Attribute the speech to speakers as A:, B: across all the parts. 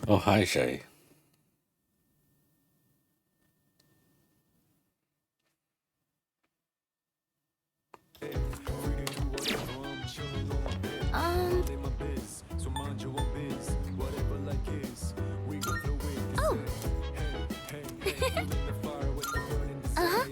A: Oh, hi, Shay.
B: Um. Oh. Uh-huh.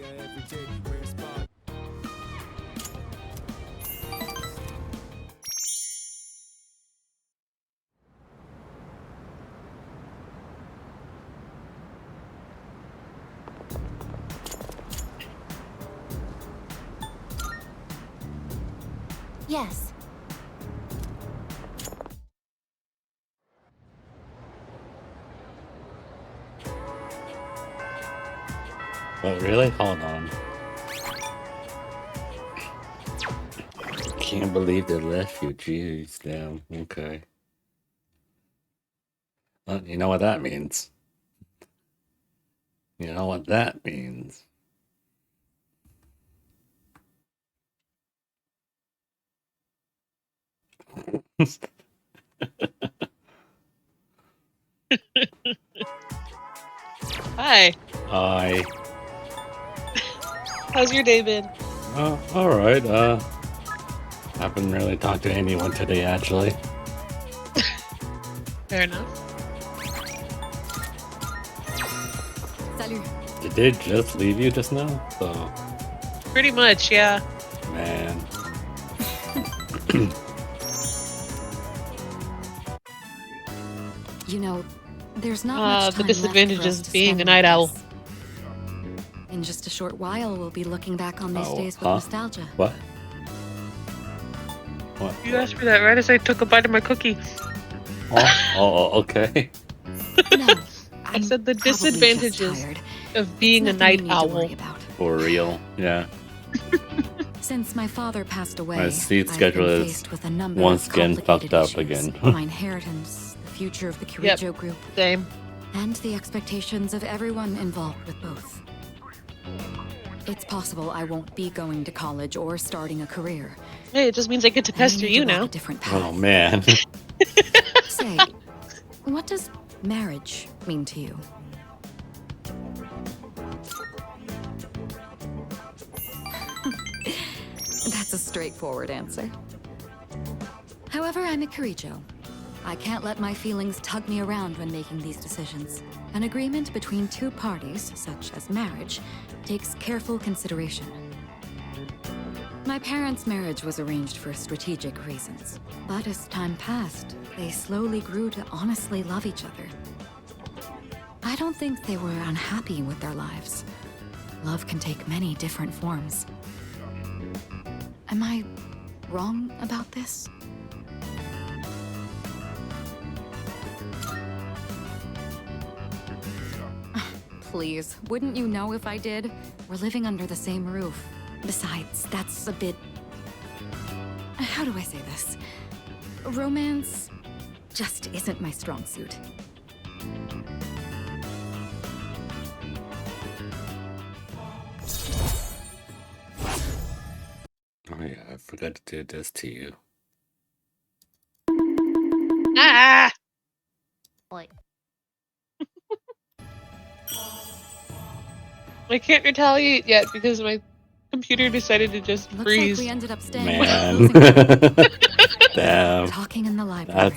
B: Yes.
A: Oh, really? Hold on. Can't believe they left you. Jeez, damn. Okay. Well, you know what that means. You know what that means.
C: Hi.
A: I.
C: How's your day been?
A: All right. Haven't really talked to anyone today, actually.
C: Fair enough.
B: Salut.
A: Did they just leave you just now? So,
C: Pretty much, yeah.
A: man.
B: You know, there's not much
C: The
B: time
C: disadvantages
B: left for us
C: of
B: to
C: being a
B: spend
C: night
B: like
C: owl.
B: this. In just a short while, we'll be looking back on these
A: Oh,
B: days with
A: huh?
B: nostalgia.
A: What? What?
C: You asked for that right as I took a bite of my cookie.
A: Oh, okay.
B: No,
C: I said the
B: probably just
C: disadvantages
B: tired.
C: of being a
B: Nothing
C: night
B: you need to
C: owl.
B: worry about.
A: For real. Yeah.
B: Since my father passed away,
A: My sleep
B: I've
A: schedule
B: been
A: is
B: faced with a number
A: once
B: of
A: again
B: complicated
A: fucked up
B: issues.
A: again.
B: My inheritance, the future of the
C: Yep.
B: Kirijo group,
C: Same.
B: and the expectations of everyone involved with both. It's possible I won't be going to college or starting a career.
C: Hey, it just means I get to
B: I may
C: pester
B: need
C: you
B: to walk
C: now.
B: a different path.
A: Oh, man.
B: Say, what does marriage mean to you? That's a straightforward answer. However, I'm a Kirijo. I can't let my feelings tug me around when making these decisions. An agreement between two parties, such as marriage, takes careful consideration. My parents' marriage was arranged for strategic reasons. But as time passed, they slowly grew to honestly love each other. I don't think they were unhappy with their lives. Love can take many different forms. Am I wrong about this? Please, wouldn't you know if I did? We're living under the same roof. Besides, that's a bit... How do I say this? Romance just isn't my strong suit.
A: Oh, yeah. I forgot to do this to you.
C: Ah!
B: Like,
C: I can't retaliate yet because my computer decided to just
B: looks
C: freeze.
B: like we ended up staying
A: Man. Damn.
B: talking in the library.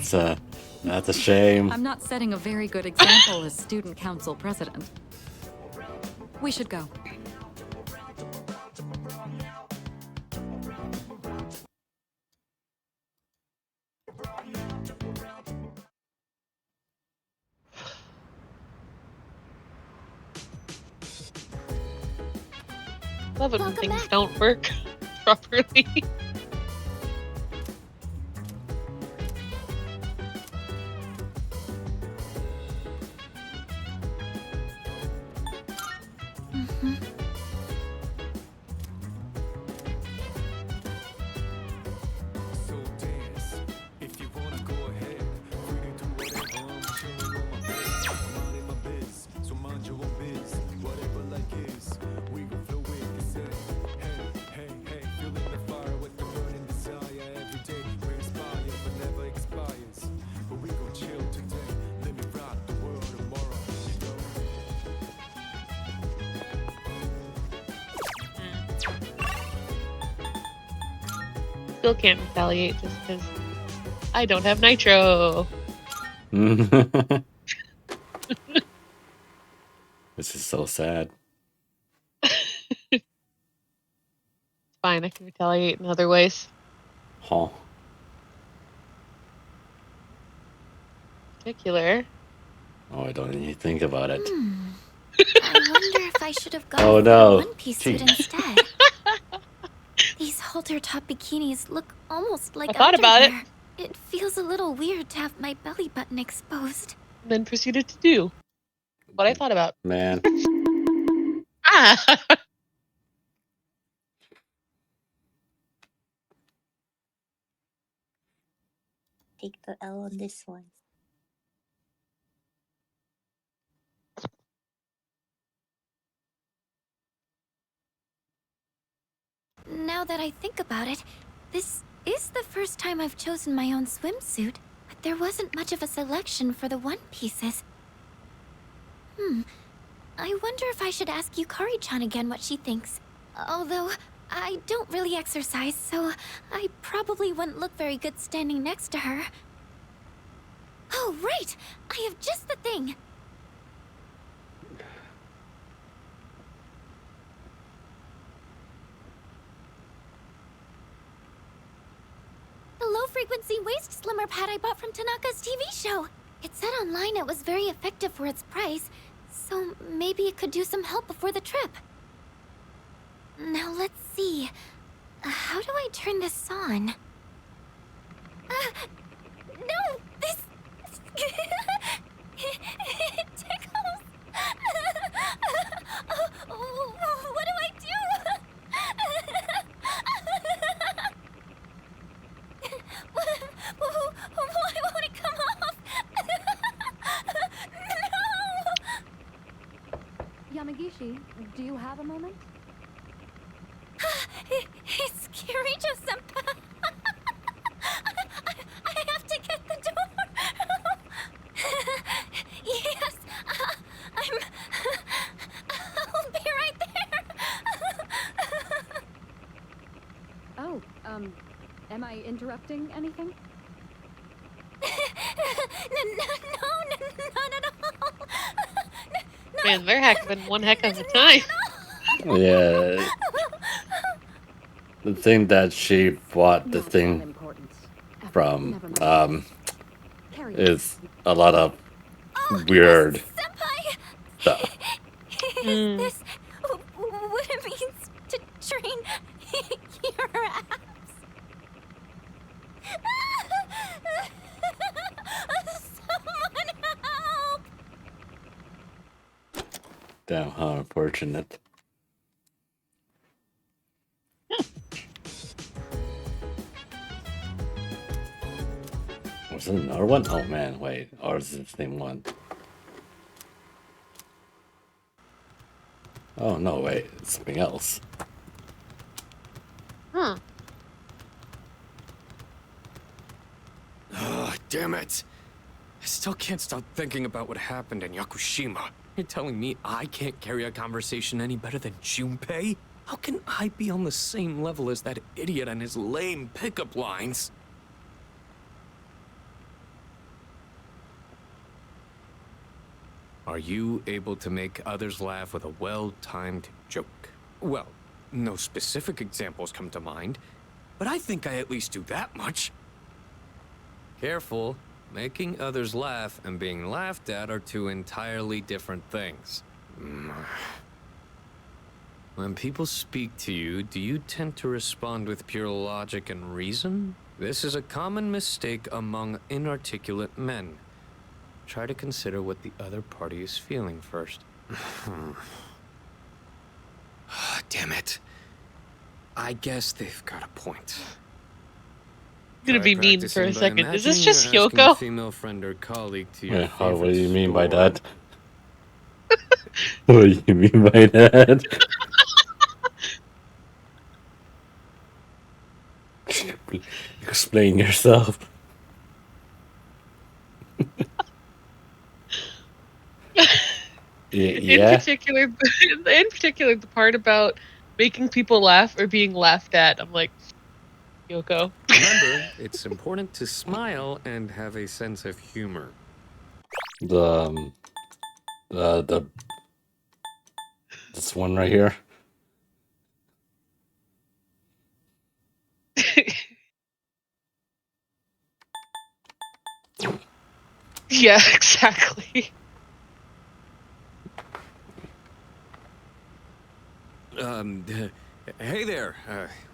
A: That's a shame.
B: I'm not setting a very good example as student council president. We should go.
C: Love it when
B: Welcome
C: things
B: back.
C: don't work properly. still can't retaliate just because I don't have nitro.
A: This is so sad.
C: Fine, I can retaliate in other ways.
A: Huh.
C: Particular.
A: Oh, I don't even think about it.
B: I wonder if I should have gone
A: Oh,
B: for
A: no.
B: a one-piece suit
A: Gee.
B: instead. These halter-top bikinis look almost like
C: I thought about it.
B: underwear. It feels a little weird to have my belly button exposed.
C: And then proceeded to do what I thought about.
A: Man.
C: Ah!
D: Take the L on this one.
B: Now that I think about it, this is the first time I've chosen my own swimsuit, but there wasn't much of a selection for the one-pieces. I wonder if I should ask Yukari-chan again what she thinks. Although, I don't really exercise, so I probably wouldn't look very good standing next to her. Oh, right! I have just the thing! The low-frequency waist slimmer pad I bought from Tanaka's TV show. It said online it was very effective for its price, so maybe it could do some help before the trip. Now let's see. How do I turn this on? No! This... it tickles! What do I do? Why won't it come off? No!
E: Yamagishi, do you have a moment?
B: It's Kirijo-senpai. I have to get the door. Yes, I'll be right there.
E: Oh, am I interrupting anything?
B: No, not at all.
C: Man, they're having one heck of a time.
A: Yeah. The thing that she bought the
E: Not
A: thing
E: unimportant.
A: from
E: Never mind. Carry on.
A: is a lot of weird
B: Senpai,
A: stuff.
B: is this what it means to train your abs? Someone help!
A: Damn, how unfortunate. Was it another one? Oh man, wait. Or is it the same one? Oh no, wait. It's something else.
C: Huh.
F: Damn it! I still can't stop thinking about what happened in Yakushima. You're telling me I can't carry a conversation any better than Junpei? How can I be on the same level as that idiot and his lame pickup lines? Are you able to make others laugh with a well-timed joke? Well, no specific examples come to mind, but I think I at least do that much. Careful. Making others laugh and being laughed at are two entirely different things. When people speak to you, do you tend to respond with pure logic and reason? This is a common mistake among inarticulate men. Try to consider what the other party is feeling first. Damn it. I guess they've got a point.
C: I'm gonna be
F: Try
C: mean for a
F: practicing by
C: second. Is this
F: imagining
C: just
F: you're asking a
C: Hyoko?
F: female friend or colleague to your
A: Yeah, what do
F: favorite
A: you mean by
F: store.
A: that? What do you mean by that? Explain yourself. Yeah.
C: In particular, the part about making people laugh or being laughed at. I'm like, Yoko.
F: Remember, it's important to smile and have a sense of humor.
A: The this one right here.
C: Yeah, exactly.
F: Hey there.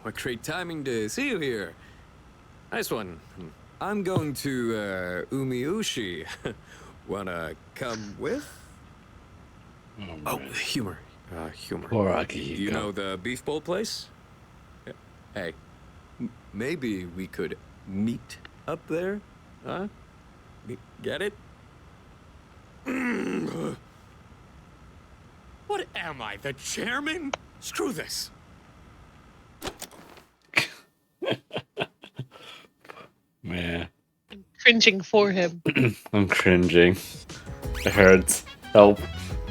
F: What great timing to see you here. Nice one. I'm going to Umiushi. Wanna come with? Oh, humor. Humor.
A: Poor Akihiko.
F: You know the beef bowl place? Hey, maybe we could meet up there? Huh? Get it? What am I, the chairman? Screw this.
A: Man,
C: Cringing for him.
A: I'm cringing. It hurts. Help.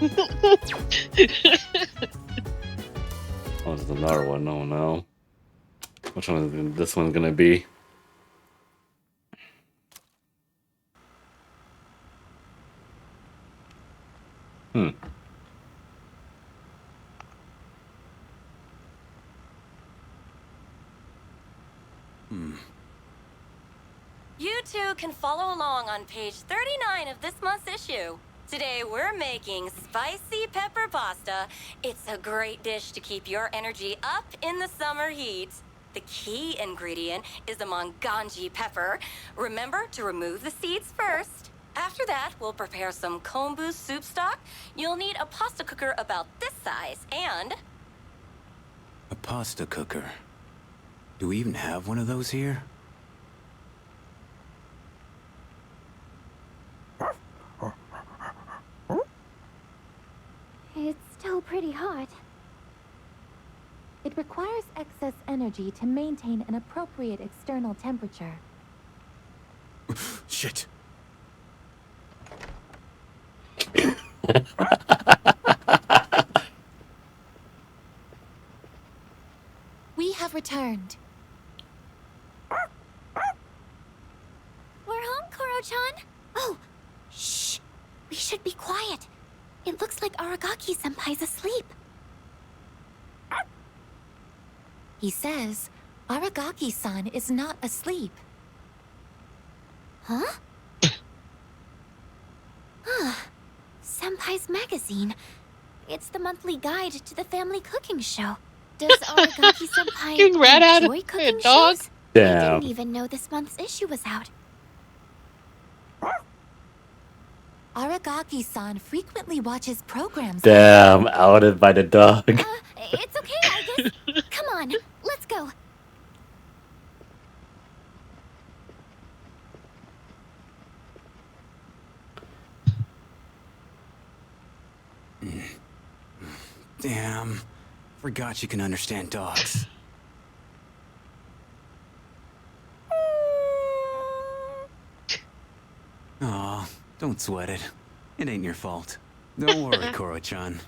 A: Oh, there's another one. Oh no. Which one is this one gonna be?
G: You two can follow along on page 39 of this month's issue. Today we're making spicy pepper pasta. It's a great dish to keep your energy up in the summer heat. The key ingredient is the manganji pepper. Remember to remove the seeds first. After that, we'll prepare some kombu soup stock. You'll need a pasta cooker about this size and...
H: A pasta cooker. Do we even have one of those here?
E: It's still pretty hot. It requires excess energy to maintain an appropriate external temperature.
H: Shit.
B: We have returned.
D: We're home, Koro-chan. Oh, shh. We should be quiet. It looks like Aragaki-senpai's asleep.
B: He says Aragaki-san is not asleep.
D: Huh? Senpai's magazine. It's the monthly guide to the family cooking show. Does Aragaki-senpai
C: Getting rat out
D: enjoy
C: of
D: cooking
C: a dog.
D: shows? I
A: Damn.
D: didn't even know this month's issue was out.
B: Aragaki-san frequently watches programs.
A: Damn, outed by the dog.
D: It's okay, I guess. Come on, let's go.
H: Damn. Forgot you can understand dogs. Aw, don't sweat it. It ain't your fault. Don't worry, Koro-chan.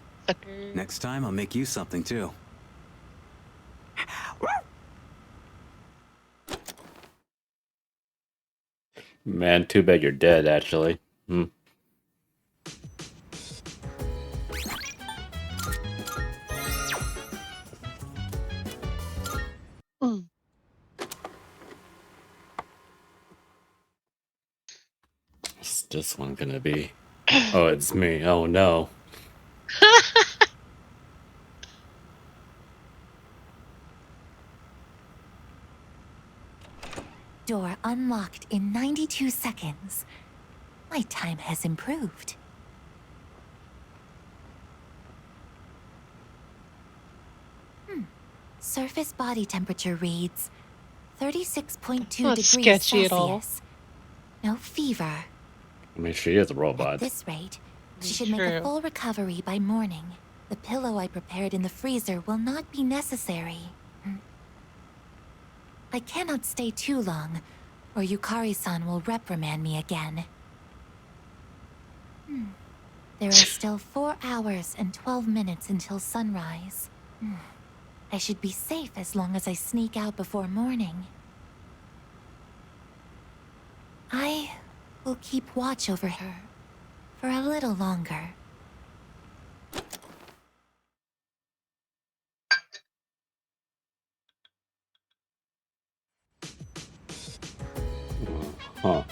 H: Next time I'll make you something too.
A: Man, too bad you're dead, actually.
C: Mm.
A: What's this one gonna be? Oh, it's me. Oh no.
B: Door unlocked in 92 seconds. My time has improved. Surface body temperature reads 36.2
C: Not
B: degrees
C: sketchy at all.
B: Celsius. No fever.
A: I mean, she is a
B: At
A: robot.
B: this rate, she should make a
C: True.
B: full recovery by morning. The pillow I prepared in the freezer will not be necessary. I cannot stay too long, or Yukari-san will reprimand me again. There are still 4 hours and 12 minutes until sunrise. I should be safe as long as I sneak out before morning.
D: I will keep watch over her for a little longer.
A: Huh.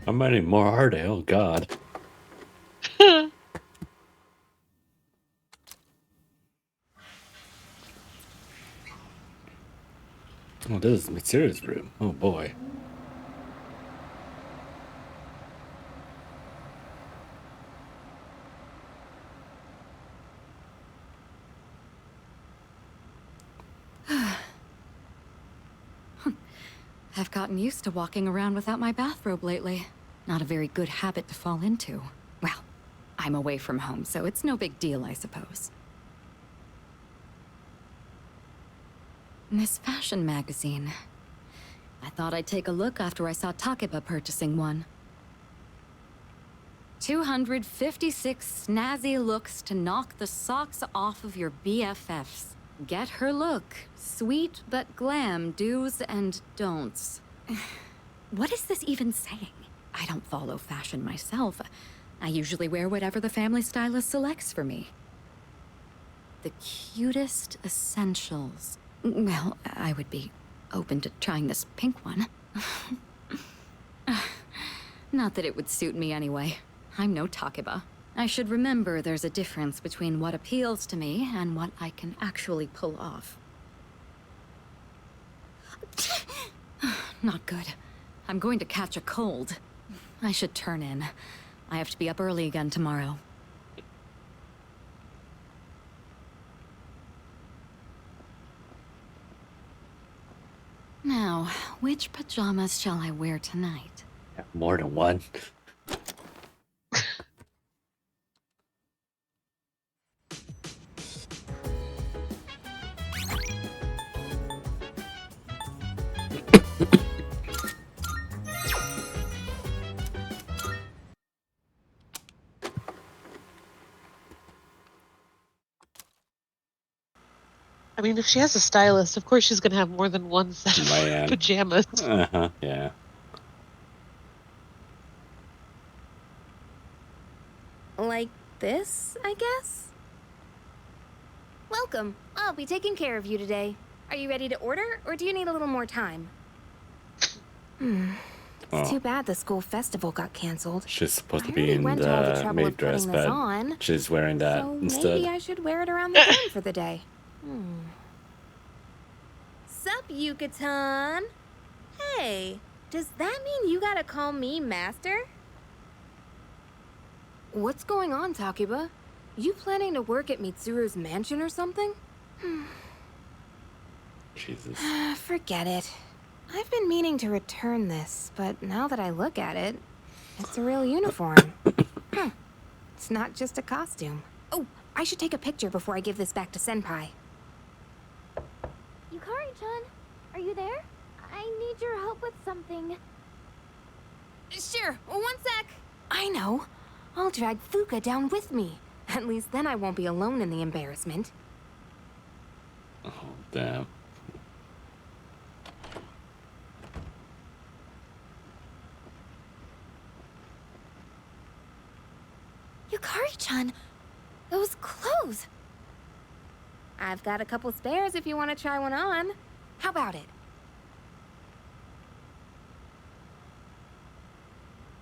A: How many more are there? Oh god. Oh, this is Mitsura's room. Oh boy.
B: I've gotten used to walking around without my bathrobe lately. Not a very good habit to fall into. Well, I'm away from home, so it's no big deal, I suppose. This fashion magazine. I thought I'd take a look after I saw Takeba purchasing one. 256 snazzy looks to knock the socks off of your BFFs. Get her look. Sweet but glam do's and don'ts. What is this even saying? I don't follow fashion myself. I usually wear whatever the family stylist selects for me. The cutest essentials. Well, I would be open to trying this pink one. Not that it would suit me anyway. I'm no Takeba. I should remember there's a difference between what appeals to me and what I can actually pull off. Not good. I'm going to catch a cold. I should turn in. I have to be up early again tomorrow. Now, which pajamas shall I wear tonight?
A: More than one.
C: I mean, if she has a stylist, of course she's gonna have more than one set of
A: Man.
C: pajamas.
A: Yeah.
I: Like this, I guess? Welcome. I'll be taking care of you today. Are you ready to order, or do you need a little more time? It's too bad the school festival got canceled.
A: She's supposed to
I: I
A: be
I: really
A: in
I: went to all the
A: the
I: trouble
A: maid
I: of
A: dress,
I: putting this
A: but
I: on.
A: she's wearing that
I: So
A: instead.
I: maybe I should wear it around the town for the day. Sup, Yucatan? Hey, does that mean you gotta call me master? What's going on, Takeba? You planning to work at Mitsuru's mansion or something?
A: Jesus.
I: Forget it. I've been meaning to return this, but now that I look at it, it's a real uniform. It's not just a costume. Oh, I should take a picture before I give this back to Senpai.
E: Yukari-chan, are you there? I need your help with something.
I: Sure, 1 sec. I know. I'll drag Fuka down with me. At least then I won't be alone in the embarrassment.
A: Oh, damn.
I: Yukari-chan, those clothes. I've got a couple spares if you want to try one on. How about it?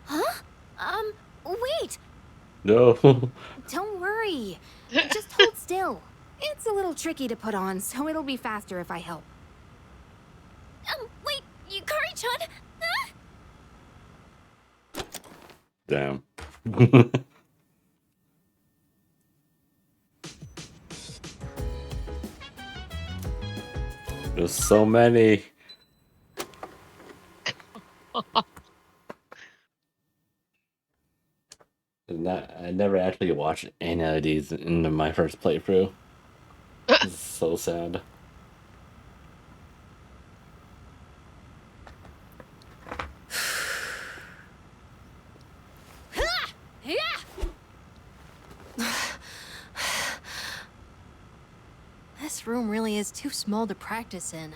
I: Huh? Wait!
A: No.
I: Don't worry. Just hold still. It's a little tricky to put on, so it'll be faster if I help. Wait, Yukari-chan?
A: Damn. There's so many. I never actually watched any of these in my first playthrough. It's so sad.
J: This room really is too small to practice in.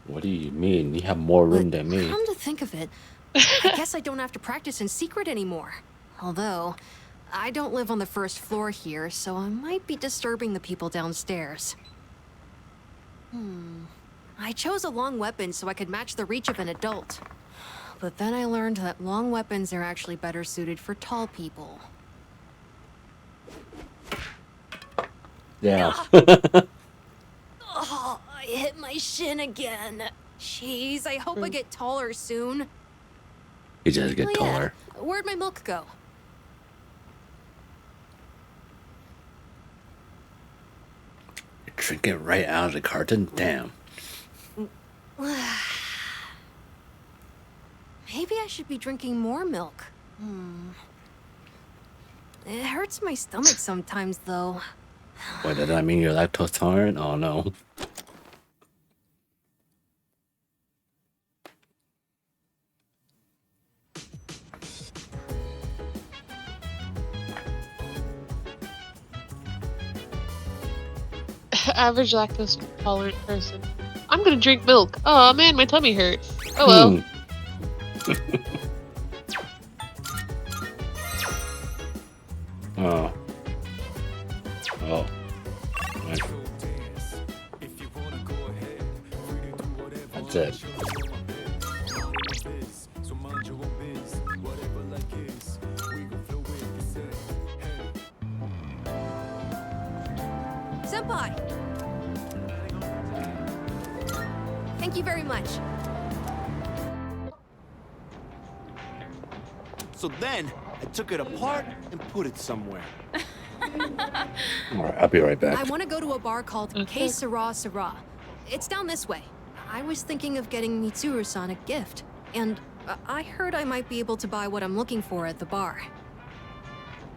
A: What do you mean? You have more room than me.
J: Come to think of it, I guess I don't have to practice in secret anymore. Although, I don't live on the first floor here, so I might be disturbing the people downstairs. I chose a long weapon so I could match the reach of an adult. But then I learned that long weapons are actually better suited for tall people.
A: Yeah.
J: Oh, I hit my shin again. Jeez, I hope I get taller soon.
A: You just get taller.
J: Yeah. Where'd my milk go?
A: You're drinking right out of the carton? Damn.
J: Maybe I should be drinking more milk. It hurts my stomach sometimes, though.
A: Wait, does that mean you're lactose tolerant? Oh no.
C: Average lactose tolerant person. I'm gonna drink milk. Oh man, my tummy hurts. Oh well.
A: Oh. Oh. Right. That's it.
J: Senpai! Thank you very much.
K: So then, I took it apart and put it somewhere.
A: Alright, I'll be right back.
J: I want to go to a bar called K Sara Sara. It's down this way. I was thinking of getting Mitsuru-san a gift, and I heard I might be able to buy what I'm looking for at the bar.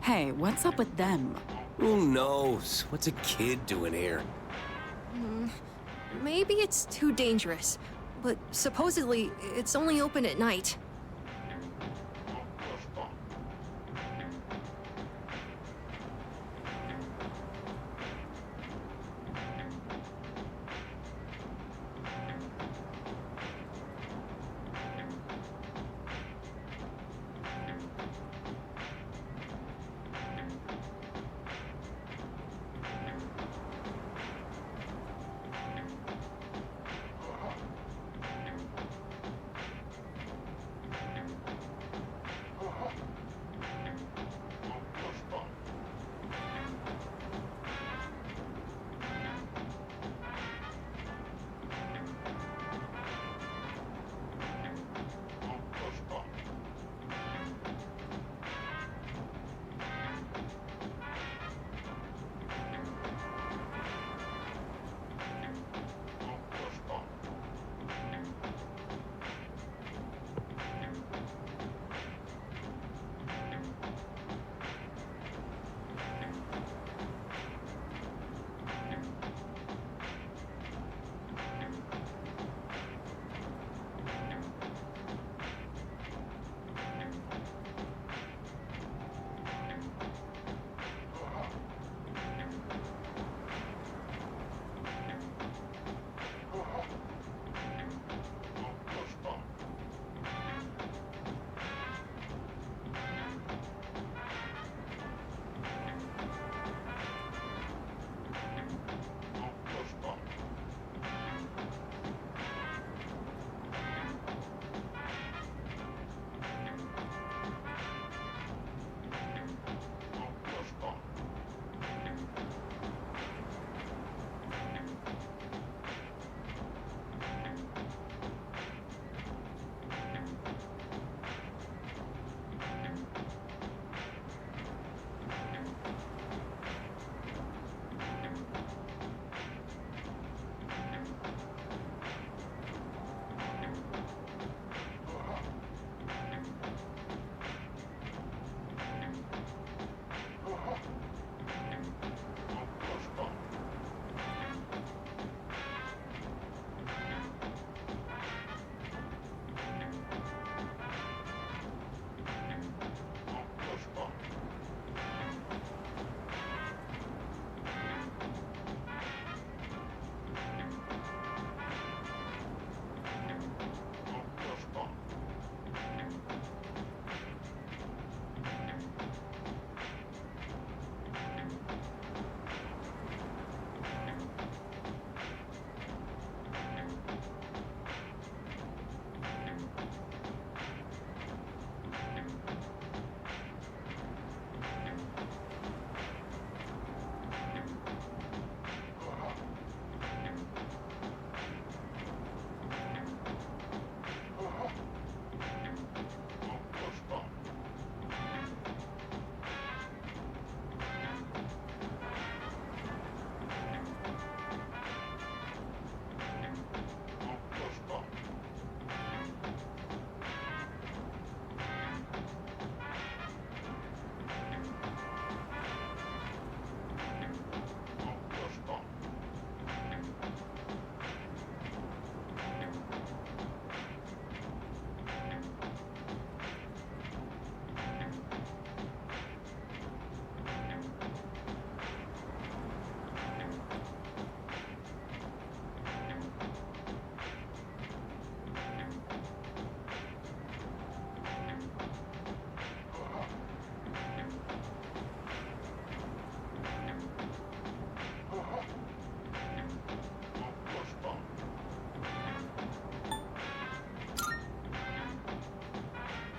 L: Hey, what's up with them?
K: Who knows? What's a kid doing here?
J: Maybe it's too dangerous, but supposedly it's only open at night.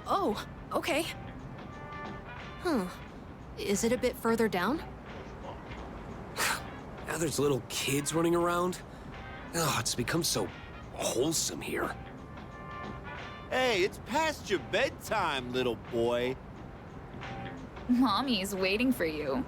J: Oh, okay. Is it a bit further down?
M: Now there's little kids running around. Oh, it's become so wholesome here.
K: Hey, it's past your bedtime, little boy.
N: Mommy's waiting for you.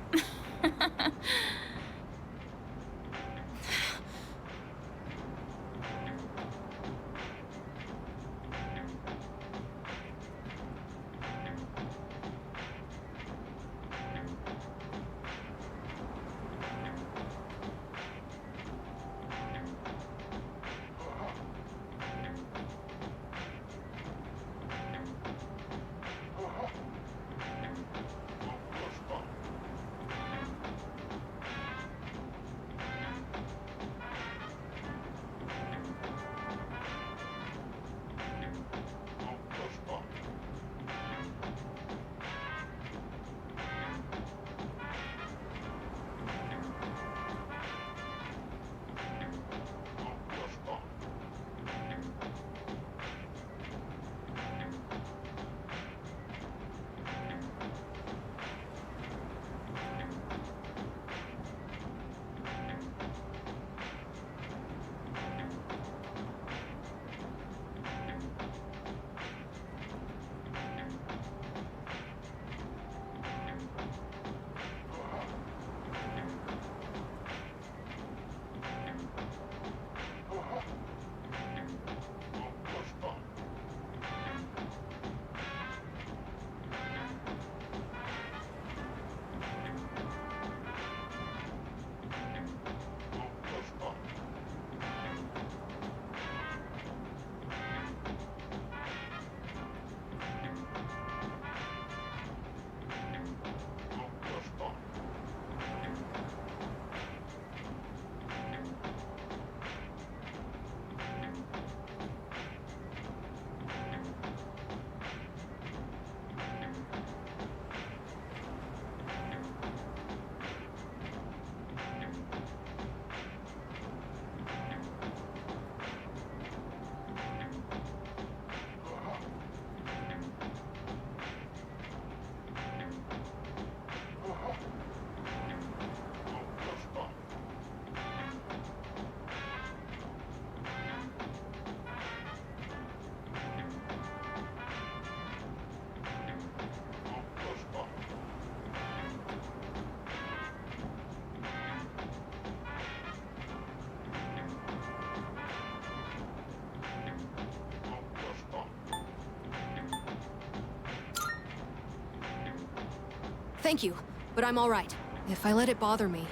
J: Thank you, but I'm all right. If I let it bother me,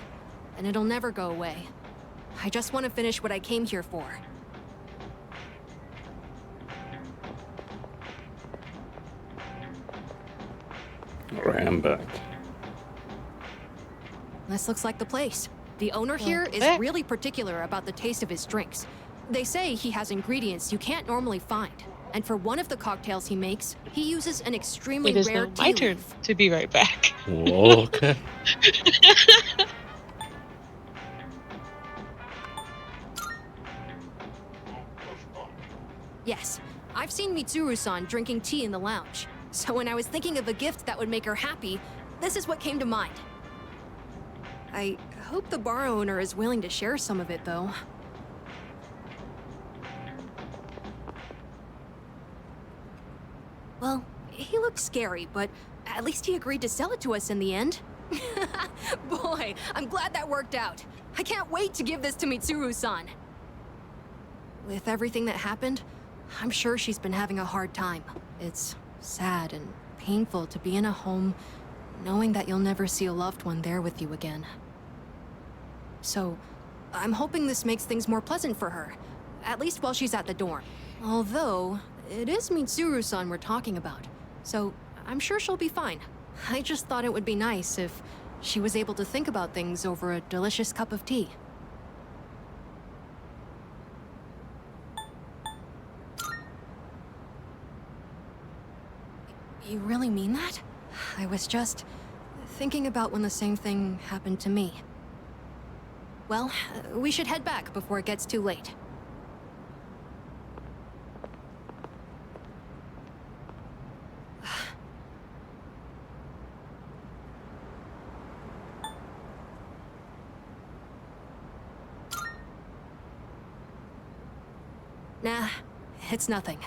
J: then it'll never go away. I just want to finish what I came here for.
A: Alright, I'm back.
J: This looks like the place. The owner here is really particular about the taste of his drinks. They say he has ingredients you can't normally find. And for one of the cocktails he makes, he uses an extremely
C: It is
J: rare
C: now my
J: tea
C: turn
J: leaf.
C: to be right back.
A: Whoa, okay.
J: Yes, I've seen Mitsuru-san drinking tea in the lounge. So when I was thinking of a gift that would make her happy, this is what came to mind. I hope the bar owner is willing to share some of it, though. Well, he looked scary, but at least he agreed to sell it to us in the end. Boy, I'm glad that worked out. I can't wait to give this to Mitsuru-san. With everything that happened, I'm sure she's been having a hard time. It's sad and painful to be in a home knowing that you'll never see a loved one there with you again. So, I'm hoping this makes things more pleasant for her, at least while she's at the dorm. Although, it is Mitsuru-san we're talking about, so I'm sure she'll be fine. I just thought it would be nice if she was able to think about things over a delicious cup of tea. You really mean that? I was just thinking about when the same thing happened to me. Well, we should head back before it gets too late. Nah, it's nothing.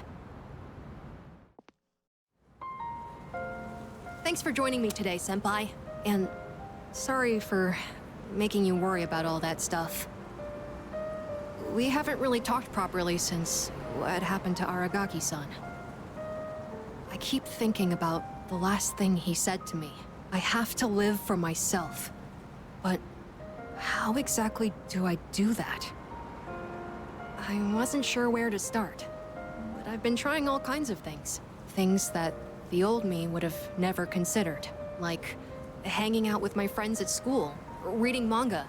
J: Thanks for joining me today, Senpai. And sorry for making you worry about all that stuff. We haven't really talked properly since what happened to Aragaki-san. I keep thinking about the last thing he said to me. I have to live for myself. But how exactly do I do that? I wasn't sure where to start. But I've been trying all kinds of things. Things that the old me would have never considered. Like hanging out with my friends at school, reading manga,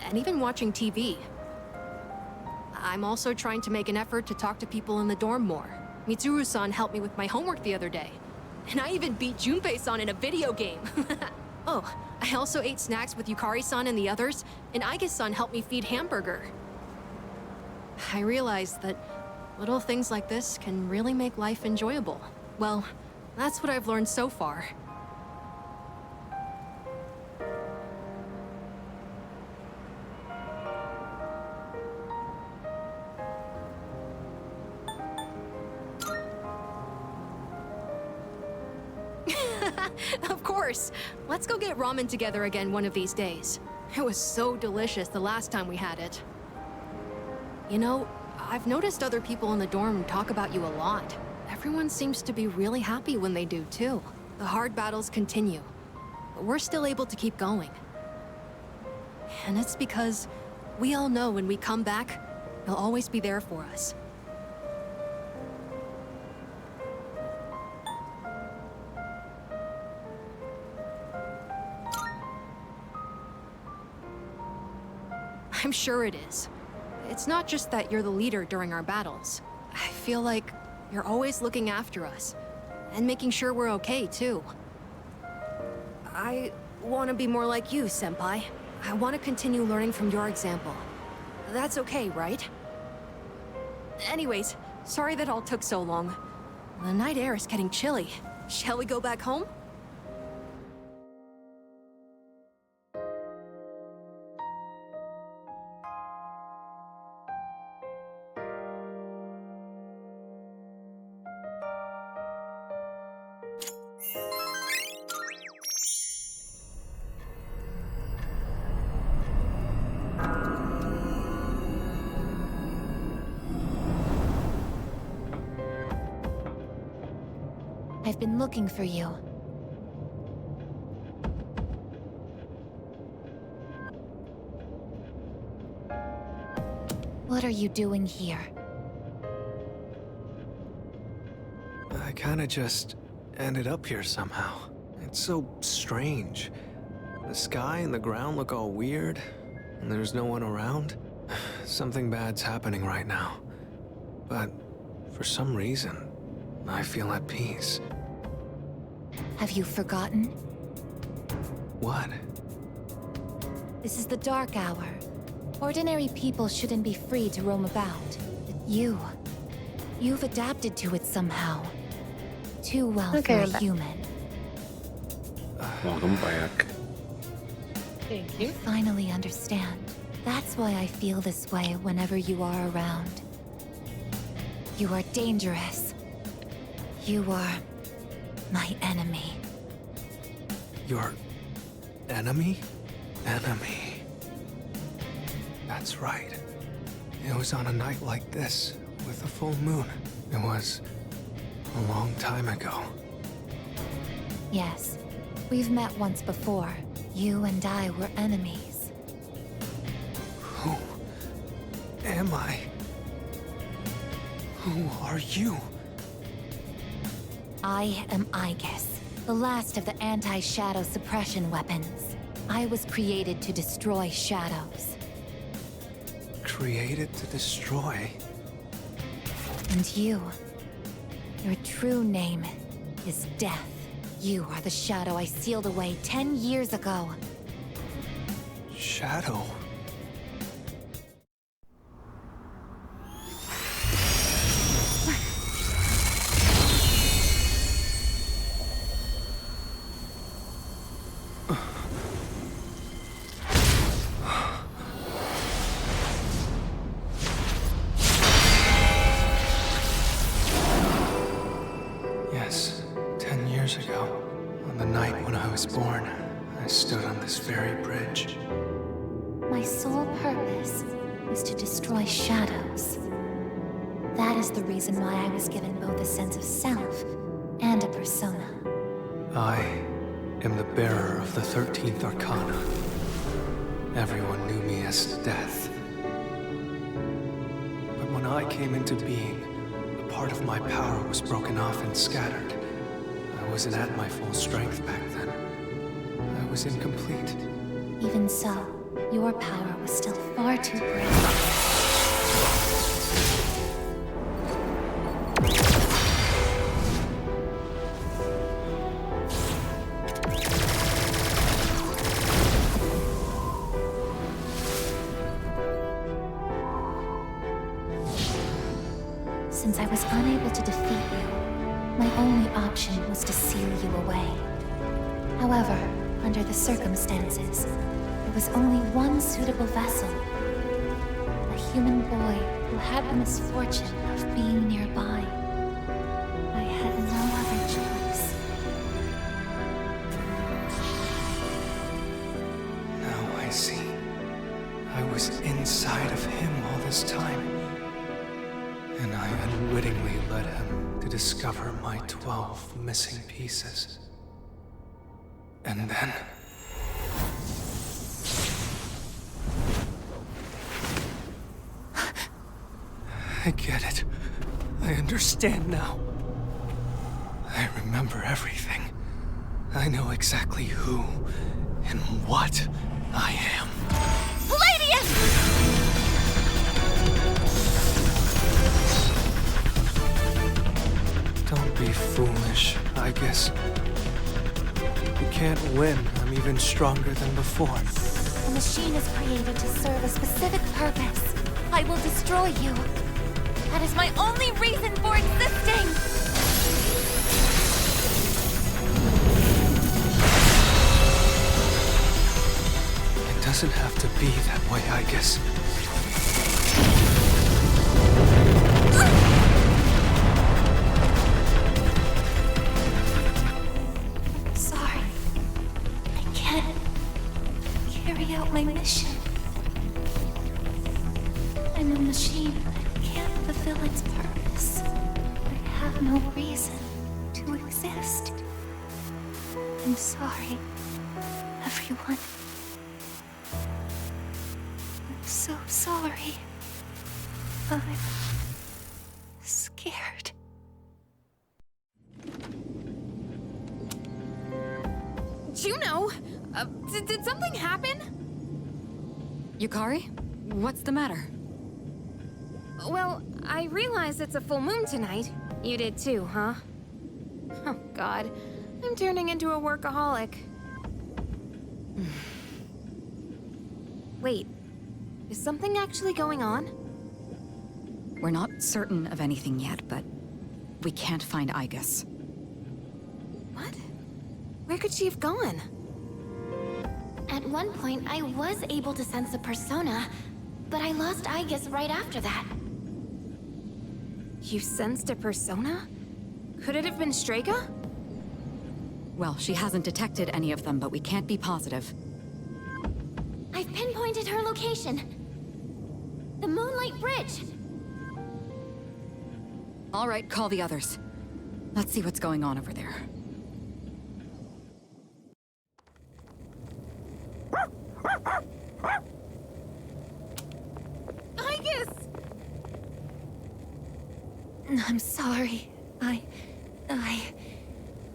J: and even watching TV. I'm also trying to make an effort to talk to people in the dorm more. Mitsuru-san helped me with my homework the other day. And I even beat Junpei-san in a video game. Oh, I also ate snacks with Yukari-san and the others, and Aigis-san helped me feed Hamburger. I realized that little things like this can really make life enjoyable. Well, that's what I've learned so far. Of course! Let's go get ramen together again one of these days. It was so delicious the last time we had it. You know, I've noticed other people in the dorm talk about you a lot. Everyone seems to be really happy when they do, too. The hard battles continue, but we're still able to keep going. And it's because we all know when we come back, you'll always be there for us. I'm sure it is. It's not just that you're the leader during our battles. I feel like you're always looking after us, and making sure we're okay, too. I want to be more like you, Senpai. I want to continue learning from your example. That's okay, right? Anyways, sorry that all took so long. The night air is getting chilly. Shall we go back home?
E: I've been looking for you. What are you doing here?
N: I kinda just ended up here somehow. It's so strange. The sky and the ground look all weird, and there's no one around. Something bad's happening right now. But for some reason, I feel at peace.
E: Have you forgotten?
N: What?
E: This is the dark hour. Ordinary people shouldn't be free to roam about. But you've adapted to it somehow. Too well for a human.
A: Welcome back.
C: Thank you.
E: I finally understand. That's why I feel this way whenever you are around. You are dangerous. You are my enemy.
N: Your enemy? Enemy. That's right. It was on a night like this, with a full moon. It was a long time ago.
E: Yes, we've met once before. You and I were enemies.
N: Who am I? Who are you?
E: I am Aigis, the last of the anti-shadow suppression weapons. I was created to destroy shadows.
N: Created to destroy?
E: And you, your true name is Death. You are the shadow I sealed away 10 years ago.
N: Shadow? this very bridge.
E: My sole purpose is to destroy shadows. That is the reason why I was given both a sense of self and a persona.
N: I am the bearer of the 13th Arcana. Everyone knew me as Death. But when I came into being, a part of my power was broken off and scattered. I wasn't at my full strength back then. I was incomplete.
E: Even so, your power was still far too great. Since I was unable to defeat you, my only option was to seal you away. However, under the circumstances, there was only one suitable vessel. A human boy who had the misfortune of being nearby. I had no other choice.
N: Now I see. I was inside of him all this time. And I unwittingly led him to discover my 12 missing pieces. And then... I get it. I understand now. I remember everything. I know exactly who and what I am.
D: Palladius!
N: Don't be foolish, I guess. You can't win. I'm even stronger than before.
E: The machine is created to serve a specific purpose. I will destroy you.
D: That is my only reason for existing!
N: It doesn't have to be that way, I guess.
E: Sorry. I can't carry out my mission. I'm a machine that can't fulfill its purpose. I have no reason to exist. I'm sorry, everyone. I'm so sorry. I'm scared.
I: Juno! Did something happen?
B: Yukari? What's the matter?
I: Well, I realize it's a full moon tonight. You did too, huh? Oh, God. I'm turning into a workaholic. Wait. Is something actually going on?
B: We're not certain of anything yet, but we can't find Aigis.
I: What? Where could she have gone?
D: At one point, I was able to sense a persona, but I lost Aigis right after that.
I: You sensed a persona? Could it have been Strega?
B: Well, she hasn't detected any of them, but we can't be positive.
D: I've pinpointed her location. The Moonlight Bridge.
B: All right, call the others. Let's see what's going on over there.
I: Aigis!
E: I'm sorry. I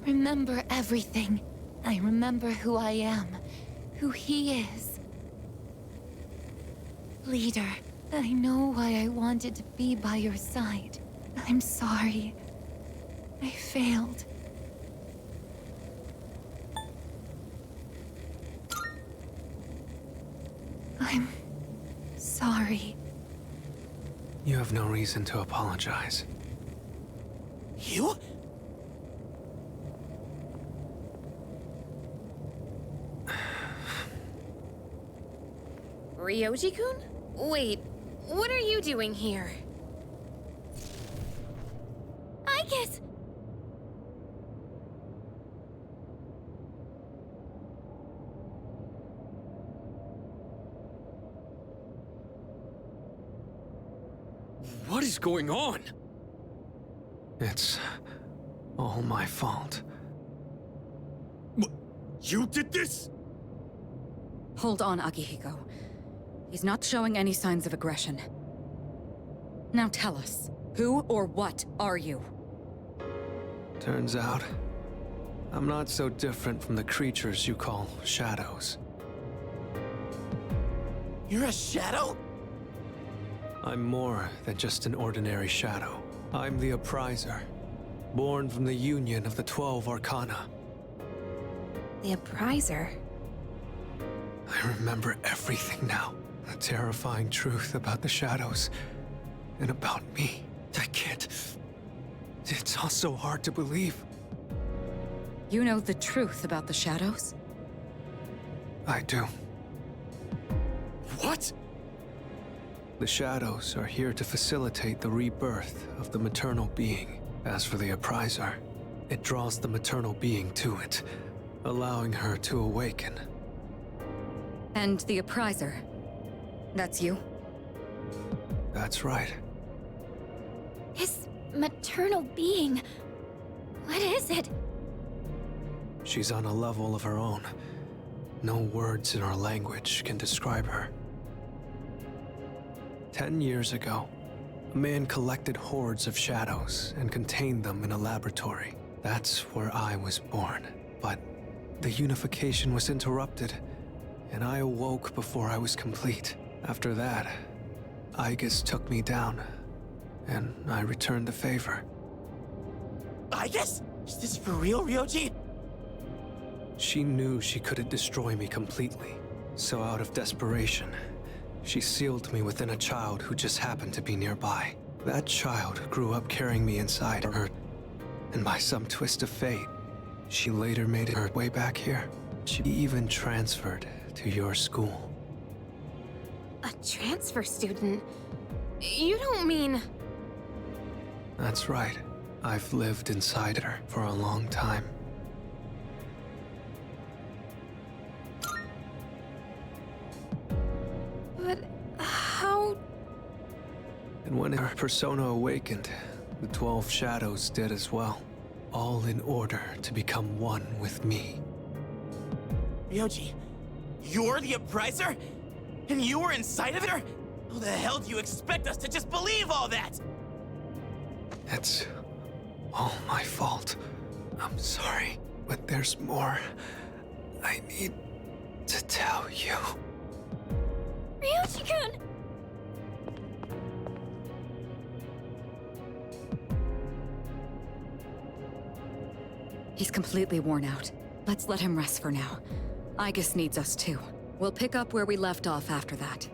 E: remember everything. I remember who I am, who he is. Leader, I know why I wanted to be by your side. I'm sorry. I failed. I'm sorry.
N: You have no reason to apologize.
M: You?
I: Ryoji-kun? Wait, what are you doing here?
D: Aigis!
F: What is going on?
N: It's all my fault.
F: You did this?
B: Hold on, Akihiko. He's not showing any signs of aggression. Now tell us, who or what are you?
N: Turns out, I'm not so different from the creatures you call shadows.
K: You're a shadow?
N: I'm more than just an ordinary shadow. I'm the Appriser, born from the union of the 12 Arcana.
I: The Appriser?
N: I remember everything now. The terrifying truth about the shadows, and about me. I can't... It's all so hard to believe.
B: You know the truth about the shadows?
N: I do.
F: What?
N: The shadows are here to facilitate the rebirth of the maternal being. As for the Appriser, it draws the maternal being to it, allowing her to awaken.
B: And the Appriser, that's you?
N: That's right.
D: His maternal being. What is it?
N: She's on a level of her own. No words in our language can describe her. 10 years ago, a man collected hordes of shadows and contained them in a laboratory. That's where I was born. But the unification was interrupted, and I awoke before I was complete. After that, Aigis took me down, and I returned the favor.
K: Aigis? Is this for real, Ryoji?
N: She knew she couldn't destroy me completely, so out of desperation, she sealed me within a child who just happened to be nearby. That child grew up carrying me inside her, and by some twist of fate, she later made her way back here. She even transferred to your school.
I: A transfer student? You don't mean...
N: That's right. I've lived inside her for a long time.
I: But how...
N: And when her persona awakened, the 12 shadows did as well. All in order to become one with me.
K: Ryoji, you're the Appriser? And you were inside of her? How the hell do you expect us to just believe all that?
N: It's all my fault. I'm sorry, but there's more I need to tell you.
D: Ryoji-kun!
B: He's completely worn out. Let's let him rest for now. Aigis needs us too. We'll pick up where we left off after that.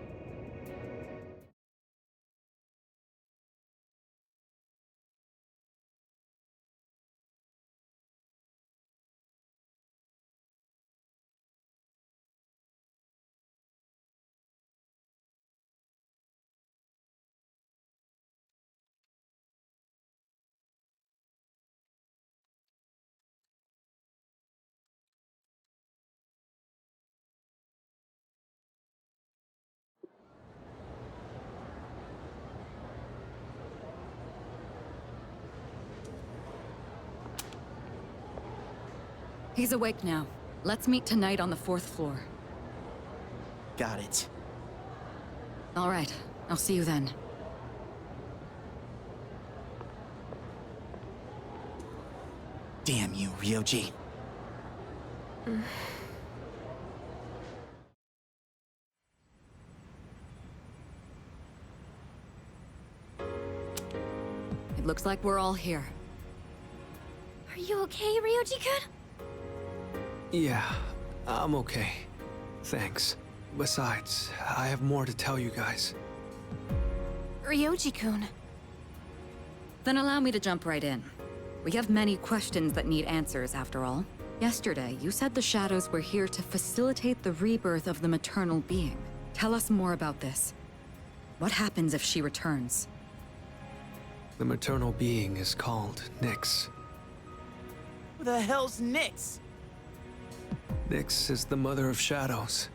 B: He's awake now. Let's meet tonight on the 4th floor.
K: Got it.
B: All right, I'll see you then.
K: Damn you, Ryoji.
B: It looks like we're all here.
D: Are you okay, Ryoji-kun?
N: Yeah, I'm okay. Thanks. Besides, I have more to tell you guys.
I: Ryoji-kun.
B: Then allow me to jump right in. We have many questions that need answers, after all. Yesterday, you said the shadows were here to facilitate the rebirth of the maternal being. Tell us more about this. What happens if she returns?
N: The maternal being is called Nyx.
K: Who the hell's Nyx?
N: Nyx is the mother of shadows.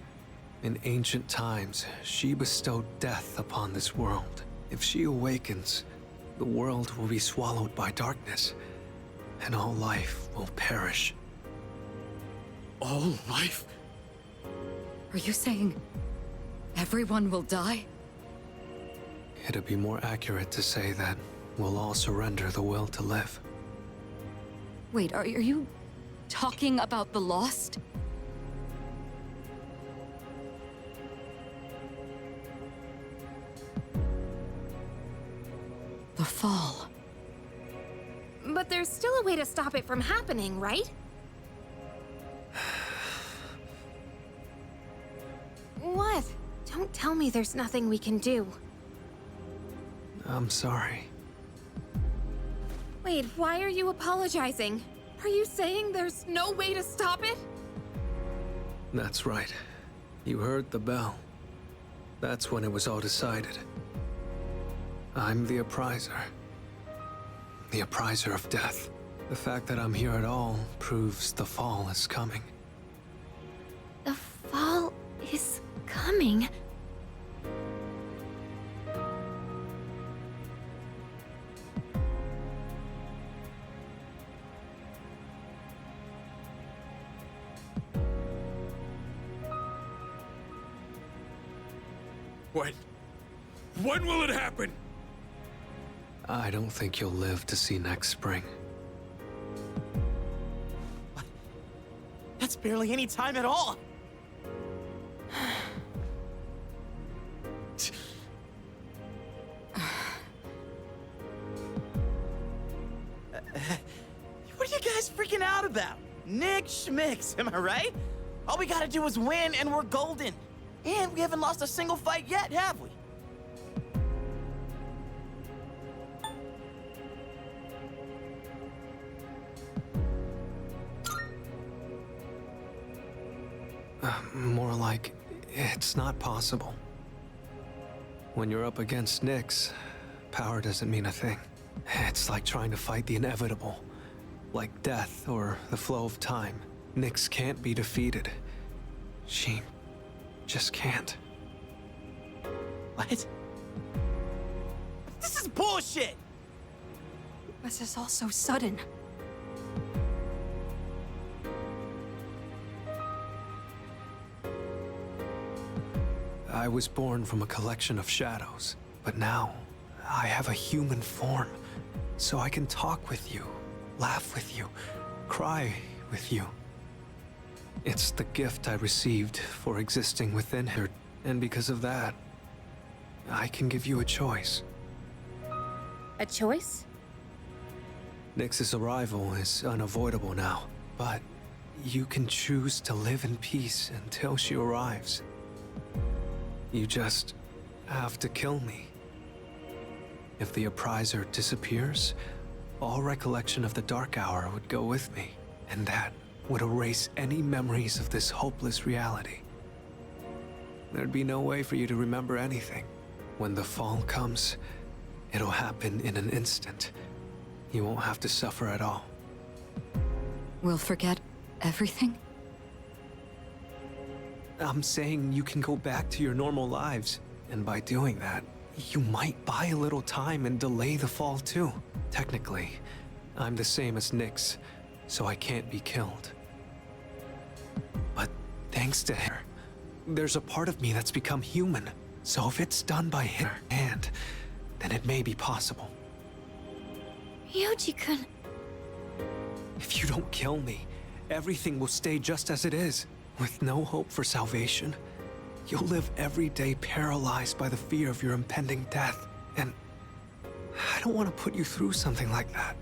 N: In ancient times, she bestowed death upon this world. If she awakens, the world will be swallowed by darkness, and all life will perish.
F: All life?
B: Are you saying everyone will die?
N: It'd be more accurate to say that we'll all surrender the will to live.
B: Wait, are you talking about the Lost? The Fall.
I: But there's still a way to stop it from happening, right? What? Don't tell me there's nothing we can do.
N: I'm sorry.
I: Wait, why are you apologizing? Are you saying there's no way to stop it?
N: That's right. You heard the bell. That's when it was all decided. I'm the Appriser. The Appriser of Death. The fact that I'm here at all proves the Fall is coming.
I: The Fall is coming.
F: When will it happen?
N: I don't think you'll live to see next spring.
K: That's barely any time at all. What are you guys freaking out about? Nick Schmicks, am I right? All we gotta do is win and we're golden. And we haven't lost a single fight yet, have we?
N: More like, it's not possible. When you're up against Nyx, power doesn't mean a thing. It's like trying to fight the inevitable. Like death or the flow of time. Nyx can't be defeated. She just can't.
K: What? This is bullshit!
J: This is all so sudden.
N: I was born from a collection of shadows, but now I have a human form, so I can talk with you, laugh with you, cry with you. It's the gift I received for existing within her, and because of that, I can give you a choice.
I: A choice?
N: Nyx's arrival is unavoidable now, but you can choose to live in peace until she arrives. You just have to kill me. If the Appriser disappears, all recollection of the Dark Hour would go with me, and that would erase any memories of this hopeless reality. There'd be no way for you to remember anything. When the Fall comes, it'll happen in an instant. You won't have to suffer at all.
B: We'll forget everything?
N: I'm saying you can go back to your normal lives, and by doing that, you might buy a little time and delay the Fall too. Technically, I'm the same as Nyx, so I can't be killed. But thanks to her, there's a part of me that's become human. So if it's done by her hand, then it may be possible.
I: Ryoji-kun.
N: If you don't kill me, everything will stay just as it is. With no hope for salvation, you'll live every day paralyzed by the fear of your impending death. And I don't want to put you through something like that.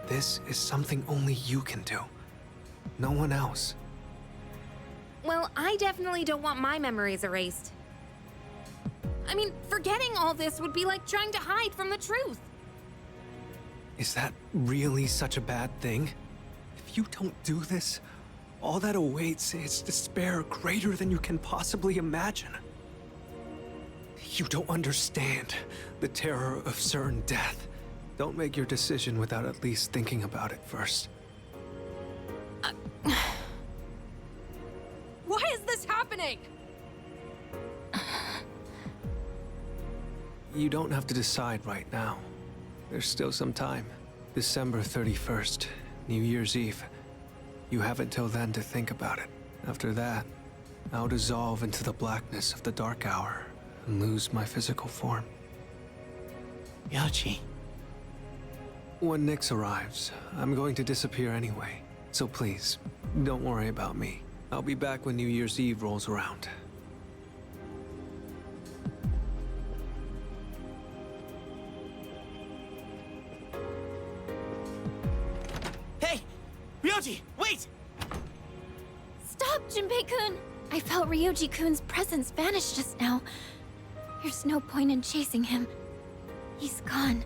N: This is something only you can do. No one else.
I: Well, I definitely don't want my memories erased. I mean, forgetting all this would be like trying to hide from the truth.
N: Is that really such a bad thing? If you don't do this, all that awaits is despair greater than you can possibly imagine. You don't understand the terror of certain death. Don't make your decision without at least thinking about it first.
J: thing!
N: You don't have to decide right now. There's still some time. December 31st, New Year's Eve. You have until then to think about it. After that, I'll dissolve into the blackness of the dark hour and lose my physical form.
K: Ryoji.
N: When Nyx arrives, I'm going to disappear anyway. So please, don't worry about me. I'll be back when New Year's Eve rolls around.
K: Hey! Ryoji, wait!
D: Stop, Junpei-kun! I felt Ryoji-kun's presence vanish just now. There's no point in chasing him. He's gone.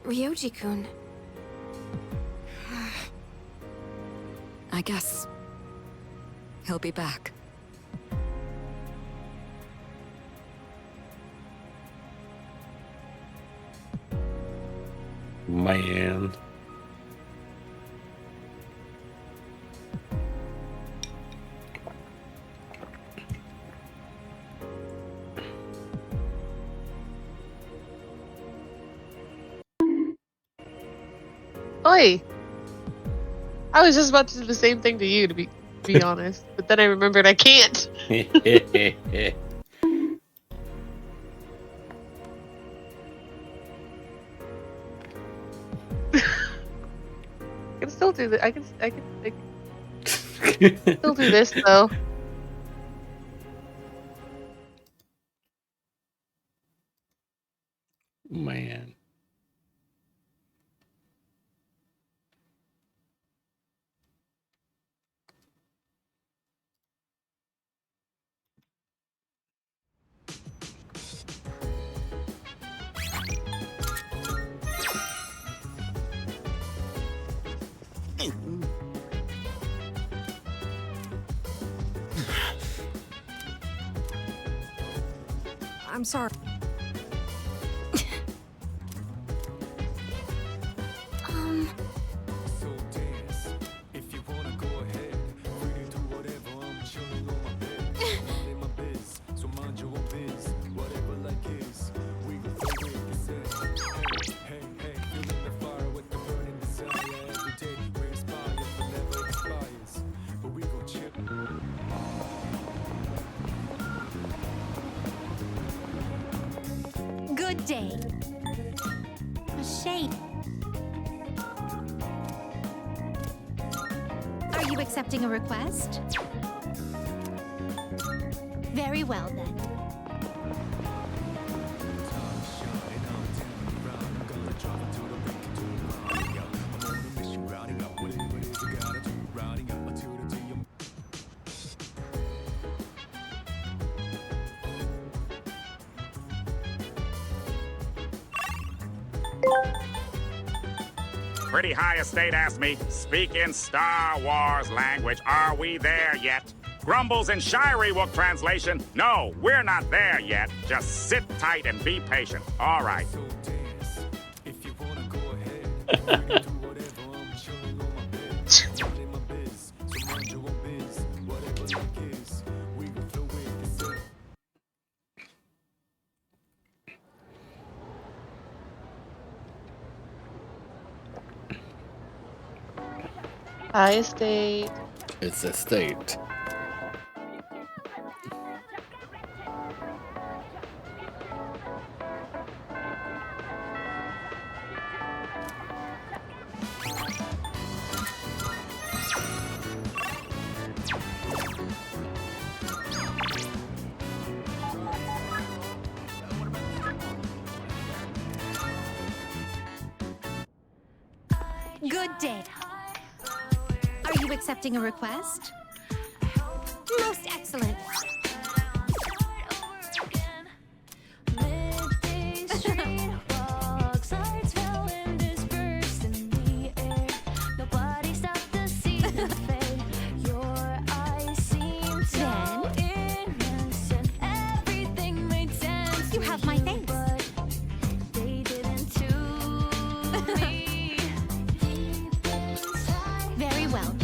I: Ryoji-kun.
B: I guess he'll be back.
A: Man.
C: Oi! I was just about to do the same thing to you, to be honest. But then I remembered I can't.
A: I
C: can still do that. I can still do this though.
A: Man.
J: I'm sorry.
D: Good day. A shade. Are you accepting a request? Very well then.
O: Pretty High Estate asked me, speak in Star Wars language, are we there yet? Grumbles in Shirey-Wook translation, no, we're not there yet. Just sit tight and be patient. All right.
C: High Estate.
A: It's a state.
D: Good day. Are you accepting a request? Most excellent. You have my thanks. Very well.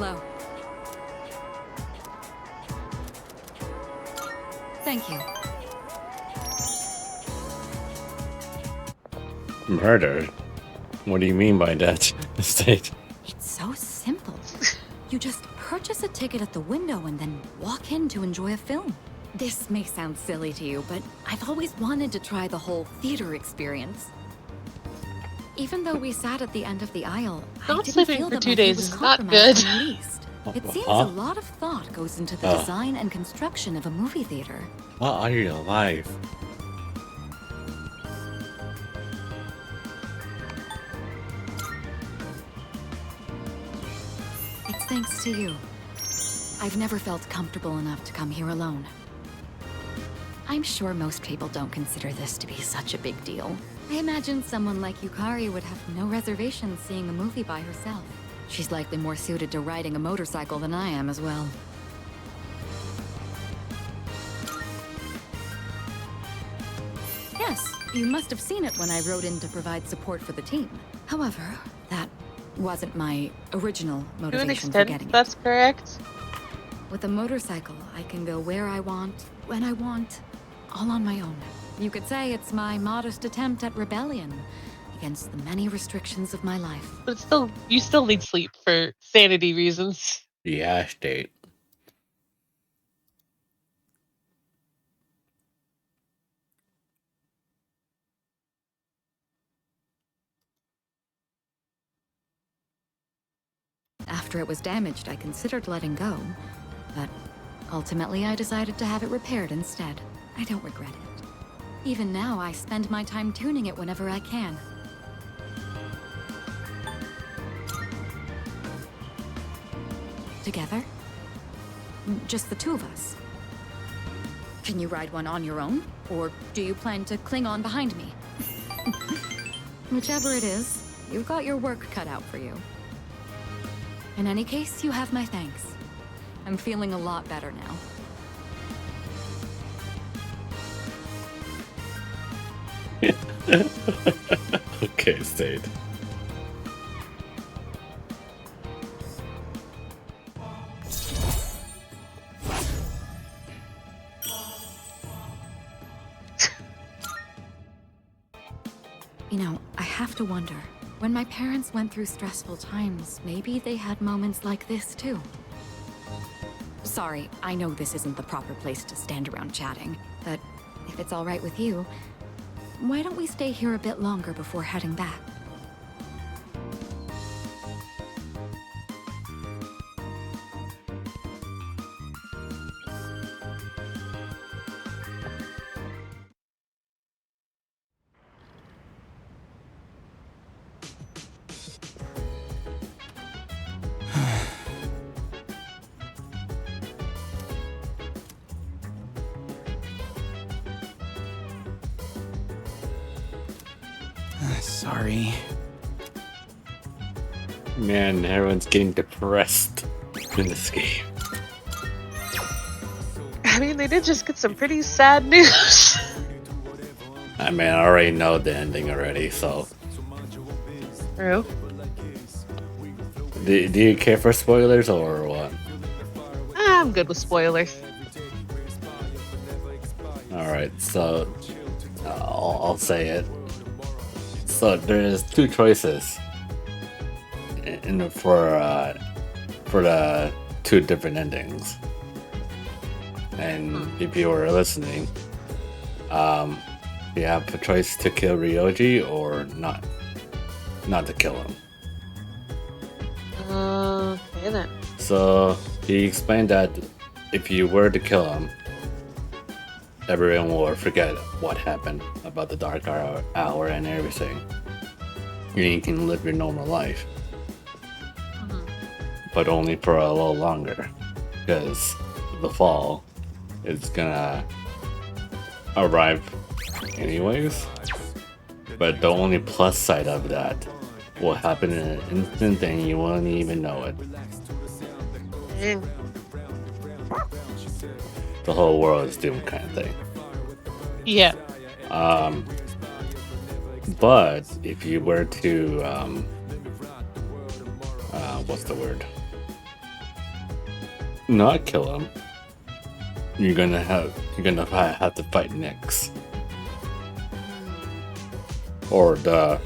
B: Hello. Thank you.
A: Murder? What do you mean by that, State?
B: It's so simple. You just purchase a ticket at the window and then walk in to enjoy a film. This may sound silly to you, but I've always wanted to try the whole theater experience. Even though we sat at the end of the aisle, I
C: Not
B: didn't
C: sleeping
B: feel
C: for
B: that
C: 2
B: my view
C: days
B: was
C: is not
B: compromised
C: good.
B: in the least. It seems
A: Huh?
B: a lot of thought goes into the design and construction of a movie theater.
A: What are you alive?
B: It's thanks to you. I've never felt comfortable enough to come here alone. I'm sure most people don't consider this to be such a big deal. I imagine someone like Yukari would have no reservations seeing a movie by herself. She's likely more suited to riding a motorcycle than I am as well. Yes, you must have seen it when I rode in to provide support for the team. However, that wasn't my original
C: To an
B: motivation for
C: extent,
B: getting it.
C: that's correct.
B: With a motorcycle, I can go where I want, when I want, all on my own. You could say it's my modest attempt at rebellion against the many restrictions of my life.
C: But still, you still need sleep for sanity reasons.
A: Yeah, State.
B: After it was damaged, I considered letting go, but ultimately I decided to have it repaired instead. I don't regret it. Even now, I spend my time tuning it whenever I can. Together? Just the two of us. Can you ride one on your own? Or do you plan to cling on behind me? Whichever it is, you've got your work cut out for you. In any case, you have my thanks. I'm feeling a lot better now.
A: Okay, State.
B: You know, I have to wonder, when my parents went through stressful times, maybe they had moments like this too. Sorry, I know this isn't the proper place to stand around chatting, but if it's all right with you, why don't we stay here a bit longer before heading back?
K: Sorry.
A: Man, everyone's getting depressed in this game.
C: I mean, they did just get some pretty sad news.
A: I mean, I already know the ending already, so.
C: True.
A: Do you care for spoilers or what?
C: I'm good with spoilers.
A: Alright, so I'll say it. So there's two choices for the two different endings. And if you were listening, you have a choice to kill Ryoji or not to kill him.
C: Okay then.
A: So he explained that if you were to kill him, everyone will forget what happened about the Dark Hour and everything. You can live your normal life. But only for a little longer. Because the fall is gonna arrive anyways. But the only plus side of that will happen in an instant and you won't even know it. The whole world is doomed kind of thing.
C: Yeah.
A: But if you were to what's the word? not kill him, you're gonna have to fight Nyx. Or the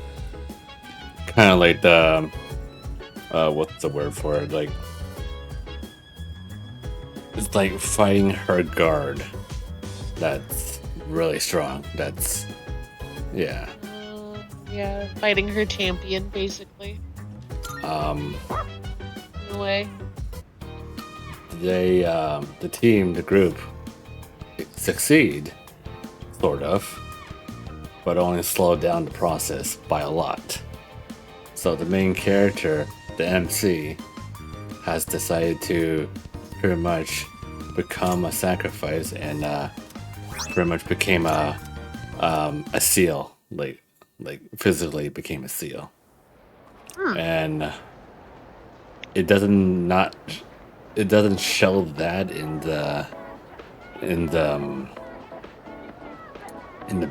A: kind of like the what's the word for it? Like it's like fighting her guard. That's really strong. That's yeah.
C: Yeah, fighting her champion, basically. In a way.
A: They, the group, succeed, sort of, but only slow down the process by a lot. So the main character, the MC, has decided to pretty much become a sacrifice and pretty much became a seal, like physically became a seal. And it doesn't show that in the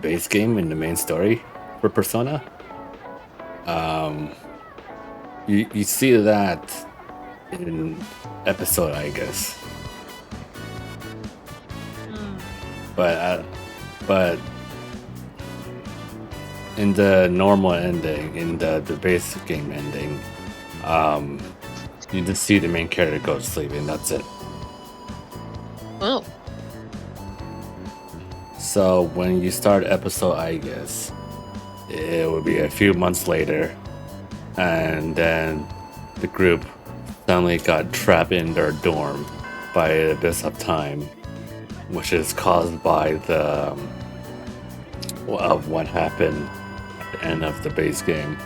A: base game, in the main story for Persona. You see that in episode, I guess. But in the normal ending, in the base game ending, you just see the main character go to sleep, and that's it.
C: Oh.
A: So when you start episode, I guess it will be a few months later, and then the group suddenly got trapped in their dorm by the abyss of time, which is caused by the of what happened at the end of the base game.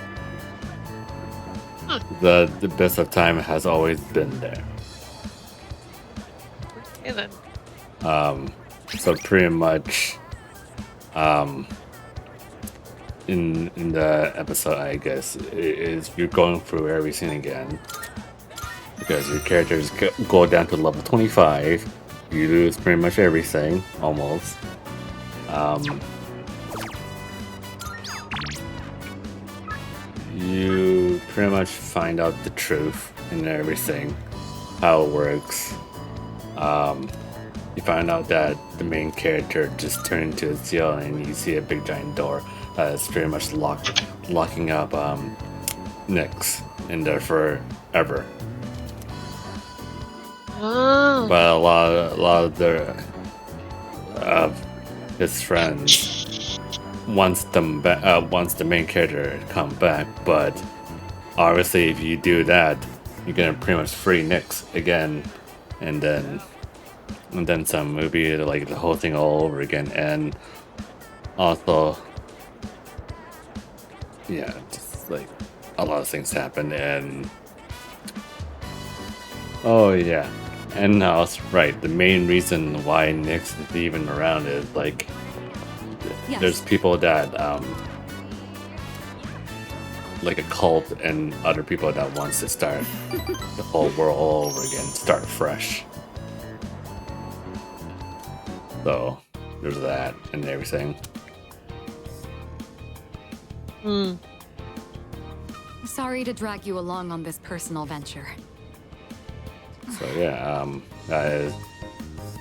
A: The abyss of time has always been there.
C: Okay then.
A: So pretty much, in the episode, I guess, is you're going through everything again because your characters go down to level 25. You lose pretty much everything, almost. You pretty much find out the truth and everything, how it works. You find out that the main character just turned into a seal, and you see a big giant door that's pretty much locking up Nyx in there forever.
C: Oh.
A: But a lot of his friends wants the main character to come back, but obviously if you do that, you're gonna pretty much free Nyx again, and then some movie, like the whole thing all over again. And also, yeah, just like a lot of things happen. And oh yeah, and now right, the main reason why Nyx is even around is like there's people that like a cult and other people that wants to start the whole world all over again, start fresh. So there's that and everything.
B: Sorry to drag you along on this personal venture.
A: So yeah, that is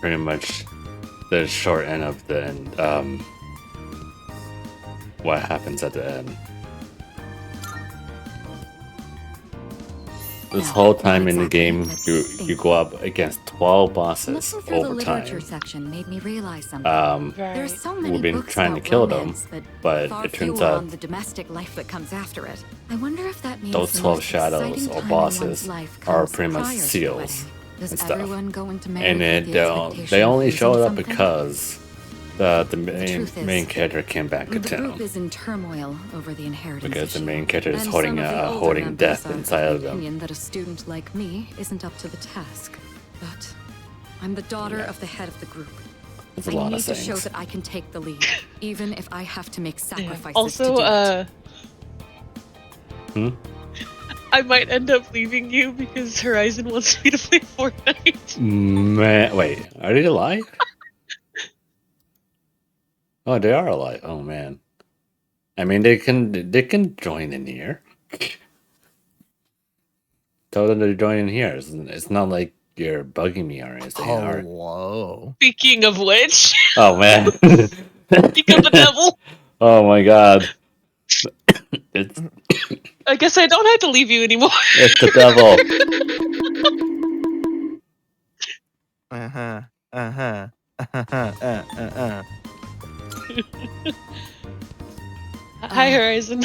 A: pretty much the short end of the end. What happens at the end? This whole time in the game, you go up against 12 bosses
B: Looking through the
A: over
B: literature
A: time.
B: section made me realize something. There's so many
A: We've been
B: books
A: trying to
B: about
A: kill
B: romance,
A: them, but
B: far
A: it turns
B: fewer
A: out
B: on the domestic life that comes after it. I wonder if that means
A: those
B: the
A: 12
B: most
A: shadows
B: exciting
A: or
B: time in
A: bosses
B: one's life
A: are
B: comes
A: pretty much
B: prior to the
A: seals
B: wedding. Does
A: and stuff.
B: everyone go into marriage
A: And
B: with the expectation
A: they
B: of
A: only
B: losing
A: showed up
B: something?
A: because the
B: truth is,
A: main character came back to
B: The
A: town.
B: group is in turmoil over the inheritance
A: Because the
B: issue.
A: main character is
B: And
A: holding
B: some of the older
A: holding
B: members
A: death
B: are
A: inside of them.
B: opinion that a student like me isn't up to the task. But I'm the daughter of the head of the group.
A: There's a
B: I
A: lot
B: need
A: of
B: to show
A: things.
B: that I can take the lead, even if I have to make sacrifices
C: Also,
B: to do it.
C: I might end up leaving you because Horizon wants me to play Fortnite.
A: Man, wait, are they alive? Oh, they are alive. Oh man, I mean they can join in here. Tell them to join in here. It's not like you're bugging me, RSAR.
P: Hello.
C: Speaking of which,
A: Oh man.
C: speak of the devil.
A: Oh my god. It's
C: I guess I don't have to leave you anymore.
A: it's the devil.
P: Uh-huh. Uh-huh. Uh-huh.
C: Hi, Horizon.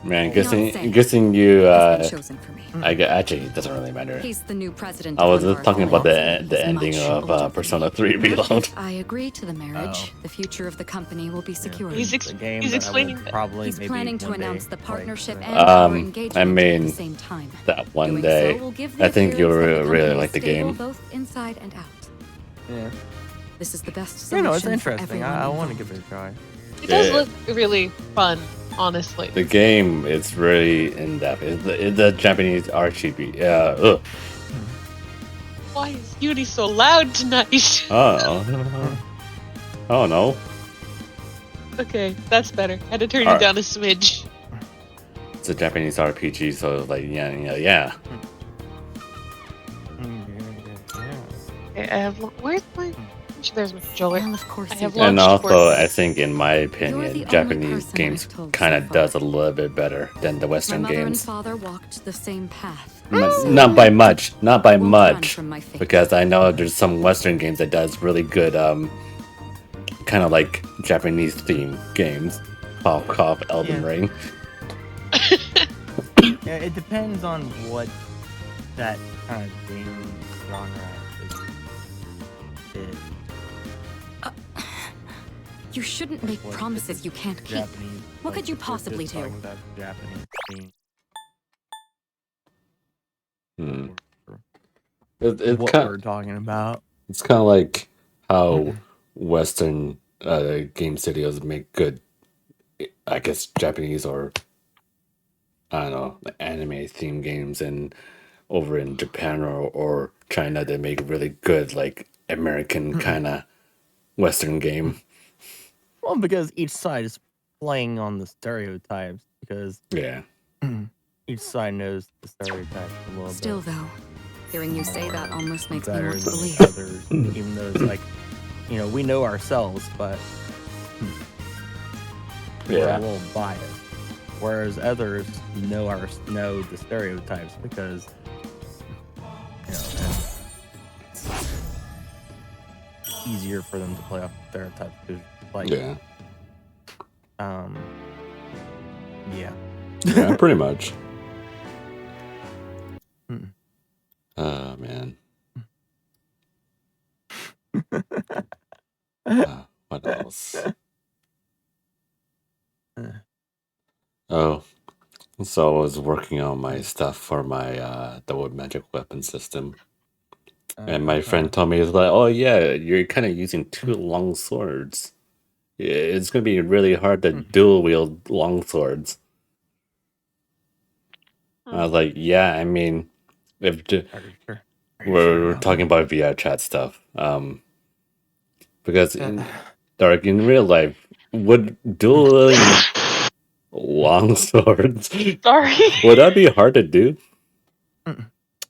A: Man,
B: Not saying.
A: guessing you
B: Has been chosen for me.
A: actually it doesn't really matter.
B: He's the new president.
A: I was
B: of one
A: just
B: of our
A: talking about the
B: affiliates.
A: ending
B: He's
A: of
B: much older than
A: Persona
B: me.
A: 3 Reload.
B: If I agree to the marriage, the future of the company will be secure.
C: He's
P: The game
C: he's
P: that I
C: explaining
P: would
C: that.
P: probably
B: He's
P: maybe
B: planning to
P: one day
B: announce the
P: play,
B: partnership
P: but-
B: and our
A: I
B: engagement at
A: mean
B: the same time.
A: that one
B: Doing
A: day.
B: so will give the
A: I think you'll
B: appearance that the
A: really
B: company
A: like the
B: is stable
A: game.
B: both inside and out.
P: Yeah.
B: This is the best
P: You know, it's
B: solution for
P: interesting.
B: everyone
P: I want to
B: involved.
P: give it a try.
C: It does
A: Yeah.
C: look really fun, honestly.
A: The game is really in depth. It's the Japanese RCB. Ugh.
C: Why is Yuri so loud tonight?
A: Oh no.
C: Okay, that's better. Had to turn you
A: Alright.
C: down a smidge.
A: It's a Japanese RPG, so like yeah.
C: Okay, I have. Where's my? There's my controller.
B: Well, of course
C: I
B: you
C: have
B: do.
A: And
C: launched
A: also,
C: Fortnite.
A: I think, in my
B: You're the
A: opinion,
B: only
A: Japanese
B: person
A: games
B: I've told
A: kind
B: so
A: of
B: far.
A: does a little bit better than the
B: My
A: Western
B: mother and
A: games.
B: father walked the same path.
A: Not by much, not by
B: Won't run
A: much,
B: from my fate.
A: because I know there's some Western games that does really good, kind of like Japanese theme games. Cough, Elden
P: Yeah.
A: Ring.
P: Yeah, it depends on what that kind of game genre is.
B: You shouldn't make
P: What-
B: promises you can't keep.
P: Japanese.
B: What
P: like,
B: could you
P: we're just
B: possibly do?
P: talking about Japanese theme.
A: Hmm. It's
P: What
A: kind
P: we're talking about.
A: it's kind of like how Western game studios make good, I guess, Japanese or I don't know, anime theme games, and over in Japan or China they make really good like American kind of Western game.
P: Well, because each side is playing on the stereotypes, because
A: Yeah.
P: each side knows the stereotypes a little
B: Still,
P: bit
B: though, hearing you say that almost makes me
P: better
B: want to
P: than
B: believe.
P: others, even though it's like, you know, we know ourselves, but we're
A: Yeah.
P: a little biased. Whereas others know the stereotypes because, you know, it's easier for them to play off the stereotypes. 'Cause, like,
A: Yeah.
P: Yeah.
A: Yeah, pretty much.
P: Mm.
A: Oh man. What else? Oh, so I was working on my stuff for my double magic weapon system, and my friend told me, he's like, "Oh yeah, you're kind of using two long swords. Yeah, it's gonna be really hard to dual wield long swords." I was like, "Yeah, I mean, if we're talking about VR chat stuff, because in real life, would dueling long swords
C: Sorry.
A: would that be hard to do?"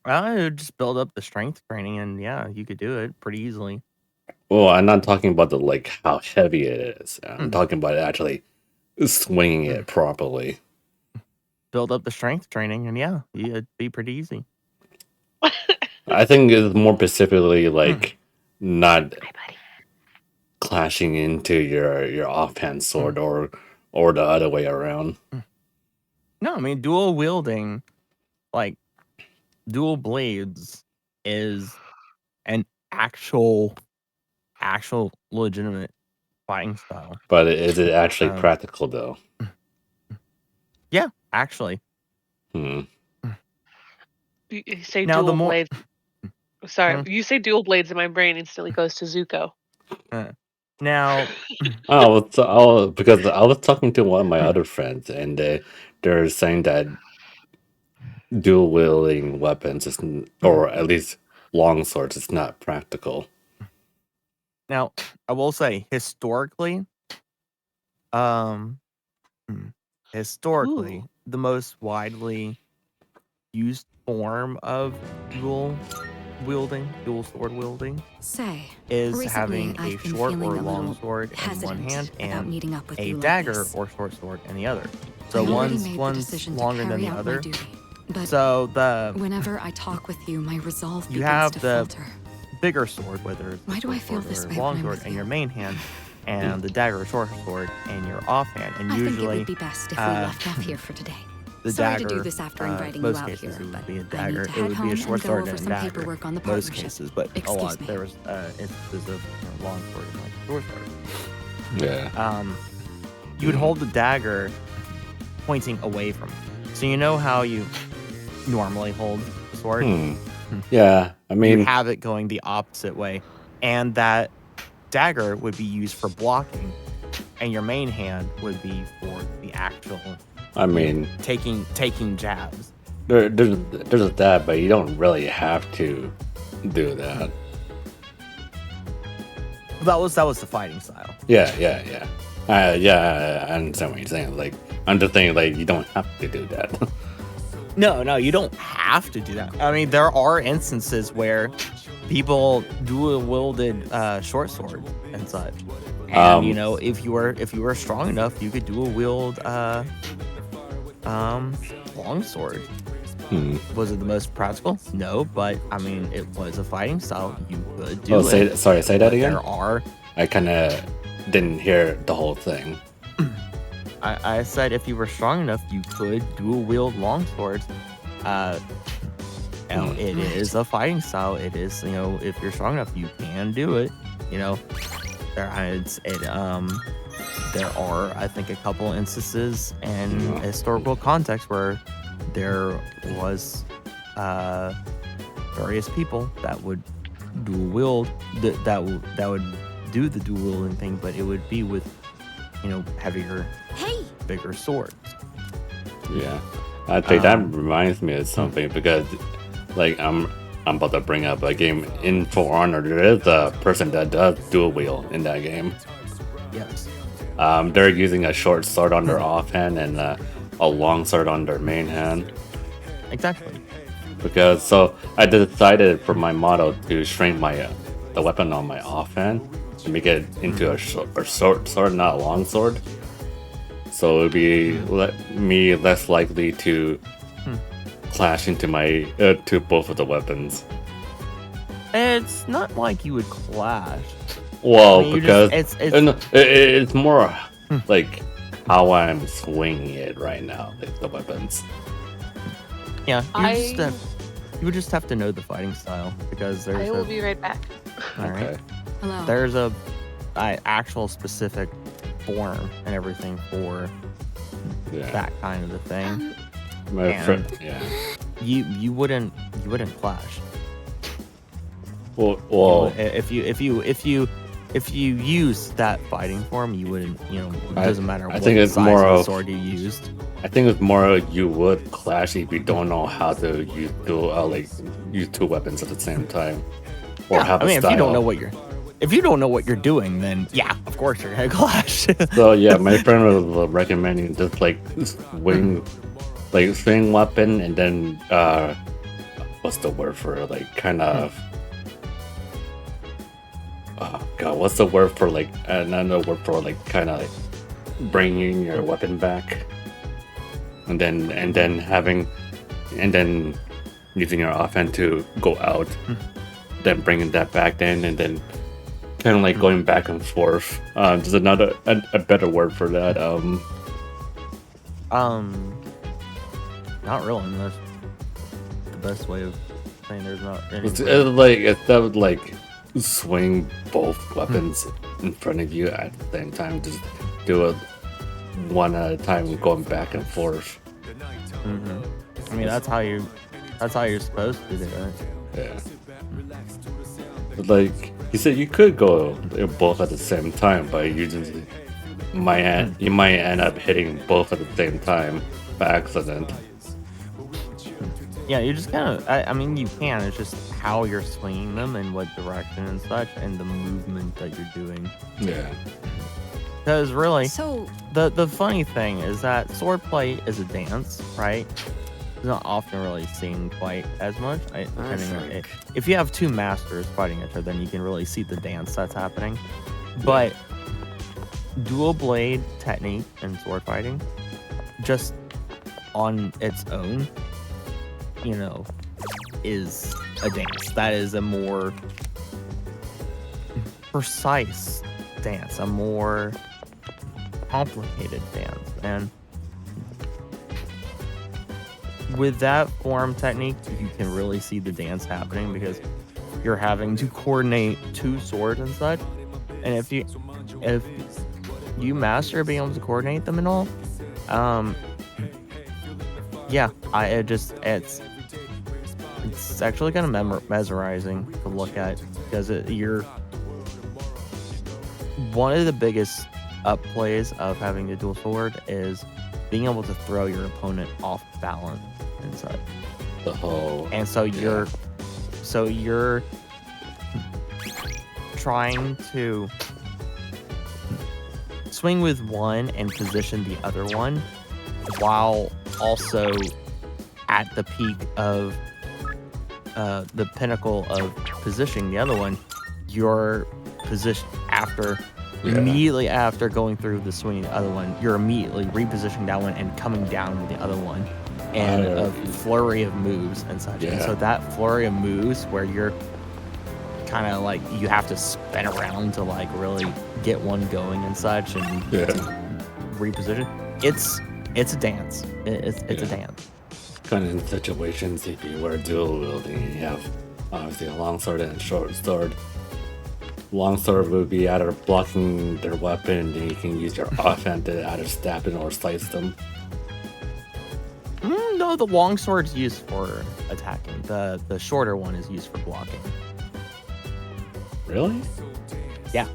P: Well, it would just build up the strength training, and yeah, you could do it pretty easily.
A: Well, I'm not talking about the like how heavy it is. I'm talking about actually swinging it properly.
P: Build up the strength training, and yeah, it'd be pretty easy.
A: I think it's more specifically like not clashing into your offhand sword or the other way around.
P: No, I mean dual wielding, like dual blades, is an actual legitimate fighting style.
A: But is it actually practical though?
P: Yeah, actually.
A: Hmm.
C: You say
P: Now, the
C: dual
P: more-
C: blades. Sorry, you say dual blades, and my brain instantly goes to Zuko.
P: Now,
A: Because I was talking to one of my other friends, and they're saying that dual wielding weapons is, or at least long swords, is not practical.
P: Now, I will say historically, the most widely used form of dual wielding, dual sword wielding,
B: Say,
P: is
B: recently
P: having a
B: I've been
P: short
B: feeling
P: or
B: a
P: long
B: little
P: sword in one
B: hesitant
P: hand
B: about
P: and
B: meeting up with
P: a
B: you like
P: dagger
B: this.
P: or short sword in the other.
B: I
P: So
B: already
P: one's
B: made the
P: one's
B: decision to
P: longer than
B: carry
P: the
B: out my
P: other.
B: duty, but
P: So the
B: whenever I talk with you, my resolve
P: you
B: begins
P: have
B: to
P: the
B: falter.
P: bigger sword, whether it's
B: Why
P: the
B: do I
P: short
B: feel
P: sword
B: this
P: or
B: way when
P: long
B: I'm
P: sword
B: with
P: in
B: you?
P: your main hand, and the dagger or short sword in your offhand. And
B: I think it
P: usually,
B: would be best if we left off here for today.
P: the
B: Sorry
P: dagger,
B: to do this after inviting you
P: most
B: out
P: cases
B: here,
P: it would
B: but
P: be a
B: I need
P: dagger.
B: to
P: It
B: head
P: would be
B: home
P: a
B: and
P: short
B: go
P: sword
B: over
P: and a
B: some
P: dagger.
B: paperwork on the
P: Most
B: partnership.
P: cases, but a
B: Excuse
P: lot
B: me.
P: there was instances of long sword and like short sword.
A: Yeah.
P: You would hold the dagger pointing away from you. So you know how you normally hold the sword?
A: Yeah, I mean,
P: you have it going the opposite way, and that dagger would be used for blocking, and your main hand would be for the actual.
A: I mean,
P: taking jabs.
A: There's that, but you don't really have to do that.
P: That was the fighting style.
A: Yeah. I understand what you're saying. Like, I'm just saying, like, you don't have to do that.
P: No, you don't have to do that. I mean, there are instances where people dual wielded short sword and such. And you know, if you were strong enough, you could dual wield long sword. Was it the most practical? No, but I mean, it was a fighting style. You could do it.
A: Say that
P: But
A: again.
P: There are.
A: I kind of didn't hear the whole thing.
P: I said if you were strong enough, you could dual wield long swords. It is a fighting style. It is, you know, if you're strong enough, you can do it. You know, there are, I think, a couple instances in historical context where there was various people that would dual wield that would do the dual wielding thing, but it would be with, you know, heavier, bigger swords.
A: Yeah, I think that reminds me of something because, like, I'm about to bring up a game in For Honor. There is a person that does dual wield in that game.
P: Yes.
A: They're using a short sword on their offhand and a long sword on their main hand.
P: Exactly.
A: Because so I decided for my model to shrink my the weapon on my offhand to make it into a short sword, not a long sword. So it would be me less likely to clash into my to both of the weapons.
P: It's not like you would clash.
A: Well,
P: I mean,
A: because
P: it's
A: more like how I'm swinging it right now, like the weapons.
P: Yeah, you would just have to know the fighting style because there's.
C: I will be right back.
P: All right.
A: Okay.
B: Hello.
P: There's a actual specific form and everything for that kind of a thing.
A: My friend, yeah.
P: You wouldn't clash.
A: Well,
P: if you use that fighting form, you wouldn't. You know, it doesn't matter.
A: I think it's
P: size
A: more
P: of
A: of
P: the sword you used.
A: I think it's more of you would clash if you don't know how to use two weapons at the same time, or have a style.
P: If you don't know what you're doing, then yeah, of course you're gonna clash.
A: So yeah, my friend was recommending just like swing weapon and then what's the word for it? Like kind of. Oh god, what's the word for like another word for like kind of like bringing your weapon back, and then using your offhand to go out, then bringing that back in, and then kind of like going back and forth. There's another a better word for that.
P: Not really. That's the best way of saying there's not any.
A: It's that would like swing both weapons in front of you at the same time. Just do it one at a time, going back and forth.
P: I mean, that's how you're supposed to do it.
A: Yeah. But like you said, you could go both at the same time, but you might end up hitting both at the same time by accident.
P: Yeah, you just kind of. I mean, you can. It's just how you're swinging them and what direction and such, and the movement that you're doing.
A: Yeah.
P: Because really,
B: So
P: the funny thing is that swordplay is a dance, right? not often really seen quite as much. If you have two masters fighting each other, then you can really see the dance that's happening. But dual blade technique and sword fighting, just on its own, is a dance. That is a more precise dance, a more complicated dance. And with that form technique, you can really see the dance happening because you're having to coordinate two swords and such. And if you master being able to coordinate them and all, it's actually kind of mesmerizing to look at because you're one of the biggest up plays of having the dual sword is being able to throw your opponent off balance and such. And so you're trying to swing with one and position the other one while also at the peak of the pinnacle of positioning the other one. Your position immediately after going through the swing of the other one, you're immediately repositioning that one and coming down with the other one, and a flurry of moves and such. And so that flurry of moves where you're kind of like you have to spin around to like really get one going and such and to reposition. It's a dance. It's a dance.
A: Kind of in situations if you were dual wielding, you have obviously a long sword and a short sword. Long sword would be either blocking their weapon, and you can use your offhand to either stab it or slice them.
P: No, the long sword's used for attacking. The shorter one is used for blocking.
A: Really?
P: Yeah.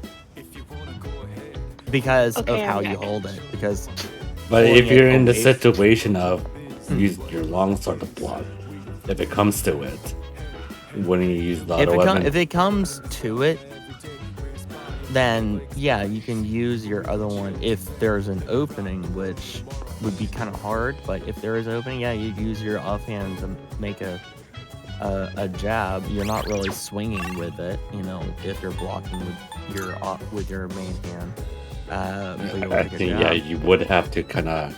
P: Because of how you hold it.
A: But if you're in the situation of using your long sword to block, if it comes to it, wouldn't you use the other weapon?
P: If it comes to it, then yeah, you can use your other one if there's an opening, which would be kind of hard. But if there is an opening, yeah, you'd use your offhand to make a jab. You're not really swinging with it, if you're blocking with your main hand.
A: I think you would have to kind of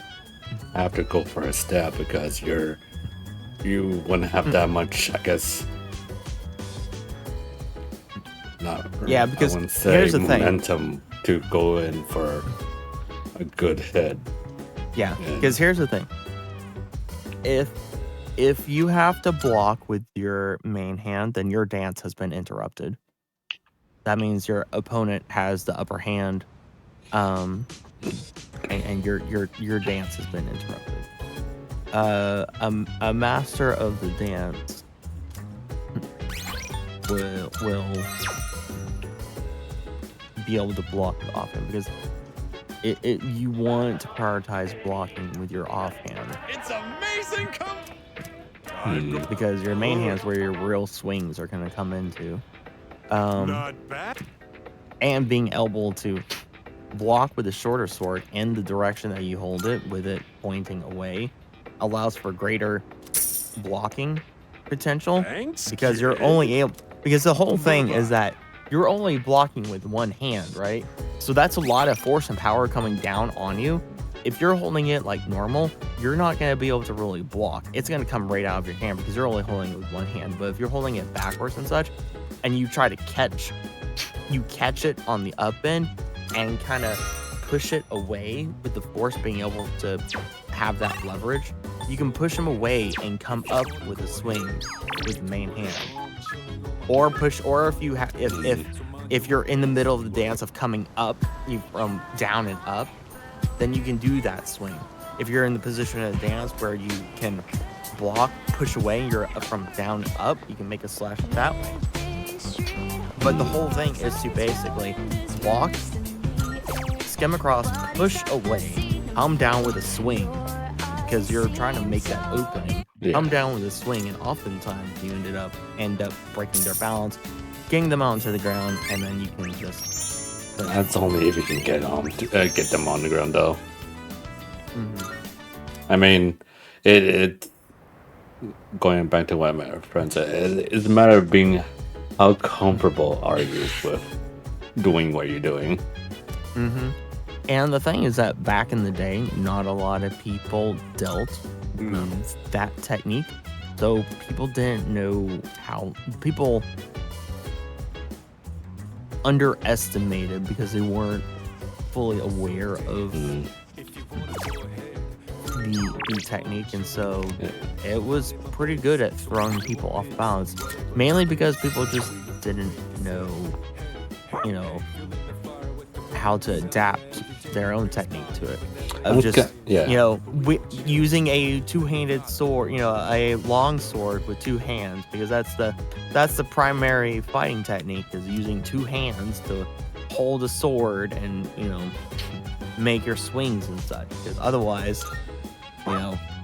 A: have to go for a stab because you wouldn't have that much, I guess.
P: Because
A: I wouldn't say
P: here's the
A: momentum to go in for a good hit.
P: Yeah, because here's the thing. If you have to block with your main hand, then your dance has been interrupted. That means your opponent has the upper hand, and your dance has been interrupted. A master of the dance will be able to block the offhand because you want to prioritize blocking with your offhand.
M: It's amazing.
P: Because your main hand is where your real swings are going to come into.
M: Not bad.
P: And being able to block with a shorter sword in the direction that you hold it, with it pointing away, allows for greater blocking potential.
M: Thanks,
P: because you're only able. Because the whole thing is that you're only blocking with one hand, right? So that's a lot of force and power coming down on you. If you're holding it like normal, you're not going to be able to really block. It's going to come right out of your hand because you're only holding it with one hand. But if you're holding it backwards and such, and you try to catch it on the up end and kind of push it away with the force being able to have that leverage, you can push them away and come up with a swing with the main hand. Or if you're in the middle of the dance of coming up, from down and up, then you can do that swing. If you're in the position of the dance where you can block, push away, you're from down and up, you can make a slash that way. But the whole thing is to basically block, skim across, push away, come down with a swing, because you're trying to make that opening. Come down with a swing, and oftentimes you end up breaking their balance, getting them onto the ground, and then you can just.
A: That's only if you can get them on the ground, though.
P: Mm-hmm.
A: I mean, going back to what my friend said, it's a matter of being how comfortable are you with doing what you're doing.
P: Mm-hmm. And the thing is that back in the day, not a lot of people dealt with that technique. So people didn't know how. People underestimated because they weren't fully aware of the technique, and so it was pretty good at throwing people off balance, mainly because people just didn't know, how to adapt their own technique to it. Of just, using a two-handed sword, a long sword with two hands, because that's the primary fighting technique, is using two hands to hold a sword and, make your swings and such. Because otherwise,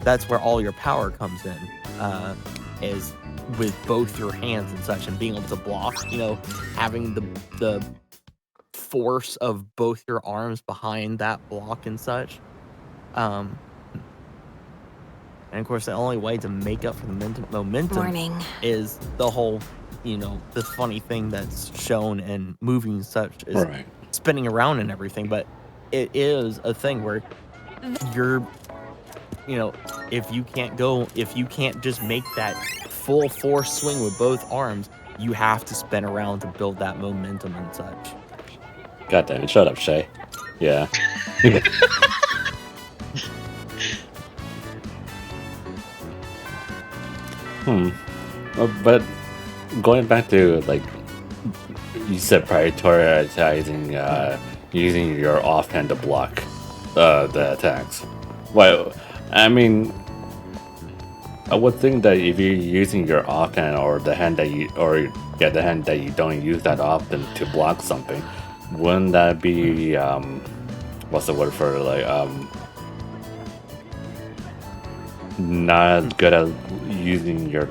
P: that's where all your power comes in, is with both your hands and such, and being able to block, having the force of both your arms behind that block and such. And of course, the only way to make up for the momentum is the whole, this funny thing that's shown in movies and such, is spinning around and everything. But it is a thing where you're, if you can't just make that full force swing with both arms, you have to spin around to build that momentum and such.
A: God damn it, shut up, Shay. Yeah. But going back to, like, you said prioritizing using your offhand to block the attacks. Well, I mean, I would think that if you're using your offhand, or the hand that you don't use that often to block something, wouldn't that be what's the word for, like, not good at using your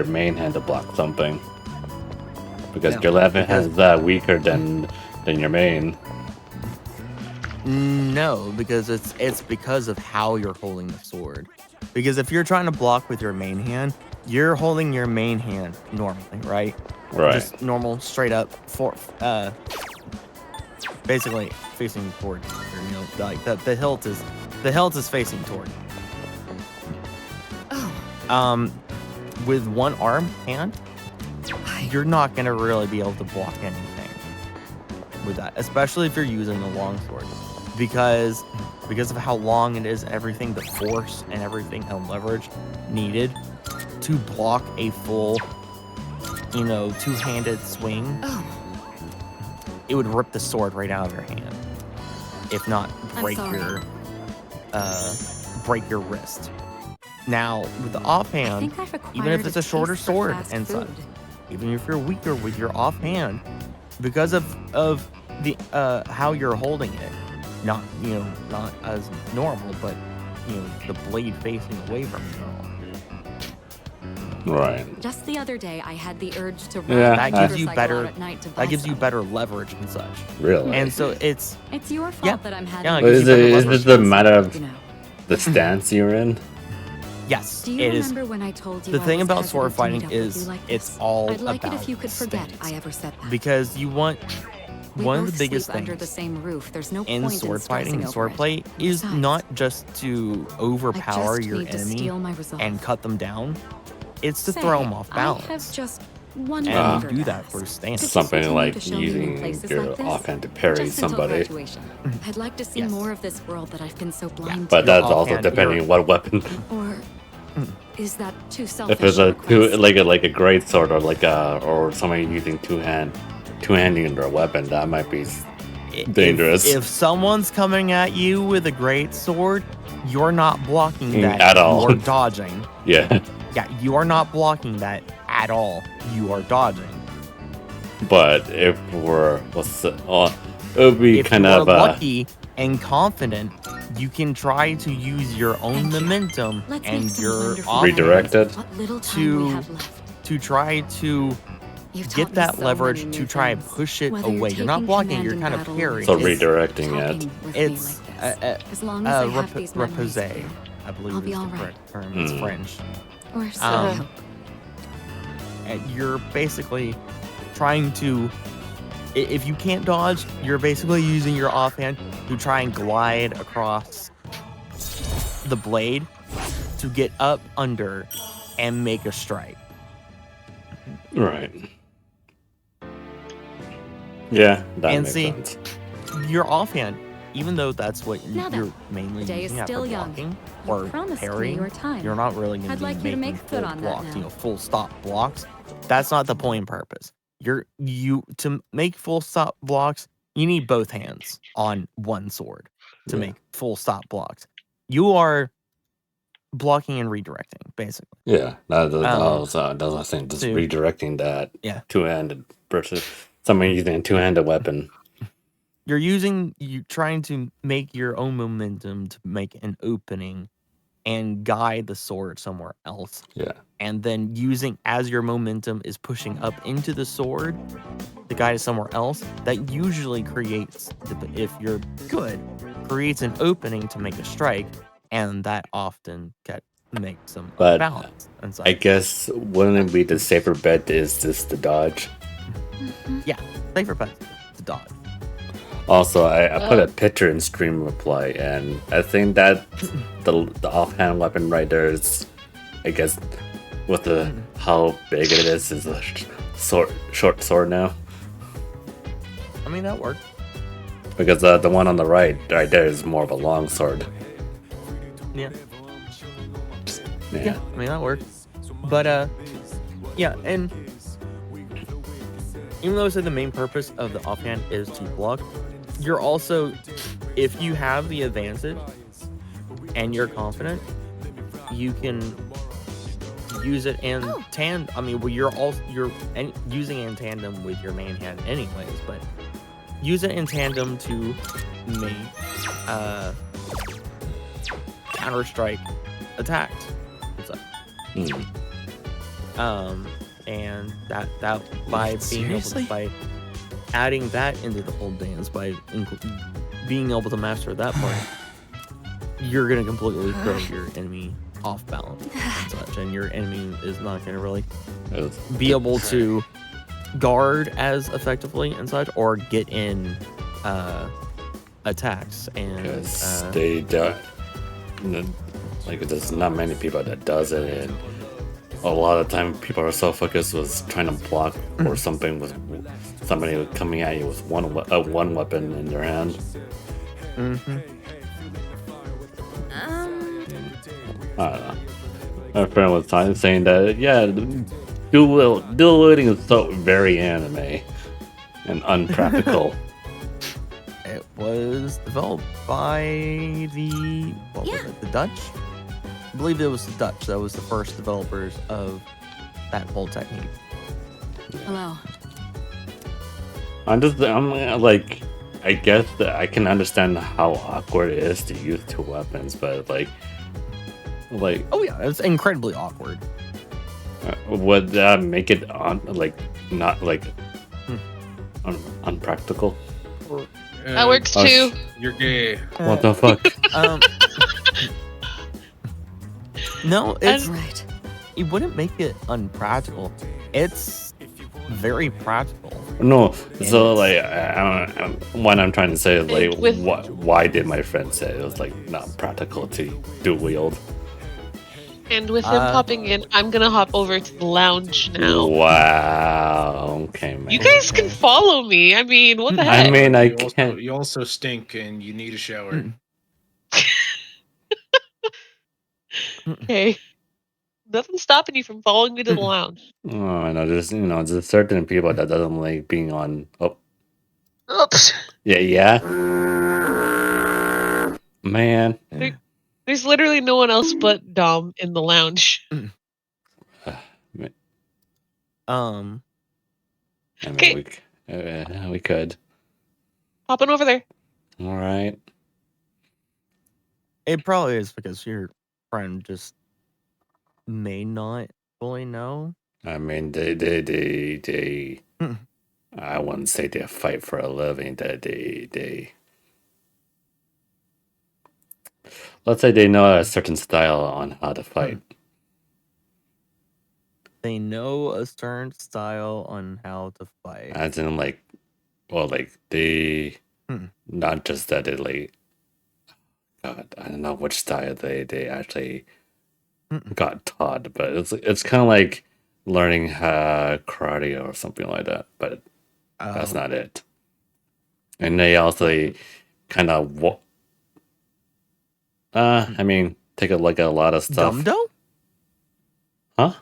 A: main hand to block something, because your left hand is that weaker than your main?
P: No, because it's because of how you're holding the sword. Because if you're trying to block with your main hand, you're holding your main hand normally, right?
A: Right.
P: Just normal, straight up, basically facing toward you, like the hilt is facing toward you. With one hand, you're not gonna really be able to block anything with that, especially if you're using the longsword, because of how long it is, everything, the force and everything, and leverage needed to block a full, two-handed swing. It would rip the sword right out of your hand, if not break your wrist. Now, with the offhand, even if it's a shorter sword and such, even if you're weaker with your offhand, because of the how you're holding it, not as normal, but the blade facing away from you.
A: Right.
B: Just the other day, I had the urge to run
P: that gives you
B: motorcycle out at night to buy
P: that gives you
B: some.
P: better leverage and such.
A: Really?
P: And so it's
B: your fault that I'm having.
A: Is this a matter of the stance you're in?
P: Yes,
B: Do you
P: it is.
B: remember when I told you
P: The
B: I
P: thing
B: was
P: about
B: hesitant
P: sword
B: to
P: fighting
B: meet up with
P: is
B: you like
P: it's
B: this?
P: all
B: I'd like
P: about
B: it if you could forget
P: stance.
B: I ever said that.
P: Because you want
B: We
P: one of
B: both
P: the biggest
B: sleep under the
P: things
B: same roof. There's no
P: in
B: point in
P: sword fighting
B: stressing
P: and sword
B: over
P: play
B: it.
P: is
B: Besides,
P: not just to overpower
B: just
P: your
B: need to
P: enemy
B: steal my resolve.
P: and cut them down. It's to
B: Say,
P: throw them off
B: I
P: balance.
B: have just one
P: And
B: favor
P: you do
B: to
P: that
B: ask.
P: for stance.
B: Could you
A: Something
B: continue
A: like
B: to show me new
A: using
B: places
A: your
B: like this?
A: offhand to parry
B: Just until
A: somebody.
B: graduation. I'd like to see more of this world that I've been so blind
A: But
B: to.
A: that's also depending on what weapon.
B: Or is that too selfish?
A: If it's like a great sword, or or somebody using two-handing their weapon, that might be dangerous.
P: If someone's coming at you with a great sword, you're not blocking that
A: at all.
P: You're dodging.
A: Yeah.
P: Yeah, you are not blocking that at all. You are dodging.
A: But if we're it would be
P: If
A: kind
P: you are
A: of
P: lucky and confident, you can try to use your own momentum
B: Let's make
P: and
B: some
P: your
B: wonderful
P: offhand
A: Redirected?
B: What little time we have left.
P: to try to
B: You've taught
P: get
B: me
P: that
B: so
P: leverage
B: many
P: to
B: new
P: try and
B: things.
P: push it
B: Whether you're
P: away. You're not
B: taking
P: blocking,
B: command
P: you're
B: in
P: kind of
B: battle
P: parrying.
A: So
B: It's
A: redirecting
B: talking
A: it.
B: with
P: It's
B: me like this. As long as I have these memories
P: repose,
B: clear,
P: I believe
B: I'll
P: is
B: be
P: the
B: all
P: correct
B: right.
P: term. It's French.
B: Or so I hope.
P: And you're basically trying to, if you can't dodge, you're basically using your offhand to try and glide across the blade to get up under and make a strike.
A: Right. Yeah, that
P: And
A: makes
P: see,
A: sense.
P: your offhand, even though that's what
B: Now then,
P: you're mainly
B: the day is
P: using it
B: still
P: for
B: young.
P: blocking
B: You
P: or
B: promised me
P: parrying,
B: your time.
P: you're not really going
B: I'd
P: to be
B: like you to
P: making
B: make good
P: full
B: on that
P: blocks,
B: now.
P: full stop blocks. That's not the point and purpose. To make full stop blocks, you need both hands on one sword to make full stop blocks. You are blocking and redirecting, basically.
A: Yeah, that was I think just
P: so-
A: redirecting that
P: Yeah.
A: two-handed versus someone using a two-handed weapon.
P: You're trying to make your own momentum to make an opening and guide the sword somewhere else.
A: Yeah.
P: And then using as your momentum is pushing up into the sword to guide it somewhere else, that usually creates, if you're good, creates an opening to make a strike, and that often makes some
A: But
P: balance. And
A: I guess wouldn't it be the safer bet is just to dodge?
P: Yeah, safer bet to dodge.
A: Also, I put a picture in stream reply, and I think that the offhand weapon right there is, I guess, with the how big it is a short sword now.
P: I mean, that works.
A: Because the one on the right there is more of a long sword.
P: Yeah.
A: Yeah.
P: I mean, that works. But, yeah, and even though I said the main purpose of the offhand is to block, you're also, if you have the advantage and you're confident, you can use it in tandem. I mean, well, you're using it in tandem with your main hand anyways, but use it in tandem to make counter-strike attacks. And that by being able to, by adding that into the whole dance, by being able to master that part, you're gonna completely throw your enemy off balance and such, and your enemy is not gonna really be able to guard as effectively and such, or get in attacks. And
A: they don't, like, there's not many people that does it, and a lot of time people are so focused with trying to block or something with somebody coming at you with one weapon in their hand. I don't know. My friend was saying that, yeah, dual wielding is so very anime and unpractical.
P: It was developed by the Dutch? I believe it was the Dutch. That was the first developers of that whole technique.
B: Hello.
A: I'm like, I guess that I can understand how awkward it is to use two weapons, but like,
P: oh yeah, it's incredibly awkward.
A: Would that make it not unpractical?
C: That works too.
Q: You're gay.
A: What the fuck?
P: No, it wouldn't make it unpractical. It's very practical.
A: No, so like, what I'm trying to say is like, why did my friend say it was like not practical to dual wield?
C: And with him popping in, I'm gonna hop over to the lounge now.
A: Wow. Okay, man.
C: You guys can follow me. I mean, what the heck?
A: I mean, I
Q: You
A: can't.
Q: You also stink and you need a shower.
C: Okay. Nothing's stopping you from following me to the lounge.
A: Oh, no, there's certain people that doesn't like being on. Oh,
C: Oops.
A: yeah. Man.
C: There's literally no one else but Dom in the lounge.
A: Okay. We could.
C: Hopping over there.
A: All right.
P: It probably is because your friend just may not fully know.
A: I mean, they I wouldn't say they fight for a living. That they let's say they know a certain style on how to fight.
P: They know a certain style on how to fight.
A: As in, like, well, like, they, not just that they, like, God, I don't know which style they actually got taught, but it's kind of like learning karate or something like that, but that's not it. And they also kind of, I mean, take a look at a lot of stuff.
P: Gumdo?
A: Huh?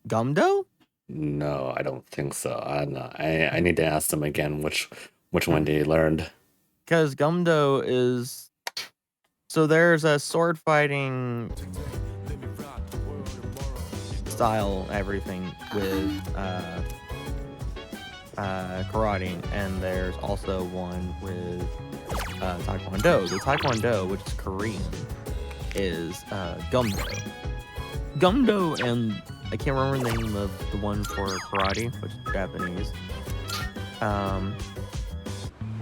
P: Gumdo?
A: No, I don't think so. I don't know. I need to ask them again which one they learned.
P: Because Gumdo is... So there's a sword fighting style, everything, with karate, and there's also one with Taekwondo. The Taekwondo, which is Korean, is Gumdo. Gumdo and I can't remember the name of the one for karate, which is Japanese.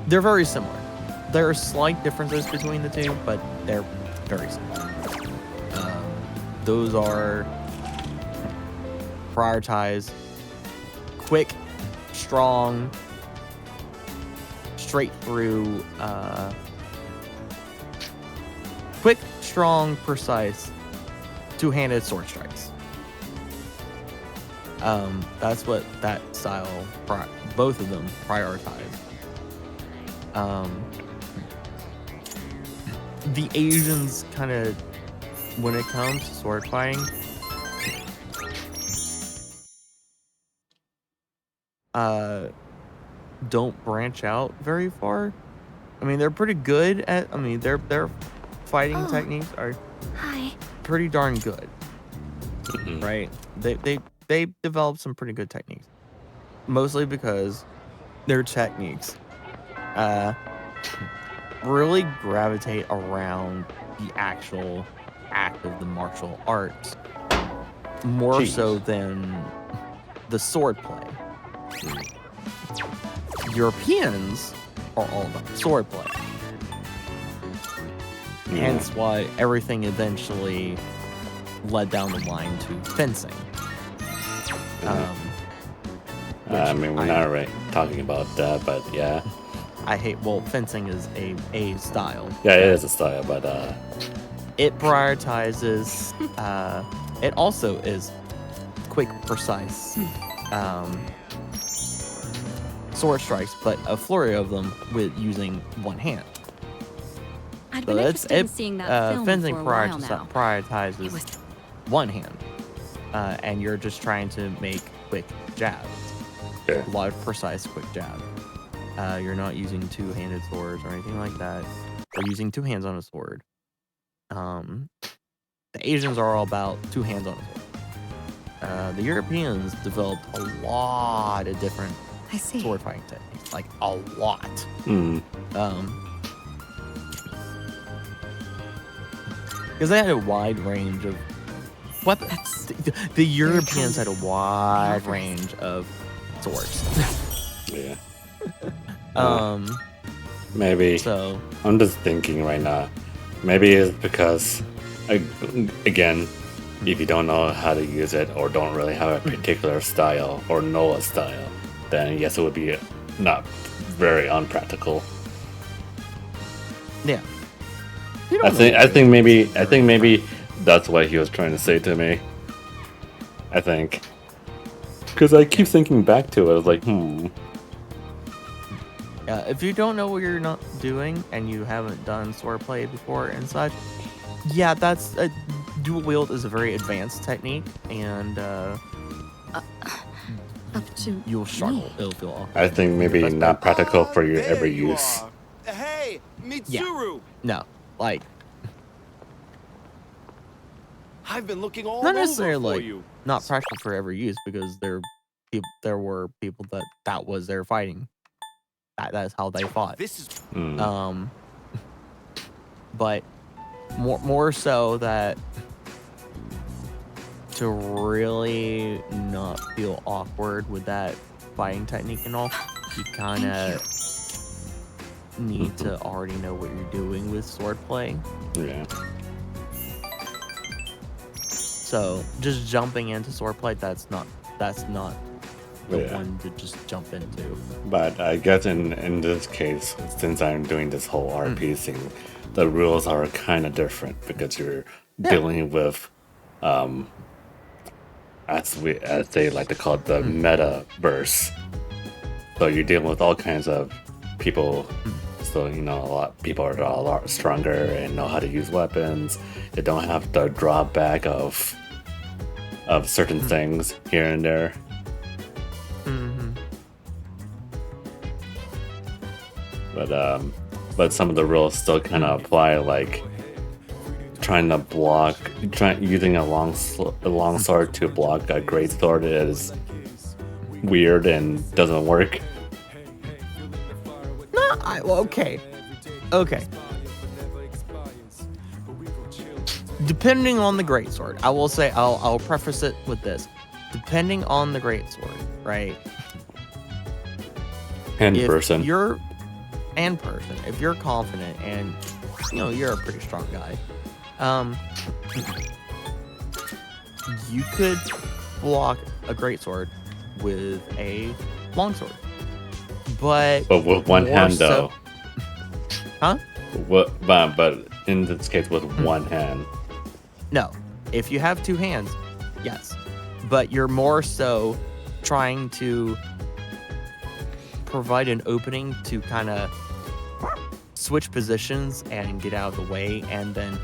P: They're very similar. There are slight differences between the two, but they're very similar. Those are prioritize quick, strong, straight through, quick, strong, precise, two-handed sword strikes. That's what that style, both of them prioritize. The Asians kind of, when it comes to sword fighting, don't branch out very far. I mean, they're pretty good at, their fighting techniques are pretty darn good. Right? They developed some pretty good techniques. Mostly because their techniques really gravitate around the actual act of the martial arts more so than the sword play. Europeans are all about sword play. Hence why everything eventually led down the line to fencing.
A: I mean, we're not really talking about that, but yeah.
P: Fencing is a style.
A: Yeah, it is a style, but
P: it prioritizes, it also is quick, precise sword strikes, but a flurry of them with using one hand.
B: I'd been interested in seeing that film
P: fencing
B: for a while now.
P: prioritizes one hand, and you're just trying to make quick jabs.
A: Yeah.
P: A lot of precise, quick jabs. You're not using two-handed swords or anything like that. You're using two hands on a sword. The Asians are all about two hands on a sword. The Europeans developed a lot of different sword fighting techniques, like a lot. Because they had a wide range of weapons. The Europeans had a wide range of swords.
A: Yeah.
P: Maybe.
A: So I'm just thinking right now. Maybe it's because, again, if you don't know how to use it or don't really have a particular style or know a style, then yes, it would be not very unpractical.
P: Yeah.
A: I think maybe that's what he was trying to say to me. I think. Because I keep thinking back to it, I was like,
P: if you don't know what you're not doing and you haven't done swordplay before and such, yeah, that's dual wield is a very advanced technique, and you'll struggle. It'll feel awkward.
A: I think maybe not practical for your every use.
K: Hey, Mitsuru!
P: Yeah. No, like
K: I've been looking all
P: not
K: over
P: necessarily
K: for
P: like
K: you.
P: not practical for every use, because there were people that was their fighting. That's how they fought.
K: This is
P: but more so that to really not feel awkward with that fighting technique and all, you kind of need to already know what you're doing with swordplay.
A: Yeah.
P: So just jumping into swordplay, that's not the
A: Yeah.
P: one to just jump into.
A: But I guess in this case, since I'm doing this whole RP thing, the rules are kind of different because you're dealing with, as they like to call it, the metaverse. So you're dealing with all kinds of people. So a lot people are a lot stronger and know how to use weapons. They don't have the drawback of certain things here and there. But some of the rules still kind of apply, like trying to using a long sword to block a great sword is weird and doesn't work.
P: Okay. Depending on the greatsword, I will say I'll preface it with this. Depending on the greatsword, right? If you're confident and you're a pretty strong guy, you could block a greatsword with a longsword. But
A: with one hand
P: so,
A: though.
P: Huh?
A: But in this case with one hand.
P: No. If you have two hands, yes. But you're more so trying to provide an opening to kind of switch positions and get out of the way, and then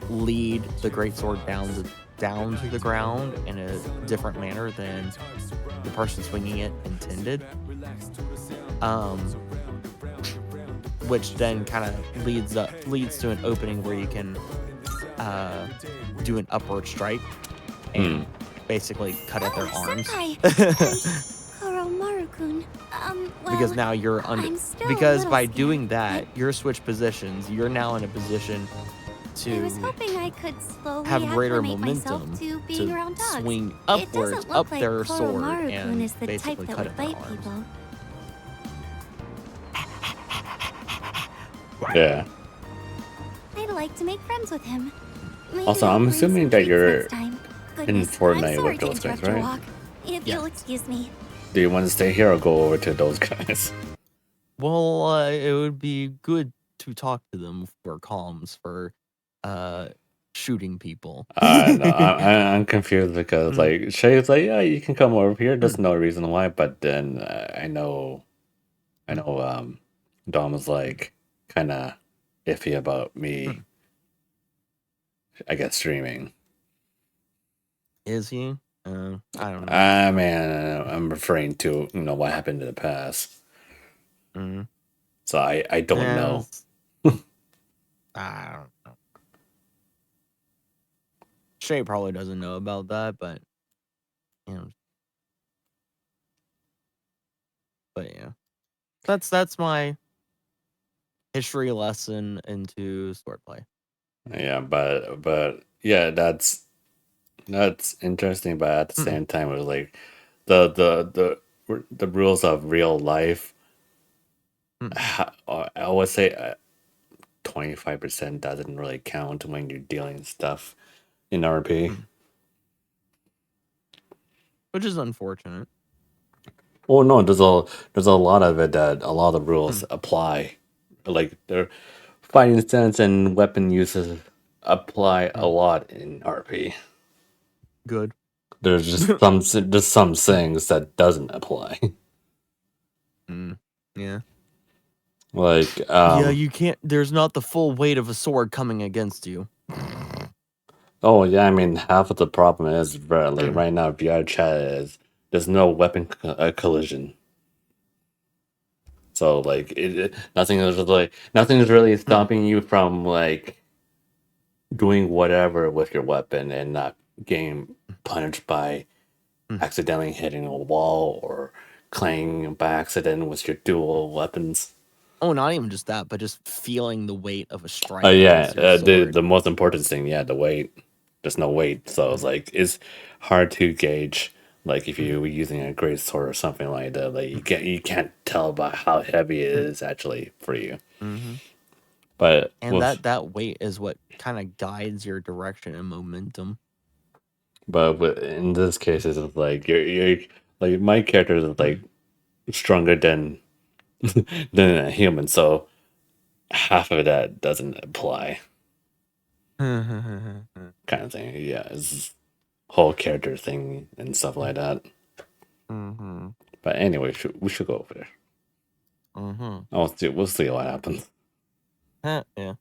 P: lead the greatsword down to the ground in a different manner than the person swinging it intended. Which then kind of leads to an opening where you can do an upward strike and basically cut at their arms. Because now you're under. Because by doing that, you're switched positions. You're now in a position
D: I was
P: to
D: hoping I could slowly
P: have greater
D: acclimate myself
P: momentum
D: to being around
P: to
D: dogs.
P: swing
D: It
P: upwards
D: doesn't
P: up
D: look like
P: their sword
D: Koromaru-kun
P: and
D: is the type
P: basically
D: that
P: cut
D: would
P: at their
D: bite
P: arms.
D: people.
A: Yeah.
D: I'd like to make friends with him. Maybe
A: Also,
D: I'll
A: I'm
D: bring
A: assuming
D: some
A: that
D: treats
A: you're
D: next time.
A: in
D: Goodness, I'm
A: Fortnite
D: sorry
A: with
D: to
A: those guys,
D: interrupt your
A: right?
D: walk. If you'll excuse me.
A: Do you want to stay here or go over to those guys?
P: Well, it would be good to talk to them for comms for shooting people.
A: No, I'm confused because like Shay's like, yeah, you can come over here. There's no reason why, but then I know, Dom was like kind of iffy about me. I guess streaming.
P: Is he? I don't know.
A: Man, I'm referring to what happened in the past. So I don't know.
P: I don't know. Shay probably doesn't know about that, but yeah, that's my history lesson into swordplay.
A: Yeah, but yeah, that's interesting. But at the same time, it was like the rules of real life. I would say 25% doesn't really count when you're dealing stuff in RP.
P: Which is unfortunate.
A: Oh no, there's a lot of it that a lot of rules apply. Like their fighting stance and weapon uses apply a lot in RP.
P: Good.
A: There's just some things that doesn't apply.
P: Yeah.
A: Like
P: yeah, you can't. There's not the full weight of a sword coming against you.
A: Oh yeah, I mean half of the problem is like right now VR chat is there's no weapon collision. So like nothing is really stopping you from like doing whatever with your weapon and not getting punished by accidentally hitting a wall or clanging by accident with your dual weapons.
P: Oh, not even just that, but just feeling the weight of a strike.
A: Oh yeah,
P: against your sword.
A: the most important thing, yeah, the weight. There's no weight, so it's like it's hard to gauge. Like if you were using a great sword or something like that, like you can't tell by how heavy it is actually for you. But
P: And that weight is what kind of guides your direction and momentum.
A: But in this case, it's like you're like my character is like stronger than than a human, so half of that doesn't apply. Kind of thing. Yeah, it's whole character thing and stuff like that.
P: Mm-hmm.
A: But anyway, we should go over there.
P: Mm-hmm.
A: We'll see what happens.
P: Yeah.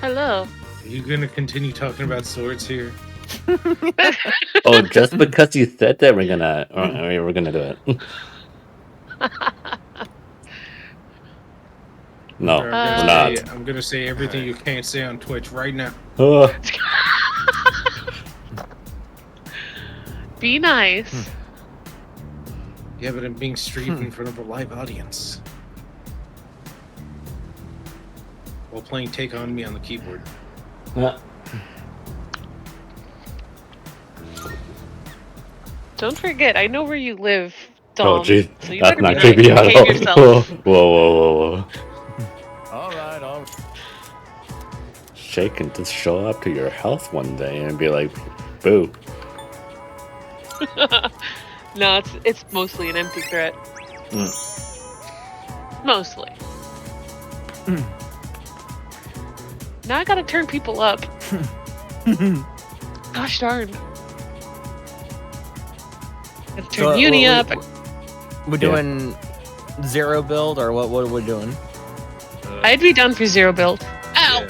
C: Hello.
Q: Are you gonna continue talking about swords here?
A: Oh, just because you said that, we're gonna do it. No, we're not.
Q: I'm gonna say everything you can't say on Twitch right now.
C: Be nice.
Q: Yeah, but I'm being streamed in front of a live audience while playing Take On Me on the keyboard.
A: Yeah.
C: Don't forget, I know where you live, Dom.
A: Oh, jeez.
C: So you
A: That's
C: better
A: not
C: behave
A: creepy at all.
C: yourself.
A: Whoa.
P: All right.
A: Shay can just show up to your house one day and be like, boo.
C: No, it's mostly an empty threat. Mostly. Now I gotta turn people up. Gosh darn. Gotta turn Uni up.
P: We're doing zero build, or what are we doing?
C: I'd be down for zero build. Ow!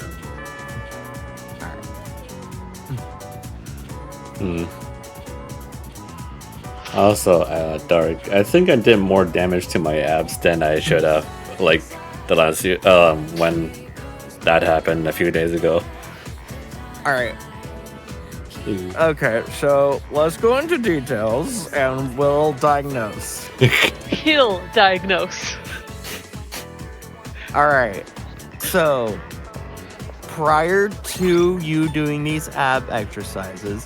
A: Also, Dark, I think I did more damage to my abs than I should have. Like the last year, when that happened a few days ago.
P: All right. Okay, so let's go into details and we'll diagnose.
C: He'll diagnose.
P: All right. So, prior to you doing these ab exercises,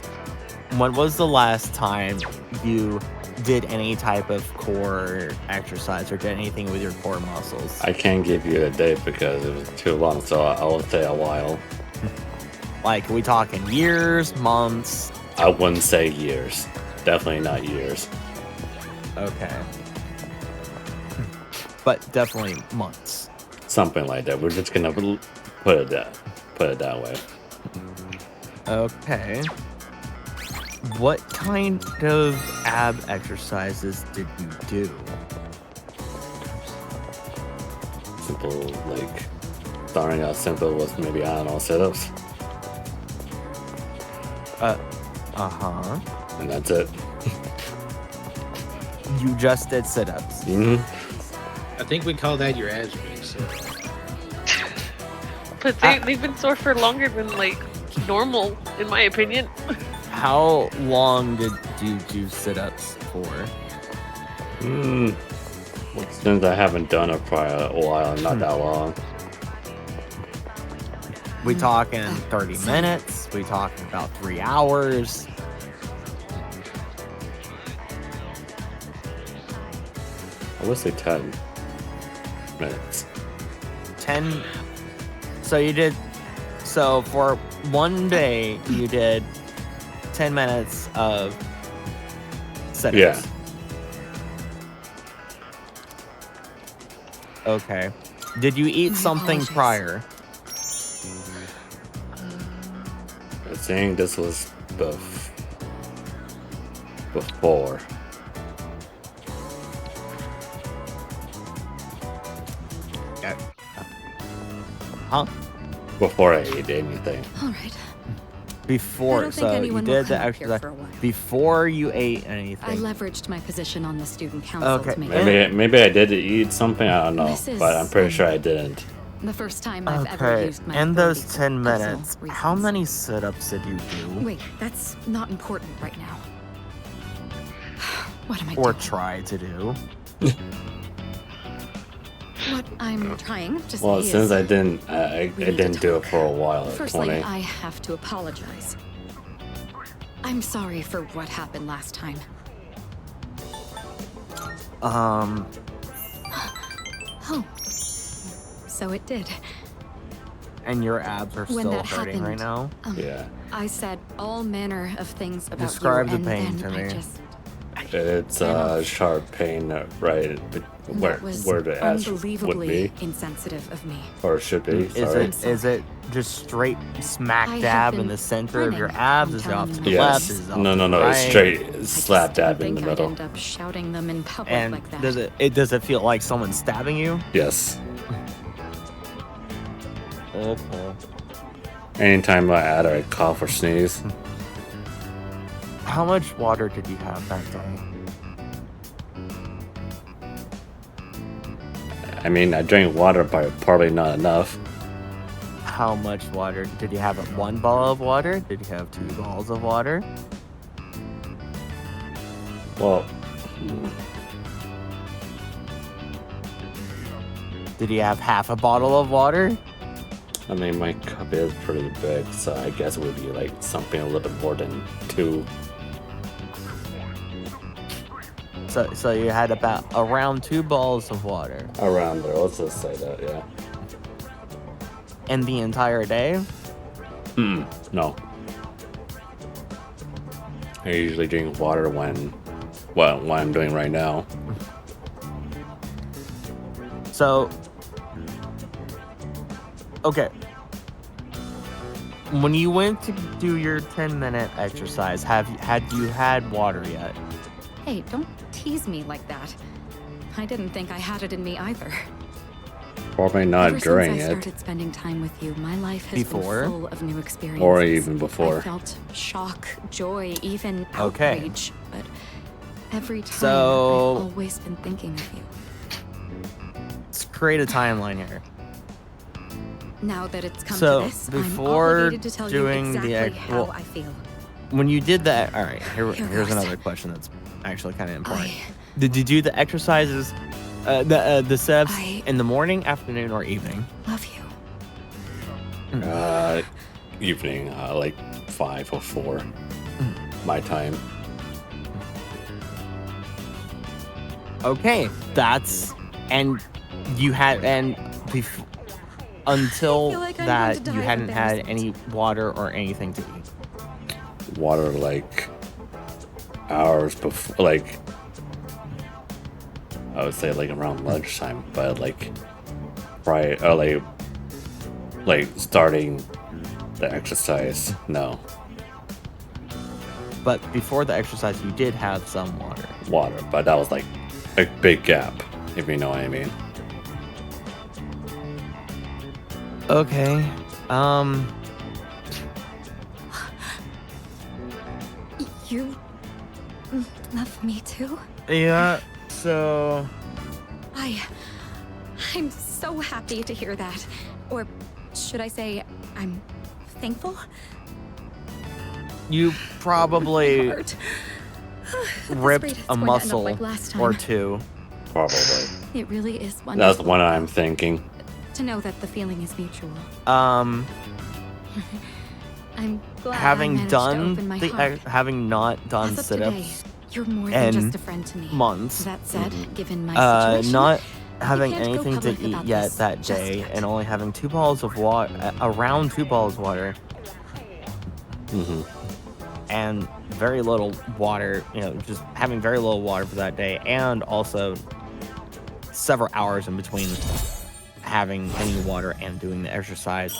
P: when was the last time you did any type of core exercise or did anything with your core muscles?
A: I can't give you a date because it was too long, so I will say a while.
P: Like, are we talking years, months?
A: I wouldn't say years. Definitely not years.
P: Okay. But definitely months.
A: Something like that. We're just gonna put it that way.
P: Okay. What kind of ab exercises did you do?
A: Simple, like, starting out simple was maybe, I don't know, sit-ups.
P: Uh-huh.
A: And that's it.
P: You just did sit-ups.
Q: I think we call that your abs being sore.
C: But they've been sore for longer than, like, normal, in my opinion.
P: How long did you do sit-ups for?
A: Since I haven't done it for a while, not that long.
P: We talking 30 minutes? We talking about 3 hours?
A: I would say 10 minutes.
P: 10? So you did... So for one day, you did 10 minutes of sit-ups?
A: Yeah.
P: Okay. Did you eat something prior?
A: I think this was before.
P: Huh?
A: Before I ate anything.
B: All right.
P: Before, so you did the exercise before you ate
B: I
P: anything.
B: leveraged my position on the student council
P: Okay.
B: to make
A: Maybe I did eat something, I don't know,
B: This is,
A: but I'm pretty sure I didn't.
B: the first time I've ever
P: Okay,
B: used my
P: in those
B: ability
P: 10
B: for personal
P: minutes,
B: reasons.
P: how many sit-ups did you do?
B: Wait, that's not important right now. What am I
P: Or
B: doing?
P: try to do?
B: What I'm trying to say
A: Well,
B: is...
A: since I didn't do it for a while. At
B: Firstly,
A: 20.
B: I have to apologize. I'm sorry for what happened last time.
P: Um,
B: Oh, so it did.
P: And your abs are
B: When
P: still
B: that
P: hurting right
B: happened,
P: now?
A: Yeah.
B: I said all manner of things about
P: Describe
B: you,
P: the
B: and
P: pain
B: then
P: to
B: I
P: me.
B: just
A: It's sharp pain right where
B: that was
A: the ass would
B: unbelievably
A: be
B: insensitive of me.
A: or should be. Sorry.
P: Is it just straight smack
B: I have
P: dab in
B: been
P: the center of your
B: running
P: abs?
B: on
P: Is it off to
B: telling
P: the
B: you
P: left?
A: Yes.
P: Is it off
A: No,
P: to
A: no,
P: the
A: no. It's
P: right?
A: straight slap dab in
B: I
A: the
B: think
A: middle.
B: I'd end up shouting them in public
P: And
B: like that.
P: does it feel like someone's stabbing you?
A: Yes.
P: Okay.
A: Anytime I add or I cough or sneeze.
P: How much water did you have that day?
A: I mean, I drank water, but probably not enough.
P: How much water? Did you have one bottle of water? Did you have 2 bottles of water?
A: Well,
P: did you have half a bottle of water?
A: I mean, my cup is pretty big, so I guess it would be like something a little bit more than 2.
P: So you had about around 2 bottles of water.
A: Around there, let's just say that, yeah.
P: And the entire day?
A: No. I usually drink water when what I'm doing right now.
P: So, okay. When you went to do your 10-minute exercise, had you had water yet?
B: Hey, don't tease me like that. I didn't think I had it in me either.
A: Probably not
B: Ever
A: during
B: since I
A: it,
B: started spending time with you, my life has
P: Before?
B: been full of new experiences.
A: or even before.
B: I felt shock, joy, even
P: Okay.
B: outrage, but every time
P: So-
B: I've always been thinking of you.
P: Let's create a timeline here.
B: Now that it's come
P: So,
B: to this,
P: before
B: I'm obligated to tell
P: doing
B: you
P: the
B: exactly
P: ex-
B: how
P: well,
B: I feel.
P: When you did that, all right. Here's
B: goes.
P: another question that's actually kind of important. Did you do the exercises, the steps in the morning, afternoon, or evening?
B: Love you.
A: Evening, like 5 or 4, my time.
P: Okay, and you had until
B: feel like I'm going
P: that
B: to die
P: you
B: of
P: hadn't had any water or anything to eat.
A: Water like hours before, like I would say like around lunchtime, but like prior, like starting the exercise, no.
P: But before the exercise, you did have some water.
A: Water, but that was like a big gap, if you know what I mean.
P: Okay.
B: You love me too?
P: Yeah. So.
B: I'm so happy to hear that. Or should I say, I'm thankful?
P: You probably
B: Heart. At this rate,
P: ripped
B: it's
P: a
B: going to end up
P: muscle
B: like last
P: or
B: time.
P: 2.
A: Probably.
B: It really is
A: That's
B: wonderful
A: what I'm thinking.
B: to know that the feeling is mutual.
P: Um,
B: I'm glad I
P: having
B: managed to
P: done
B: open my
P: the
B: heart.
P: having not done
B: As of today,
P: sit-ups
B: you're more than
P: in
B: just a friend to me.
P: months.
B: That said, given my situation,
P: not
B: I
P: having
B: can't go
P: anything to
B: public
P: eat
B: about
P: yet
B: this
P: that
B: just
P: day
B: yet.
P: and only having 2 bottles of water, around 2 bottles of water, and very little water, just having very little water for that day, and also several hours in between having any water and doing the exercise,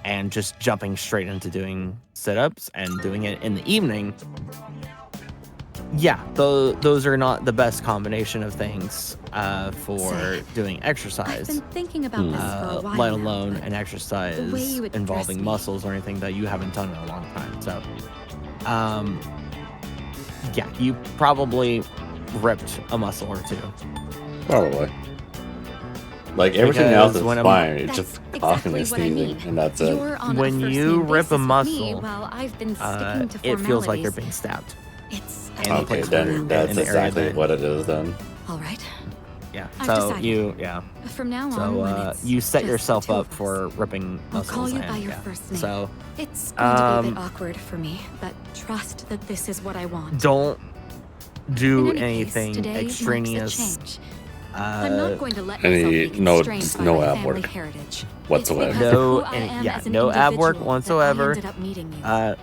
P: and just jumping straight into doing sit-ups and doing it in the evening. Yeah, those are not the best combination of things for doing
B: I've
P: exercise.
B: been thinking about this for a while
P: Let
B: now,
P: alone
B: but
P: an exercise
B: the way you address
P: involving
B: me-
P: muscles or anything that you haven't done in a long time. So, yeah, you probably ripped a muscle or 2.
A: Probably. Like everything
P: Because
A: else is
P: when
A: fine.
P: I'm-
A: It's
B: That's
A: just coughing and
B: exactly what I
A: sneezing,
B: mean.
A: and that's it.
B: You're on
P: When
B: a
P: you
B: first-name
P: rip a
B: basis with me,
P: muscle,
B: while I've been sticking to
P: it feels like you're
B: formalities.
P: being stabbed.
B: It's
P: And the
A: Okay,
P: place where-
A: then that's
P: in the area
A: exactly
P: that-
A: what it is then.
B: all right.
P: Yeah.
B: I've
P: So
B: decided. From now on,
P: So
B: when it's
P: you set
B: just
P: yourself
B: the two
P: up
B: of us,
P: for ripping
B: I'll
P: muscles.
B: call you by
P: and,
B: your
P: yeah.
B: first name.
P: So
B: It's going to be a bit
P: um,
B: awkward for me, but trust that this is what I want.
P: don't do
B: In any case,
P: anything
B: today marks a
P: extraneous
B: change. I'm not going to let myself
A: Any
B: be
A: no
B: constrained by
A: no
B: my
A: ab
B: family
A: work
B: heritage.
A: whatsoever.
P: No,
B: I am as an
P: no ab work
B: individual that I
P: whatsoever.
B: ended up meeting you.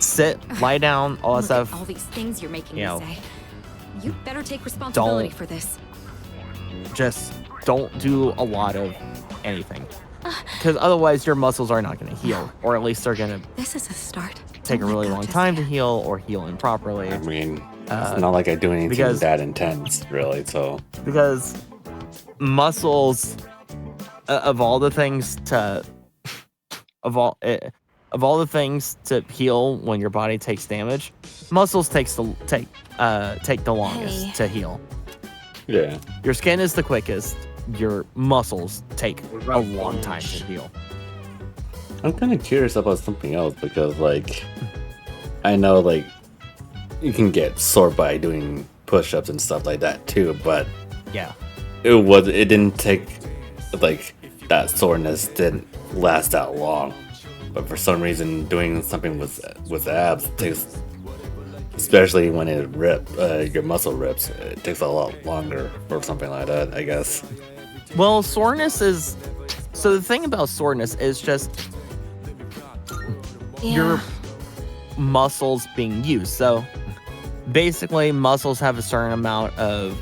P: Sit, lie down, all that
B: Look
P: stuff.
B: at all these things you're making
P: You
B: me
P: know,
B: say. You better take responsibility
P: don't-
B: for this.
P: Just don't do a lot of anything, because otherwise your muscles are not going to heal, or at least they're going to
B: This is a start.
P: take a really long time to heal or heal improperly.
A: I mean, it's not like I do anything
P: because-
A: that intense, really. So
P: Because muscles, of all the things to, of all the things to heal when your body takes damage, muscles take the longest to heal.
A: yeah,
P: Your skin is the quickest. Your muscles take a long time to heal.
A: I'm kind of curious about something else because, like, I know like you can get sore by doing push-ups and stuff like that too, but
P: yeah,
A: it didn't take like that soreness didn't last that long. But for some reason, doing something with abs takes, especially when your muscle rips, it takes a lot longer or something like that, I guess.
P: Well, soreness is. So the thing about soreness is just your muscles being used. So basically, muscles have a certain amount of.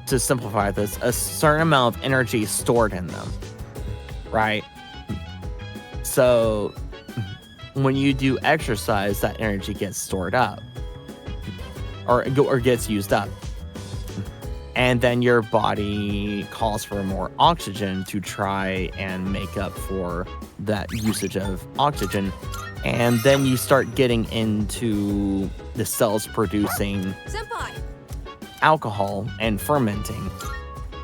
P: To simplify this, a certain amount of energy stored in them, right? So when you do exercise, that energy gets stored up or gets used up. And then your body calls for more oxygen to try and make up for that usage of oxygen. And then you start getting into the cells producing alcohol and fermenting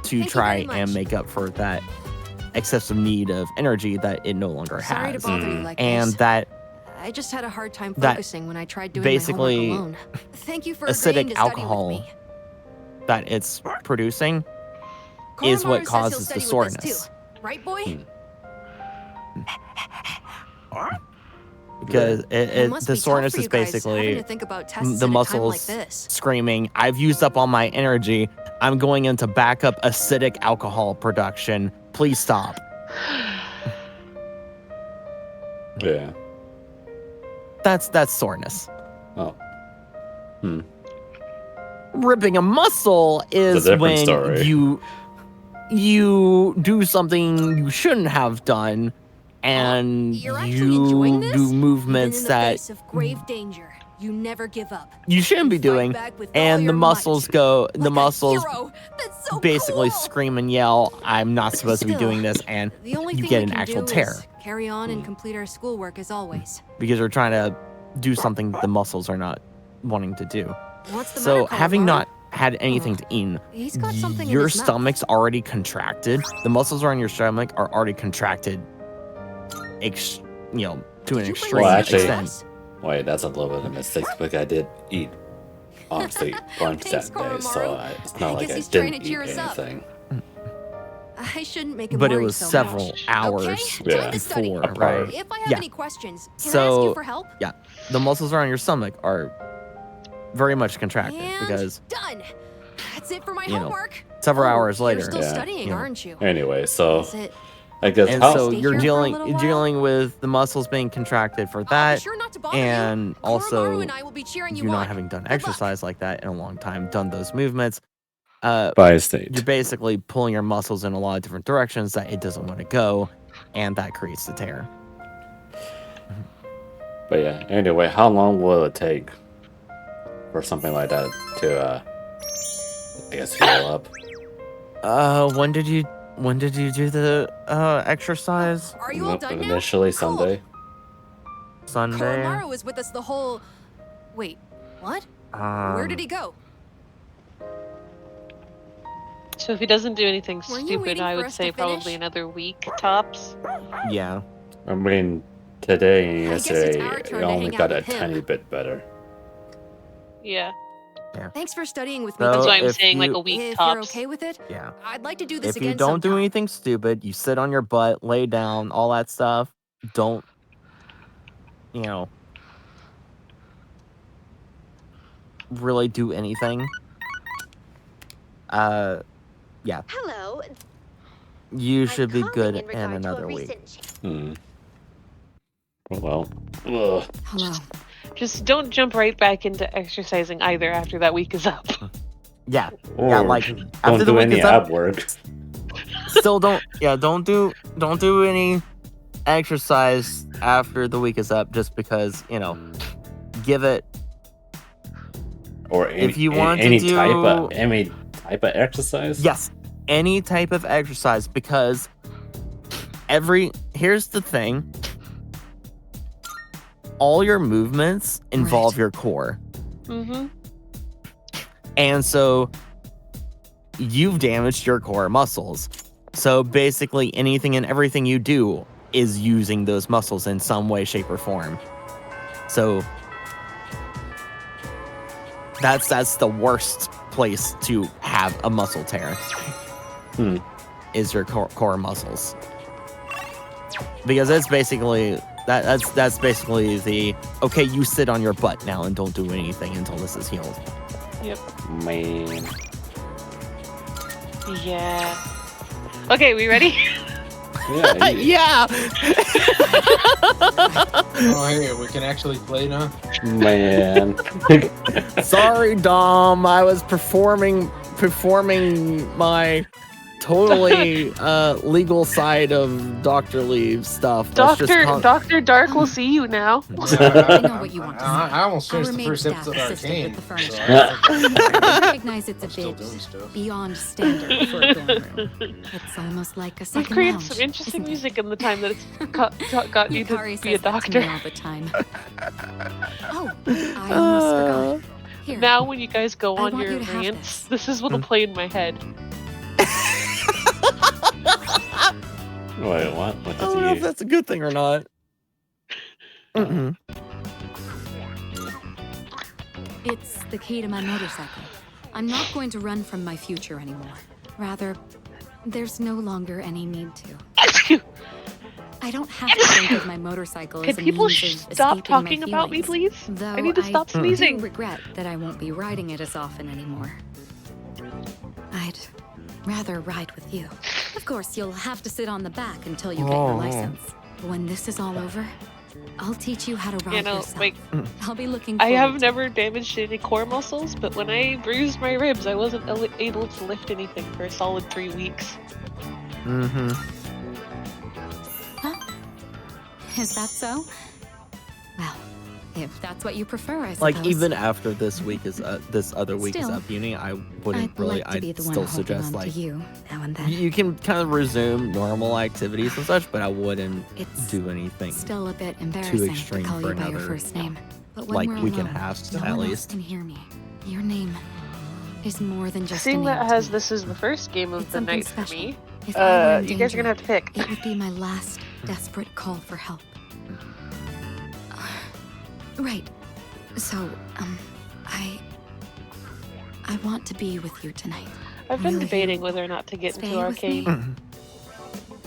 P: to try and make up for that excessive need of energy that it no longer
J: Sorry to
P: has.
J: bother you like
P: And
J: this.
P: that
J: I just had a hard time
P: that
J: focusing when I tried doing
P: basically
J: my homework alone. Thank you for agreeing
P: acidic
J: to study with
P: alcohol
J: me.
P: that it's producing is what
J: Koromaru says he'll
P: causes the
J: study with us
P: soreness.
J: too. Right, boy?
P: Because
J: It must
P: the
J: be tough
P: soreness
J: for
P: is
J: you guys, having
P: basically
J: to think about tests
P: the
J: at a time
P: muscles
J: like this.
P: screaming, I've used up all my energy. I'm going into backup acidic alcohol production. Please stop.
A: Yeah.
P: That's soreness.
A: Oh.
P: Ripping a muscle is
A: different
P: when
A: story.
P: you do something you shouldn't have done, and you do movements
J: In the
P: that
J: face of grave danger, you never give up.
P: you shouldn't be doing,
J: back with all
P: and the
J: your
P: muscles go, the muscles
J: hero. That's so
P: basically scream and yell, I'm not supposed to be
J: Still,
P: doing this, and
J: The only
P: you
J: thing
P: get
J: we
P: an
J: can
P: actual
J: do
P: tear
J: is carry on and complete our schoolwork as always.
P: because you're trying to do something that the muscles are not wanting to do.
J: What's the
P: So
J: matter,
P: having
J: Koromaru?
P: not had anything to eat,
J: He's got something in
P: your
J: his mouth.
P: stomach's already contracted. The muscles around your stomach are already contracted, to an extreme
A: Well, actually,
P: extent.
A: wait, that's a little bit of a mistake because I did eat, honestly, lunch that day, so it's not like
J: guess
A: I
J: he's trying
A: didn't
J: to cheer
A: eat
J: us up.
A: anything.
J: I shouldn't make him
P: But it
J: worry
P: was
J: so
P: several
J: much.
P: hours
J: Okay, time to study.
P: before, right?
J: If I have
P: Yeah.
J: any questions, can I ask
P: So,
J: you for help?
P: yeah, the muscles around your stomach are very much contracted
J: And
P: because
J: done. That's it for my
P: you know,
J: homework.
P: several hours
J: You're
P: later.
J: still studying,
P: you know.
J: aren't you?
A: Anyway, so
J: Is it-
A: I guess
P: And
A: how
P: so
J: Stay
P: you're
J: here for a
P: dealing
J: little
P: you're
J: while?
P: dealing with the muscles being contracted for that,
J: sure not to bother you.
P: and also
J: and I will be cheering you
P: you not
J: on.
P: having done exercise like that in a long time, done those movements.
A: By state.
P: You're basically pulling your muscles in a lot of different directions that it doesn't want to go, and that creates the tear.
A: But yeah, anyway, how long will it take for something like that to, I guess, heal up?
P: When did you do the exercise?
J: Are you all done now?
A: Initially Sunday.
P: Sunday.
J: Koromaru was with us the whole... Wait, what? Where did he go?
C: So if he doesn't do anything
J: Were you
C: stupid,
J: waiting
C: I
J: for
C: would
J: us to
C: say probably
J: finish?
C: another week tops.
P: Yeah.
A: I mean, today and
J: guess it's
A: yesterday,
J: our
A: it
J: turn to
A: only
J: hang out
A: got a
J: with him.
A: tiny bit better.
C: Yeah.
J: Thanks for studying with me.
P: So
C: That's why I'm
P: if
C: saying like
P: you-
C: a week
J: If
C: tops.
J: you're okay with it,
P: Yeah.
J: I'd like to do this
P: If you
J: again
P: don't do
J: sometime.
P: anything stupid, you sit on your butt, lay down, all that stuff. Don't, really do anything. Yeah.
R: Hello.
P: You should be good in another week.
A: Well. Ugh.
B: Hello.
C: Just don't jump right back into exercising either after that week is up.
P: Yeah.
A: Or
P: yeah, like
A: don't
P: after the
A: do
P: week
A: any
P: is up,
A: ab work.
P: still don't do any exercise after the week is up, just because, give it.
A: Or any,
P: if you want
A: any
P: to do
A: any type of exercise.
P: Yes, any type of exercise, because here's the thing. All your movements involve your core.
C: Mm-hmm.
P: And so you've damaged your core muscles. So basically anything and everything you do is using those muscles in some way, shape, or form. So that's the worst place to have a muscle tear. Is your core muscles. Because that's basically that's basically the okay, you sit on your butt now and don't do anything until this is healed.
C: Yep.
A: Man.
C: Yeah. Okay, we ready?
A: Yeah.
P: Yeah.
Q: Oh, hey, we can actually play now.
A: Man.
P: Sorry, Dom. I was performing my totally legal side of Dr. Leave's stuff.
C: Dr. Dark will see you now.
B: I know what you want to say.
Q: I almost
B: Our
Q: finished the
B: maid
Q: first
B: staff
Q: episode of
B: assisted
Q: Arcane.
B: with the furniture.
Q: So
B: I recognize it's a
Q: still
B: bit
Q: doing stuff.
B: beyond standard for a dorm room. It's almost like a
C: We've
B: second
C: created
B: lounge,
C: some interesting
B: isn't it?
C: music in the time that it's got you to
B: Yukari
C: be a
B: says that to
C: doctor.
B: me all the time. Oh, I almost forgot. Here.
C: Now when you guys go
B: I
C: on
B: want
C: your
B: you to have
C: rants, this is what'll play in my head.
A: Wait, what? What
P: I don't know if that's a good thing or not.
B: It's the key to my motorcycle. I'm not going to run from my future anymore. Rather, there's no longer any need to. I don't have to think of my motorcycle
C: Can
B: as a
C: people
B: means of
C: stop
B: escaping my
C: talking about me,
B: feelings,
C: please?
B: Though
C: I need to stop sneezing.
B: I do regret that I won't be riding it as often anymore. I'd rather ride with you. Of course, you'll have to sit on the back until you get your license. But when this is all over, I'll teach you how to ride yourself.
C: Like,
B: I'll be looking
C: I
B: forward
C: have
B: to
C: never damaged any core muscles, but when I bruised my ribs, I wasn't able to lift anything for a solid 3 weeks.
B: Is that so? Well, if that's what you prefer, I suppose.
P: Like, even after this week is this other week is
B: Still,
P: up, Uni, I wouldn't really.
B: I'd
P: I'd
B: the one
P: still
B: holding
P: suggest
B: on to
P: like
B: you now and then.
P: you can kind of resume normal activities and such, but I wouldn't do anything
B: Still a bit
P: too
B: embarrassing
P: extreme
B: to call
P: for
B: you by your
P: another
B: first name. But when
P: like
B: we're
P: week and
B: alone,
P: a half
B: no
P: at
B: one else
P: least.
B: can hear me. Your name is more than just a
C: Seeing
B: name
C: that
B: to
C: has
B: me.
C: this is the first game of
B: It's
C: the
B: something
C: night
B: special.
C: for me,
B: If I were in
C: you guys are gonna have to pick.
B: It would be my last desperate call for help. Right. So, I want to be with you tonight.
C: I've been
B: Will you
C: debating whether or not to get
B: stay
C: into
B: with me?
C: Arcane.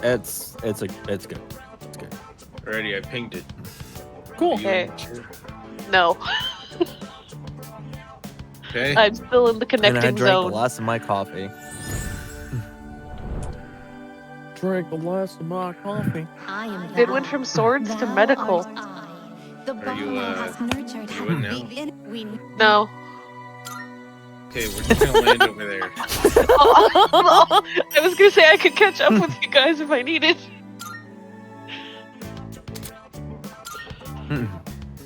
P: It's good. It's good.
Q: Alrighty, I pinged it.
P: Cool.
C: Okay. No.
Q: Okay.
C: I'm still in the
P: And I
C: connecting
P: drank
C: zone.
P: the last of my coffee. Drink the last of my coffee.
R: I am
C: It went from swords to medical.
R: The
Q: Are you,
R: has nurtured
Q: you in now?
R: We
C: No.
Q: Okay, we're just gonna land over there.
C: I was gonna say I could catch up with you guys if I needed.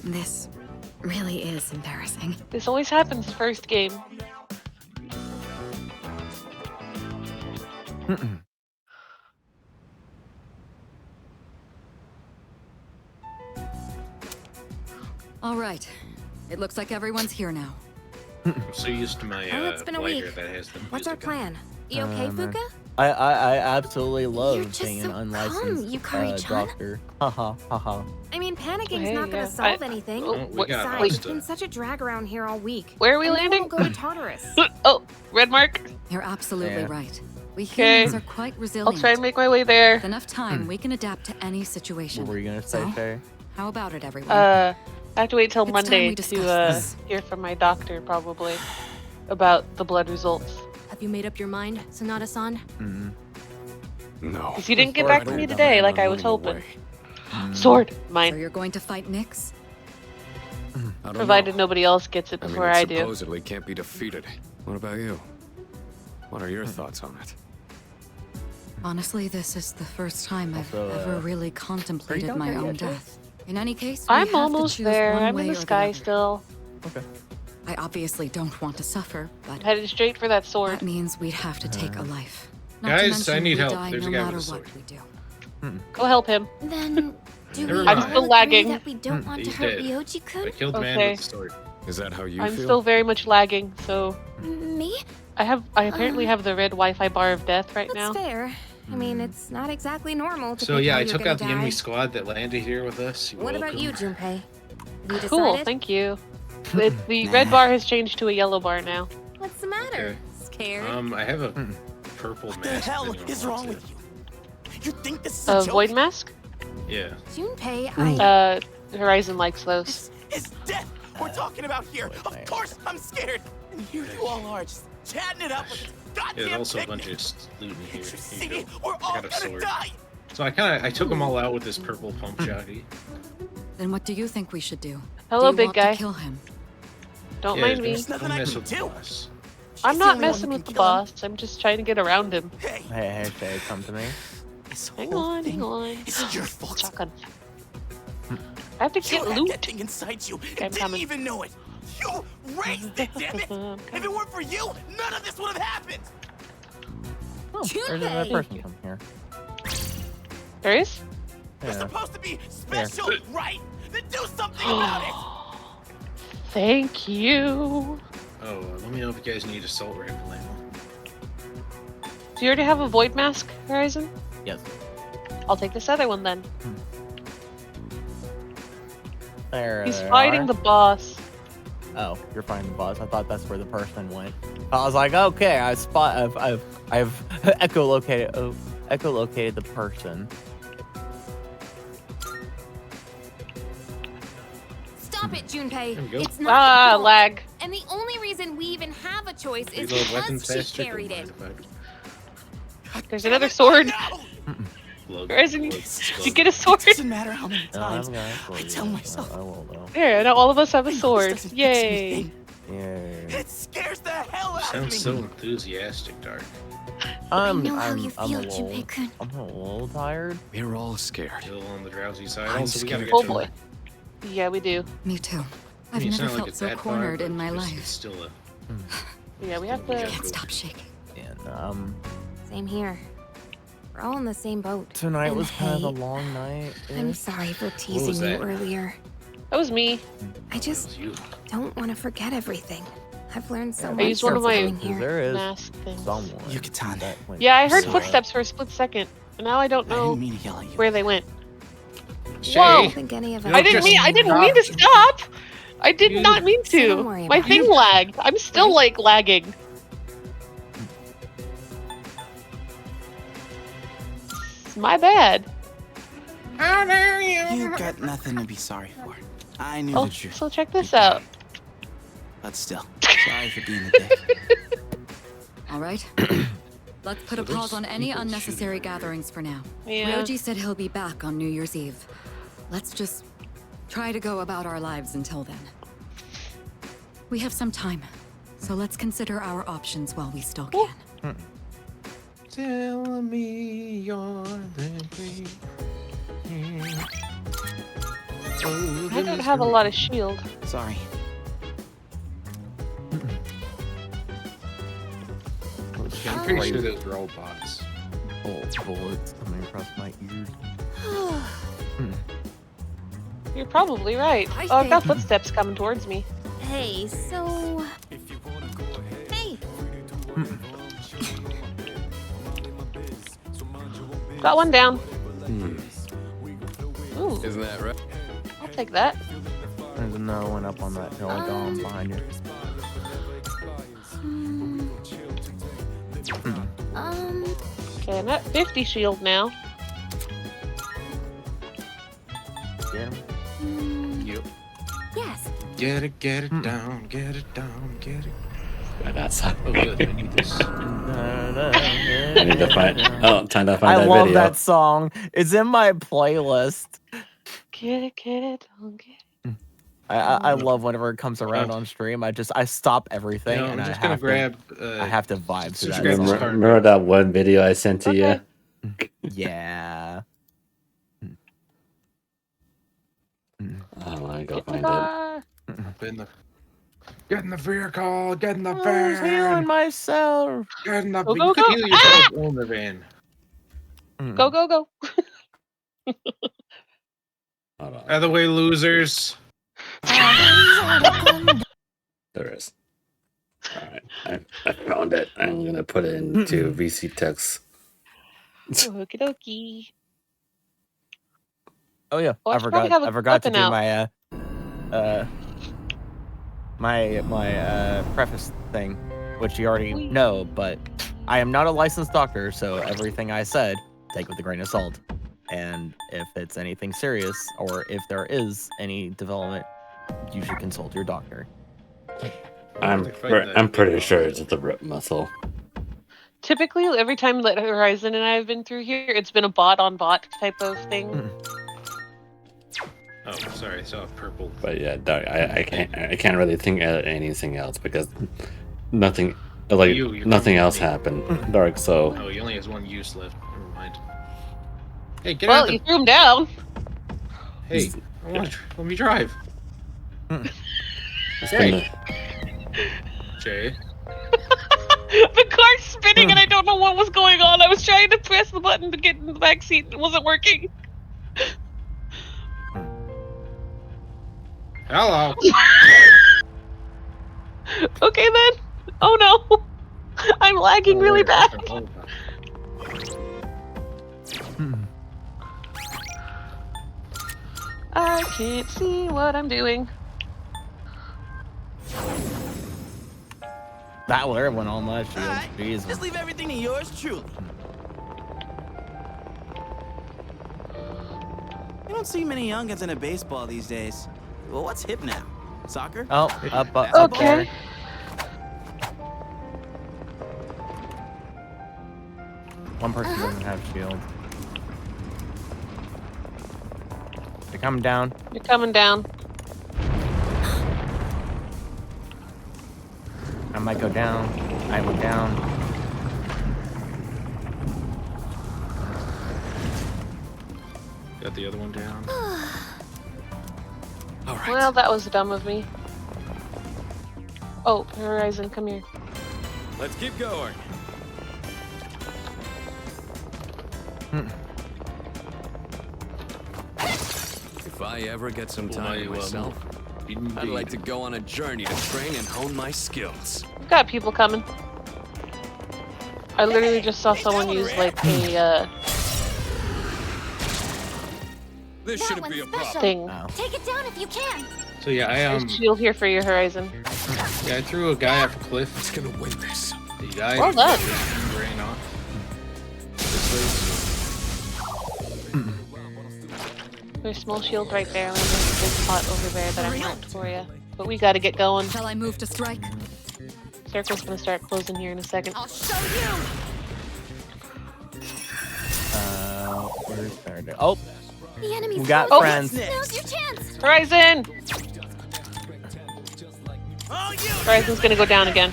B: This really is embarrassing.
C: This always happens first game.
B: All right. It looks like everyone's here now.
Q: I'm so used to my
I: Oh, it's been a
Q: lighter
I: week.
Q: that has the
I: What's our
Q: music on.
I: plan? You okay, Fuka?
P: I absolutely love
I: just
P: being
I: so
P: an unlicensed
I: Yukari-chan.
P: doctor. Haha, haha.
I: I mean, panicking
C: Hey,
I: not gonna
C: yeah.
I: solve anything.
C: Oh, we got
I: Besides,
C: Wait.
I: it's been such a drag around here all week.
C: Where are we
I: And they
C: landing?
I: won't go to Tartarus.
C: Oh, red mark.
B: You're absolutely
C: Yeah.
B: right. We
C: Okay.
B: humans are quite resilient.
C: I'll try and make my way there.
B: With enough time, we can adapt to any situation.
P: What were you gonna say,
B: So,
P: Shay?
B: how about it, everyone?
C: I have to wait till
B: It's time
C: Monday
B: we
C: to
B: discuss this.
C: hear from my doctor probably about the blood results.
J: Have you made up your mind, Sonata-san?
F: No.
C: Because you didn't get
F: Or
C: back
F: I
C: to
F: don't
C: me
F: plan
C: today like
F: on
C: I was
F: running
C: hoping.
F: away.
C: Sword, mine.
B: So you're going to fight Nyx?
F: I don't
C: Provided
F: know.
C: nobody else gets it
F: I mean,
C: before
F: it
C: I do.
F: supposedly can't be defeated. What about you? What are your thoughts on it?
B: Honestly, this is the first time I've
P: Also,
B: ever really contemplated my own death. In any case, we
C: I'm
B: have to
C: almost
B: choose
C: there.
B: one
C: I'm
B: way
C: in the
B: or
C: sky
B: other.
C: still.
P: Okay.
B: I obviously don't want to suffer, but
C: Headed straight for that sword.
B: that means we'd have to take a life. Not
Q: Guys,
B: to
Q: I
B: mention
Q: need
B: we
Q: help.
B: die
Q: There's
B: no
Q: a guy with
B: matter
Q: a sword.
B: what we do.
C: Go help him.
D: Then, do we
Q: Never
C: I'm
D: all
Q: mind.
C: still
D: agree
C: lagging.
D: that we don't want to
Q: He's
D: hurt
Q: dead.
D: Ryoji-kun?
Q: I killed the man
C: Okay.
Q: with the sword.
F: Is that how you
C: I'm
F: feel?
C: still very much lagging, so
D: Me?
C: I apparently have the red Wi-Fi bar of death right
I: That's
C: now.
I: fair. I mean, it's not exactly normal to
Q: So
I: pick
Q: yeah,
I: how
Q: I
I: you're
Q: took
I: gonna
Q: out the enemy
I: die.
Q: squad that landed here with us. You're
I: What about
Q: welcome.
I: you, Junpei? Have you
C: Cool,
I: decided?
C: thank you. The red bar has changed to a yellow bar now.
I: What's the matter? Scared?
Q: I have a purple
K: What
Q: mask.
K: the hell
Q: if anyone
K: is wrong
Q: wants
K: with
Q: it.
K: you? You think this is a joke?
C: Void mask?
Q: Yeah.
I: Junpei, I...
C: Horizon likes those.
K: It's death we're talking about here. Of course I'm scared. And here you all are, just chatting it up with this
Q: Yeah,
K: goddamn
Q: there's also a
K: picnic.
Q: bunch of loot in here.
K: You see
Q: Here you
K: me?
Q: go.
K: We're
Q: I
K: all
Q: got a
K: gonna
Q: sword.
K: die.
Q: So I took them all out with this purple pump jockey.
B: Then what do you think we should do?
C: Hello,
B: do you
C: big
B: want
C: guy.
B: To kill him?
C: Don't
Q: Yeah,
C: mind me.
Q: don't mess with the boss.
C: I'm
K: the
C: not
K: only one
C: messing
K: who
C: with
K: can
C: the
K: kill him.
C: boss. I'm just trying to get around him.
P: Hey, Shay, come to me.
C: Hang on, hang on.
K: It's your fault.
C: Shotgun. I have to
K: You
C: get
K: had
C: loot.
K: that thing inside you and
C: I'm
K: didn't
C: coming.
K: even know it. You raised it, damn it! If it weren't for you, none of this would have happened.
P: Oh, there's another person come here.
C: There is?
K: You're
P: Yeah.
K: supposed to be special, right? Then do something about it.
C: Thank you.
Q: Oh, let me know if you guys need assault rifle ammo.
C: Do you already have a void mask, Horizon?
P: Yes.
C: I'll take this other one then.
P: There.
C: He's
P: they
C: fighting
P: are.
C: the boss.
P: Oh, you're fighting the boss. I thought that's where the person went. I was like, okay, I've echolocated the person.
I: Stop it, Junpei.
Q: There we go.
I: It's not your fault.
C: Lag.
I: And the only reason we even have a choice is
Q: Reload weapons
I: because
Q: faster.
I: she carried it.
C: There's another sword.
Q: Plug,
C: Horizon,
Q: plug,
C: did you
Q: plug.
C: get a sword?
K: Doesn't matter how many
P: No, I
K: times
P: haven't got it for
K: I
P: you
K: tell
P: yet.
K: myself.
P: I will though.
C: There, now all of us have a
K: this
C: sword.
K: doesn't fix
C: Yay.
K: anything.
P: Yeah.
K: It scares the hell out of
Q: Sounds
K: me.
Q: so enthusiastic, Dark.
P: I'm
D: know how
P: a
D: you feel,
P: little,
D: Junpei-kun.
P: I'm a little tired.
F: We're all scared.
Q: Still on the drowsy side.
F: I'm
Q: Also, we gotta
F: scared.
Q: get
C: Oh
Q: to
C: boy. Yeah, we do.
B: Me too.
Q: I
B: I've
Q: mean, it's
B: never
Q: not like
B: felt
Q: it's
B: so
Q: that far,
B: cornered
Q: but
B: in my
Q: it's
B: life.
Q: still a.
C: Yeah, we have
Q: Yeah.
C: to.
B: Can't stop shaking.
P: And
I: Same here. We're all in the same boat.
P: tonight
I: And
P: was kind of a
I: hey,
P: long night.
I: I'm sorry for teasing you
Q: that?
I: earlier.
C: That was me.
I: I just
Q: You.
I: don't want to forget everything. I've learned so
C: I
I: much
C: used one of
I: since
C: my
I: coming here.
P: There is
C: mask things.
P: someone.
K: Yucatan.
P: that went
C: Yeah, I heard
P: so-
C: footsteps for a split second, and now I don't
K: I
C: know
K: didn't mean to yell at you.
C: where they went.
Q: Shay,
I: I don't think any of us.
C: I didn't mean to stop. I did not mean
I: So don't
C: to.
I: worry
C: My
I: about
C: thing
I: it.
C: lagged. I'm still like lagging. My bad.
K: How dare you? You got nothing to be sorry for. I knew
C: Oh,
K: the truth.
C: so check this out.
K: But still, sorry for being a dick.
B: All right. Let's put a
Q: So
B: pause
Q: there's
B: on any
Q: people
B: unnecessary
Q: shooting right
B: gatherings for now.
C: Yeah.
B: Ryoji said he'll be back on New Year's Eve. Let's just try to go about our lives until then. We have some time, so let's consider our options while we still can.
Q: Tell me you're the queen.
C: I don't have a lot of shield.
K: Sorry.
Q: I'm pretty sure those were all bots.
P: Oh, bullets coming across my ears.
C: You're probably right.
I: I
C: Oh, I've got
I: think-
C: footsteps coming towards me.
I: Hey, so. Hey,
C: Got one down. Ooh,
F: Isn't that right?
C: I'll take that.
P: There's another one up on that hill gone behind you.
C: Okay, I'm at 50 shield now.
P: Get him.
Q: Yep.
I: yes.
Q: Get it down, get it down, get it.
A: That's how
Q: Oh, good. I need this.
A: I need to find. Oh, time to find
P: I
A: that
P: love
A: video.
P: that song. It's in my playlist.
C: Get it, don't get it.
P: I love whenever it comes around on stream. I stop everything
Q: You know,
P: and
Q: I'm just
P: I
Q: gonna
P: have
Q: grab.
P: I have to vibe to that
Q: grab this
P: song.
Q: card.
A: Remember that one video I sent to you?
P: Yeah.
A: Oh, I go
C: Get in the
A: find it.
C: car.
Q: Get in the vehicle. Get in the
P: I was healing
Q: van.
P: myself.
Q: Get in the
C: Go,
Q: van.
C: go,
Q: You could
C: go.
Q: heal yourself in the van.
C: Go, go, go.
A: Hold on.
Q: Out of the way, losers.
A: There is. Alright, I found it. I'm gonna put it into VC text.
C: Okie dokie.
P: Oh yeah,
C: Oh, I
P: I
C: should probably
P: forgot.
C: have a
P: I forgot to
C: weapon
P: do
C: out.
P: my preface thing, which you already know. But I am not a licensed doctor, so everything I said take with a grain of salt. And if it's anything serious, or if there is any development, you should consult your doctor.
A: I'm pretty sure it's the rip muscle.
C: Typically, every time that Horizon and I have been through here, it's been a bot-on-bot type of thing.
Q: Oh, sorry. I saw purple.
A: But yeah, I can't really think of anything else because nothing nothing else happened. Dark, so
Q: Oh, he only has one use left. Never mind. Hey, get
C: Well,
Q: out.
C: you threw him down.
Q: Hey, let me drive.
C: Hey.
Q: Jay.
C: The car's spinning and I don't know what was going on. I was trying to press the button to get in the back seat and it wasn't working.
Q: Hello.
C: Okay then. Oh no. I'm lagging really bad. I can't see what I'm doing.
P: That alert went on my shield. Jeez.
K: Just leave everything to yours truly. You don't see many youngins in a baseball these days. Well, what's hip now? Soccer?
P: Oh, up
C: Okay.
P: there. One person doesn't have shield. They're coming down.
C: You're coming down.
P: I might go down. I went down.
Q: Got the other one down.
C: Well, that was dumb of me. Oh, Horizon, come here.
F: Let's keep going. If I ever get some time to myself, I'd like to go on a journey to train and hone my skills.
C: We've got people coming. I literally just saw someone use like a
F: This shouldn't be a problem.
C: thing.
D: Take it down if you can.
Q: So yeah,
C: There's shield here for you, Horizon.
Q: Yeah, I threw a guy off a cliff.
F: It's gonna win this.
Q: He died.
C: Well done.
Q: He ran off.
C: There's a small shield right there, and then there's a big spot over there that I marked for you. But we gotta get going.
B: Shall I move to strike?
C: Circle's gonna start closing here in a second.
D: I'll show you.
P: Where's there? Oh,
D: The enemy's
P: we got
C: Oh.
P: friends.
D: Now's your chance.
C: Horizon! Horizon's gonna go down again.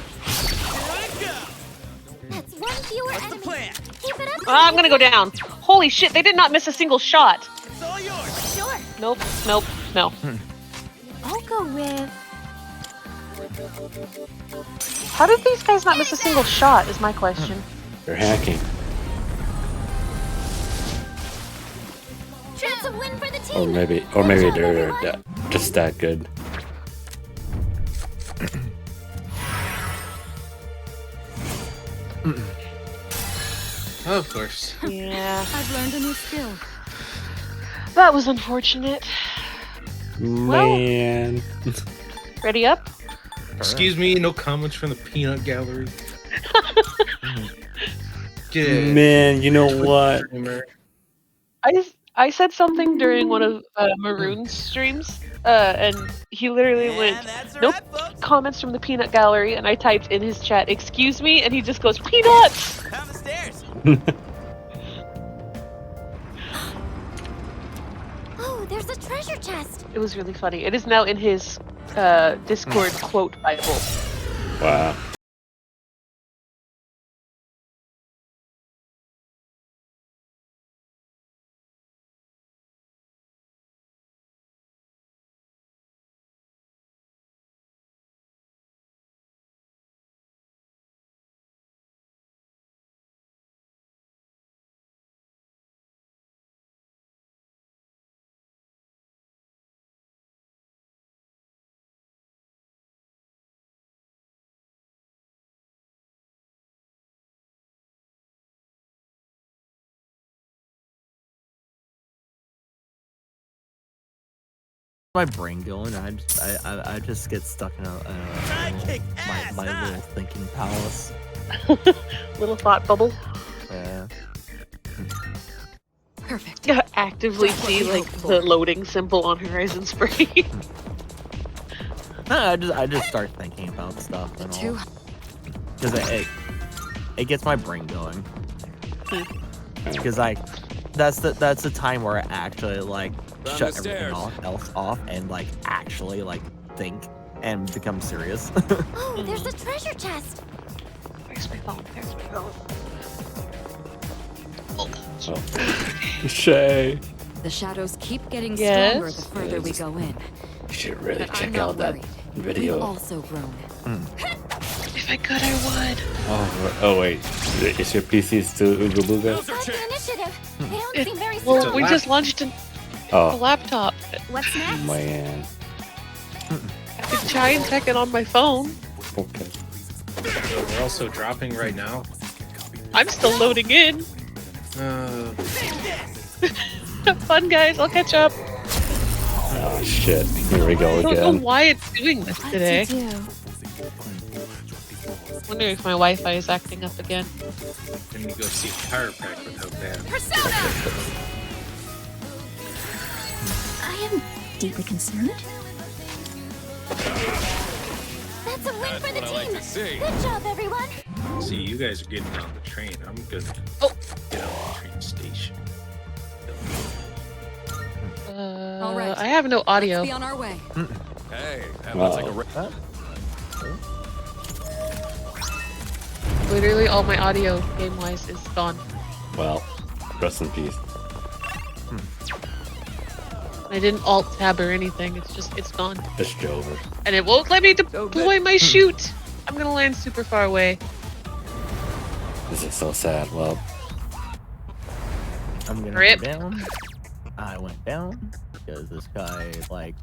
D: That's one fewer enemy. Keep it up.
C: I'm gonna go down. Holy shit, they did not miss a single shot.
D: Sure.
C: Nope, nope, no.
D: I'll go with.
C: How did these guys not miss a single shot is my question.
A: they're hacking.
D: That's a win for the team.
A: Or maybe they're just that good.
Q: Of course.
C: Yeah.
B: I've learned a new skill.
C: That was unfortunate.
A: Man.
C: Ready up?
Q: Excuse me, no comments from the peanut gallery.
A: Man, you know what?
C: I said something during one of Maroon's streams, and he literally went, "Nope." Comments from the peanut gallery, and I typed in his chat, "Excuse me," and he just goes, "Peanuts."
K: Down the stairs.
D: Oh, there's a treasure chest.
C: It was really funny. It is now in his Discord quote Bible.
A: Wow.
P: My brain going. I just get stuck in my little thinking palace.
C: Little thought bubble.
P: Yeah.
B: Perfect.
C: Yeah, actively see like the loading symbol on Horizon Spray.
P: No, I just start thinking about stuff and all. Because it gets my brain going. Because that's the time where I actually like shut everything else off and like actually like think and become serious.
D: Oh, there's a treasure chest.
C: Where's my phone? There's my phone.
A: Oh. Shay.
B: The shadows keep getting
C: Yes?
B: stronger the further we go in.
A: You should really
B: But I'm
A: check
B: not
A: out that
B: worried.
A: video.
B: You've also grown.
C: If I could, I would.
A: Oh wait. Is your PC still Ooga Booga?
D: How's the initiative? They don't seem very
C: Well,
D: strong.
C: we just launched a
A: Oh,
C: laptop.
D: What's next?
A: man.
C: I could try and check it on my phone.
A: Okay.
Q: We're also dropping right now.
C: I'm still loading in. Have fun, guys. I'll catch up.
A: Oh shit. Here we go
C: I don't know
A: again.
C: why it's doing this today. Wonder if my Wi-Fi is acting up again.
Q: Then you go see a chiropractor without that.
D: Persona! I am deeply concerned. That's a win for the team. Good job, everyone.
Q: See, you guys are getting on the train. I'm gonna get on the train station.
B: All right.
C: I have no audio.
B: Let's be on our way.
F: Hey, that
A: Wow.
F: looks like a
C: Literally all my audio game-wise is gone.
A: Well, rest in peace.
C: I didn't alt tab or anything. It's gone.
A: It's over.
C: And it won't let me deploy my shoot. I'm gonna land super far away.
A: This is so sad. Well,
P: I'm gonna
C: Rip.
P: go down. I went down because this guy like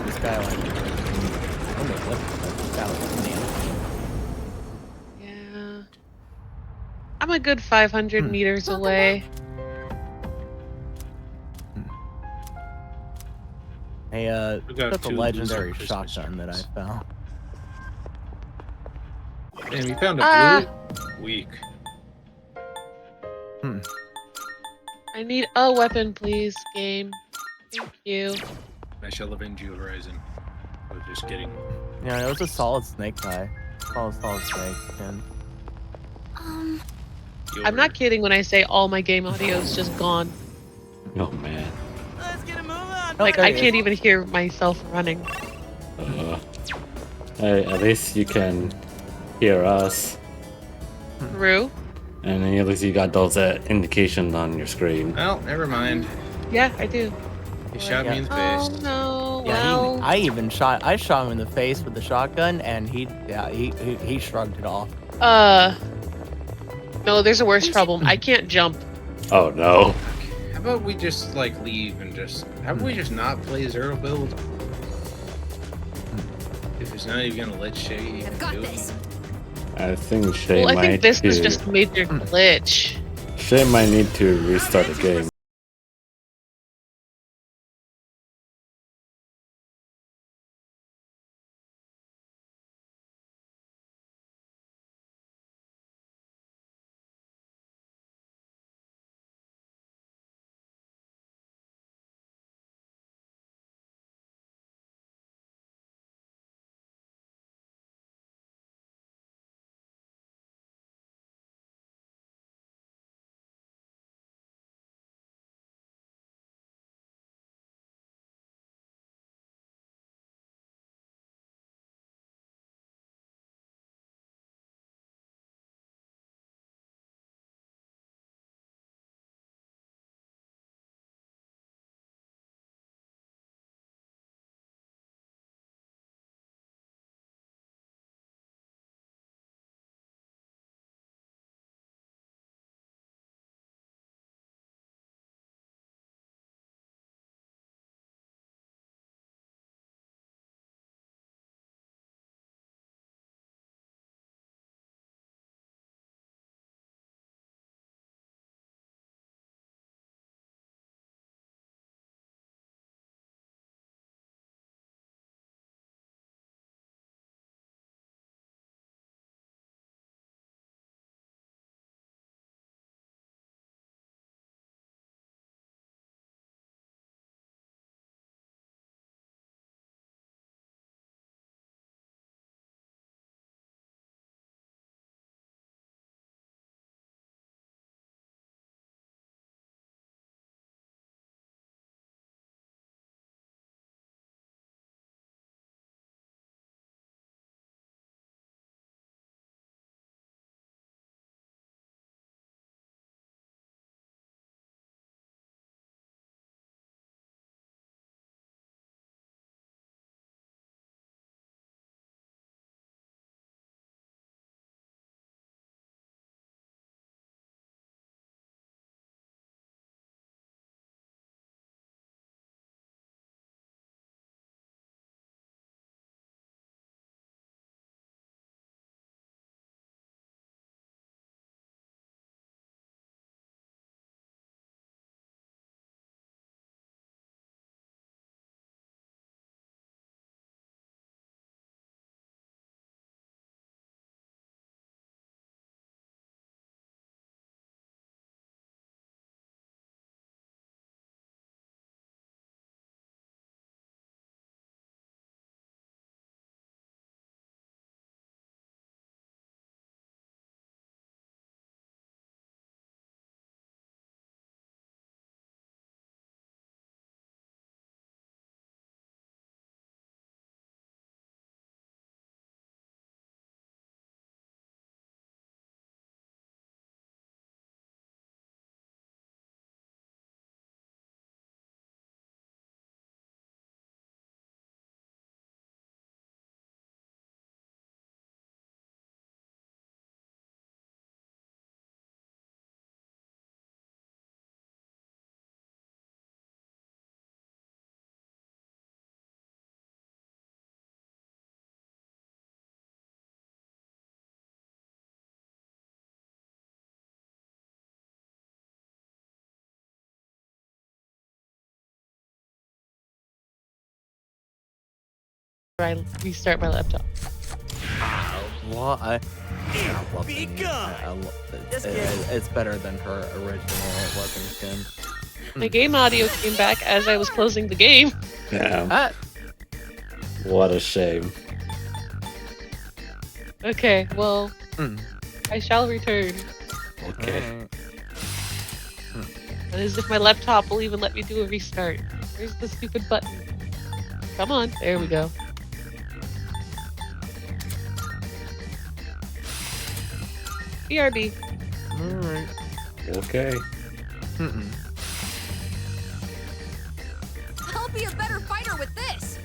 P: this guy like oh no, what that was
C: Yeah. I'm a good 500 meters away.
P: Hey,
Q: We got
P: took a
Q: two
P: legendary
Q: loser
P: shotgun that I found.
Q: And we found a blue. Weak.
C: I need a weapon, please, game. Thank you.
Q: I shall avenge you, Horizon. I was just kidding.
P: Yeah, it was a solid snake guy. Solid snake, and
C: I'm not kidding when I say all my game audio is just gone.
A: oh man.
C: Like, I can't even hear myself running.
A: Hey, at least you can hear us.
C: Rue?
A: And then at least you got those indications on your screen.
Q: Well, never mind.
C: Yeah, I do.
Q: He shot me in the
C: Oh
Q: face.
C: no,
P: yeah,
C: well...
P: I shot him in the face with the shotgun, and he shrugged it off.
C: No, there's a worse problem. I can't jump.
A: Oh no.
Q: How about we just like leave and just how about we just not play zero build? If it's not even gonna let Shay even do it.
A: I think Shay
C: Well, I
A: might
C: think this was
A: to-
C: just a major glitch.
A: Shay might need to restart the game.
C: I restart my laptop.
P: Well, I love it's better than her original weapon skin.
C: My game audio came back as I was closing the game.
A: Yeah. What a shame.
C: Okay, well, I shall return.
A: Okay.
C: As if my laptop will even let me do a restart. Where's the stupid button? Come on, there we go. BRB.
P: Alright.
A: Okay.
J: I'll be a better fighter with this.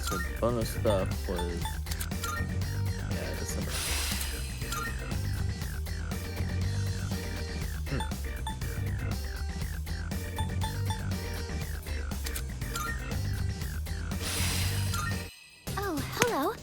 P: So bonus stuff was December.
D: Oh, hello.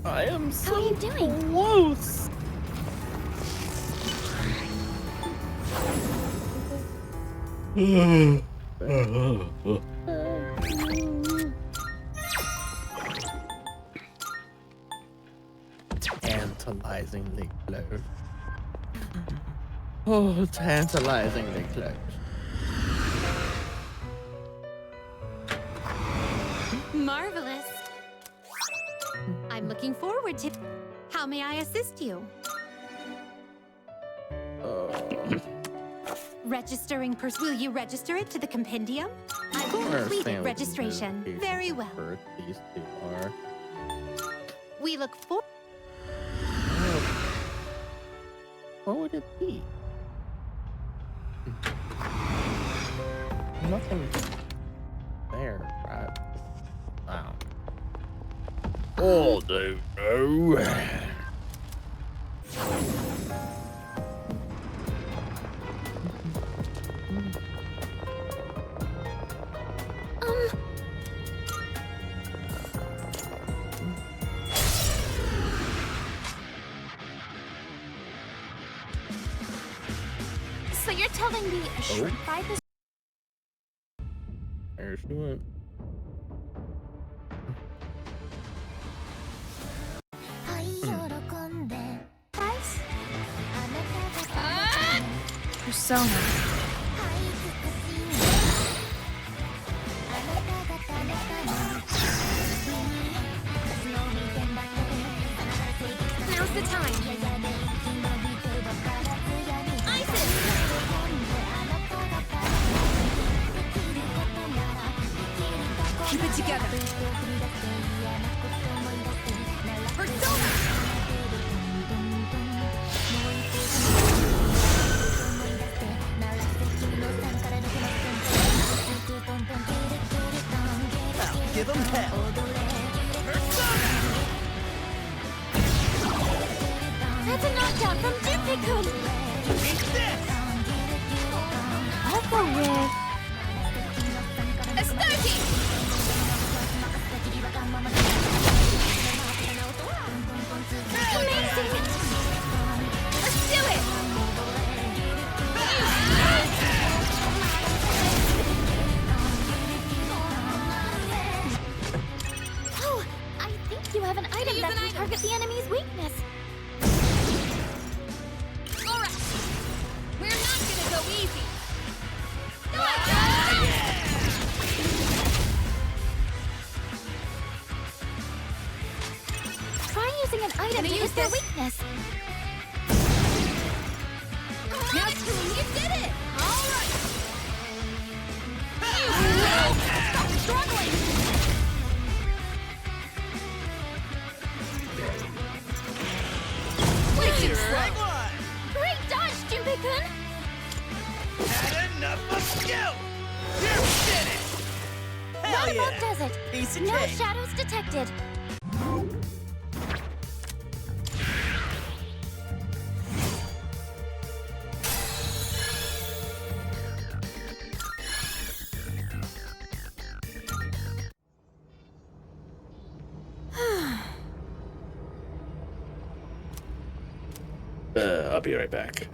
P: I am so
D: How are you doing?
P: close. Tantalizingly close. Oh, tantalizingly close.
D: Marvelous. I'm looking forward to... How may I assist you? Registering Will you register it to the compendium? I've completed registration. Very well.
P: These two are.
D: We look forward...
P: What would it be? Nothing there, right? Wow. Oh, dude, no.
D: So you're telling me a shrimp by this...
P: There she went.
I: Persona.
D: Now's the time.
J: Keep it together. Persona!
K: Give him hell.
D: That's a knockdown from Junpei-kun. I'll go with...
J: Estarki!
D: Amazing!
J: Let's do it!
D: Oh, I think you have an item that can target the enemy's weakness.
J: Alright! We're not gonna go easy!
D: Try using an item to hit their weakness.
J: Now, Toon, you did it! Alright! Stop struggling! Wicked slow!
D: Great dodge, Junpei-kun!
K: Had enough of you! You're finished! Hell
D: That
K: yeah.
D: about does it.
K: Piece of
D: No
K: cake.
D: shadows detected.
A: I'll be right back.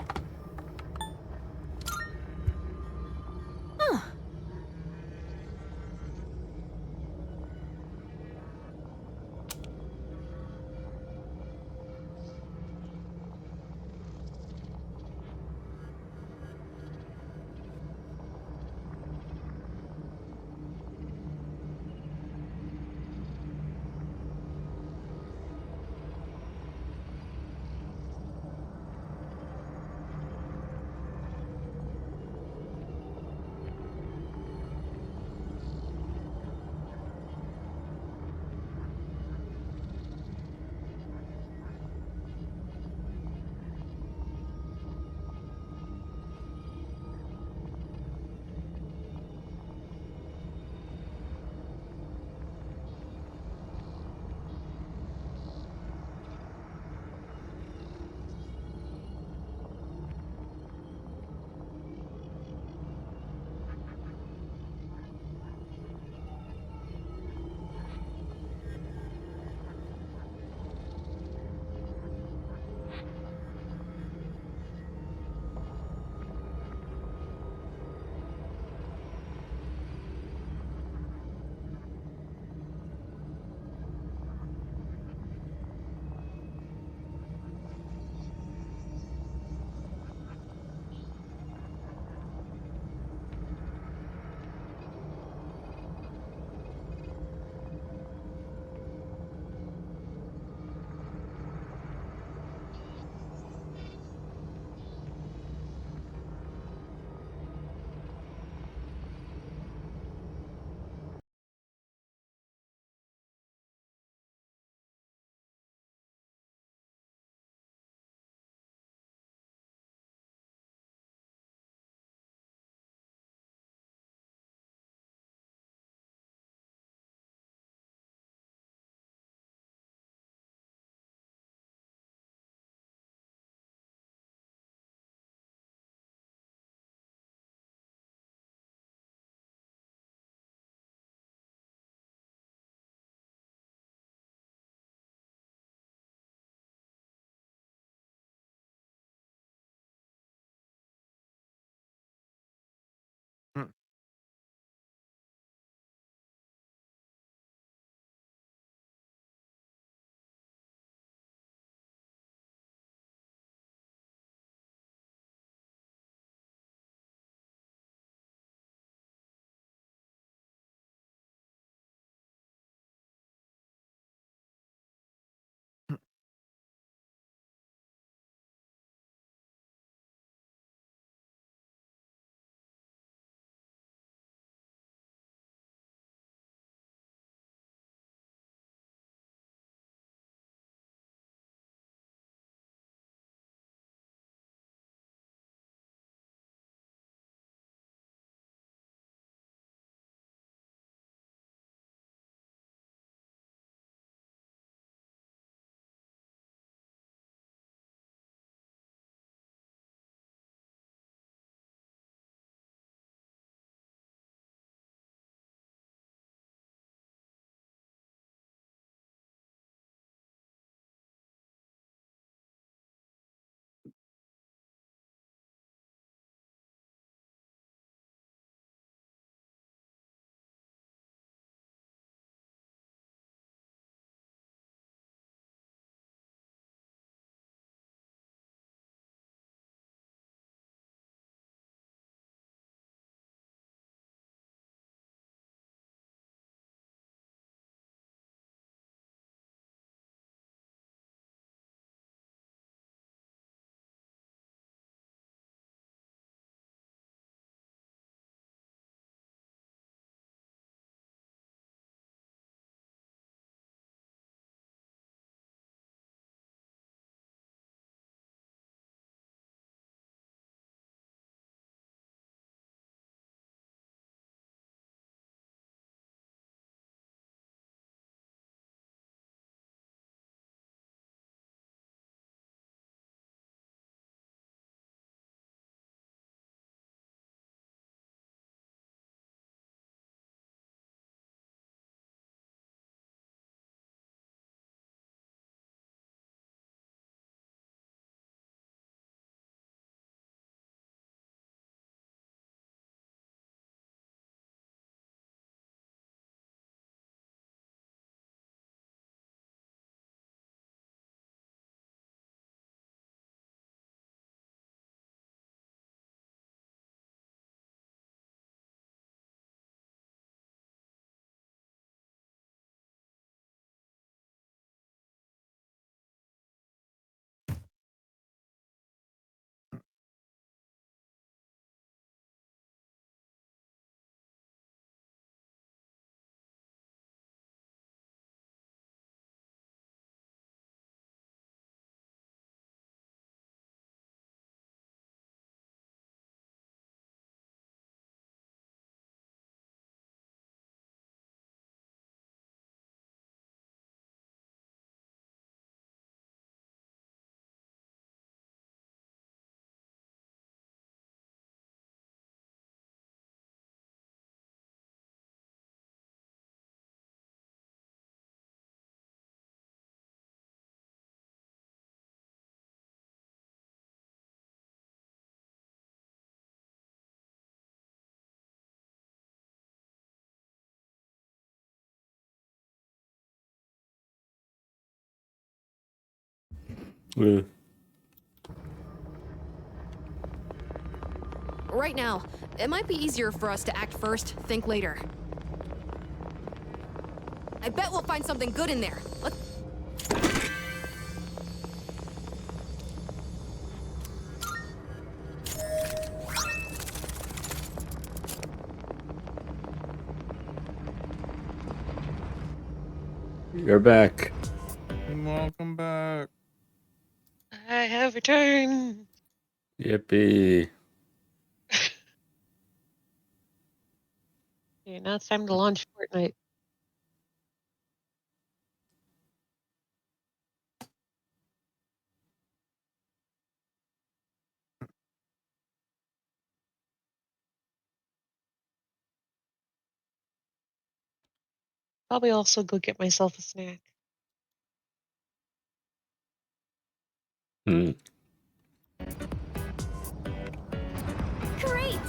J: Right now, it might be easier for us to act first, think later. I bet we'll find something good in there. Let's...
A: You're back.
S: Welcome back.
C: I have returned.
A: Yippee.
C: Okay, now it's time to launch Fortnite. Probably also go get myself a snack.
A: Hmm.
D: Great!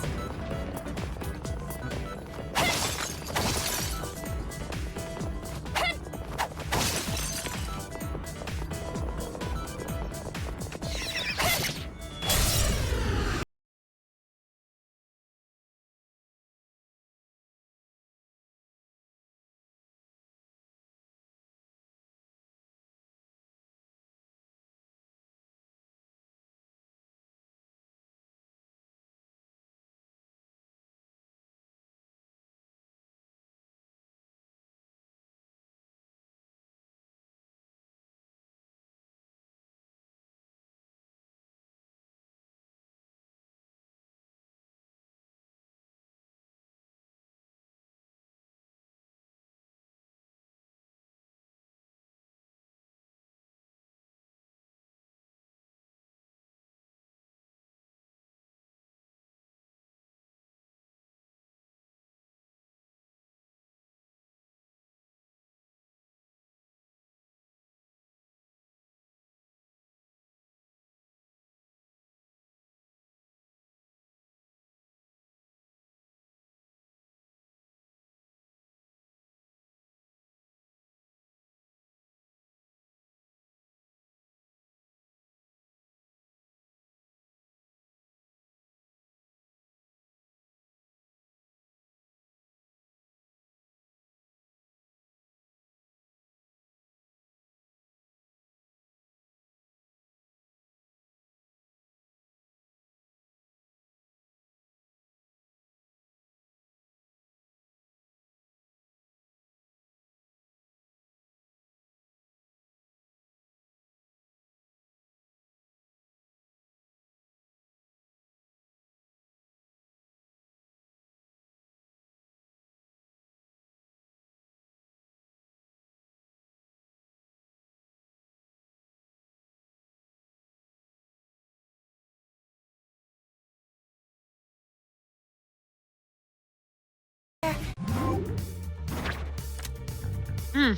C: Hmm.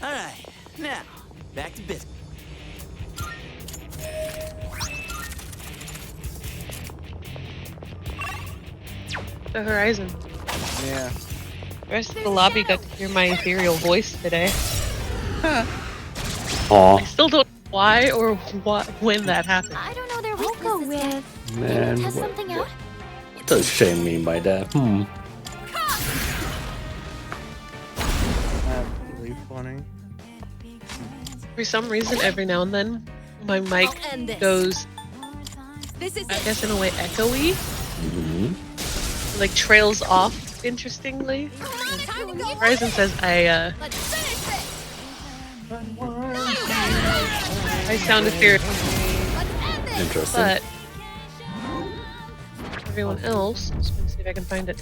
K: All right, now back to business.
C: The horizon.
S: Yeah.
C: The rest of the lobby got to hear my ethereal voice today.
A: Aw.
C: I still don't know why or when that happened.
D: I don't know their weaknesses. I'll go with.
A: Man,
D: Test
A: what,
D: something out.
A: what does Shane mean by that?
S: Absolutely funny.
C: For some reason, every now and then, my mic
J: end this.
C: goes,
J: This is
C: I guess in a way, echoey.
A: Mm-hmm.
C: Like, trails off, interestingly. And Horizon says I sound ethereal.
A: Interesting.
C: But everyone else, I'm just gonna see if I can find it.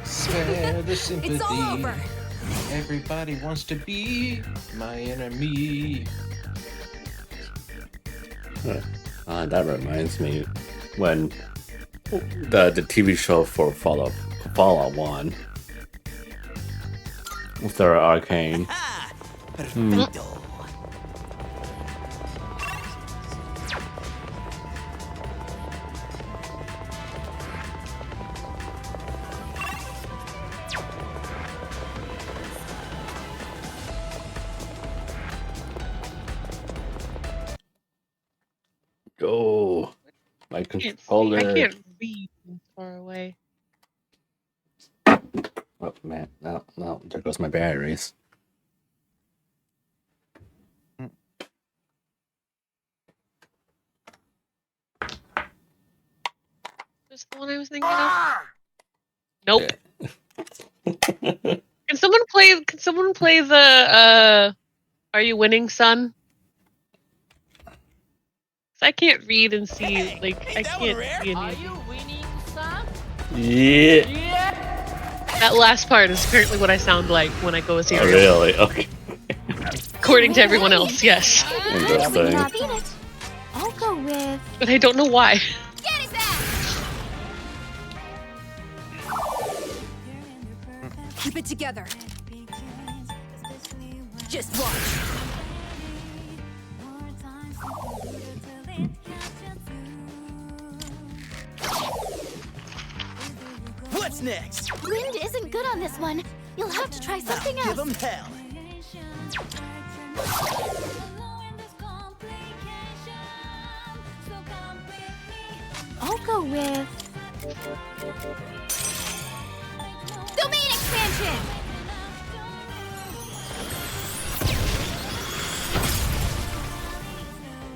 Q: Spare the sympathy.
J: It's all over.
Q: Everybody wants to be my enemy.
A: That reminds me when the TV show for Fallout 1 with their Arcane. my
C: I
A: controller.
C: can't read from far away.
A: Oh man, no, there goes my batteries.
C: This the one I was thinking of? Nope. Can someone play the Are You Winning, Son? 'Cause I can't read and see, like, I can't see anything.
A: Yeah.
C: That last part is apparently what I sound like when I go with
A: Oh,
C: Ariel.
A: really? Okay.
C: According to everyone else, yes.
A: Interesting.
I: I'll go with.
C: But I don't know why.
J: Keep it together. Just watch.
K: What's next?
D: Wind isn't good on this one. You'll have to try something else.
K: Give them hell.
D: I'll go with. Domain expansion!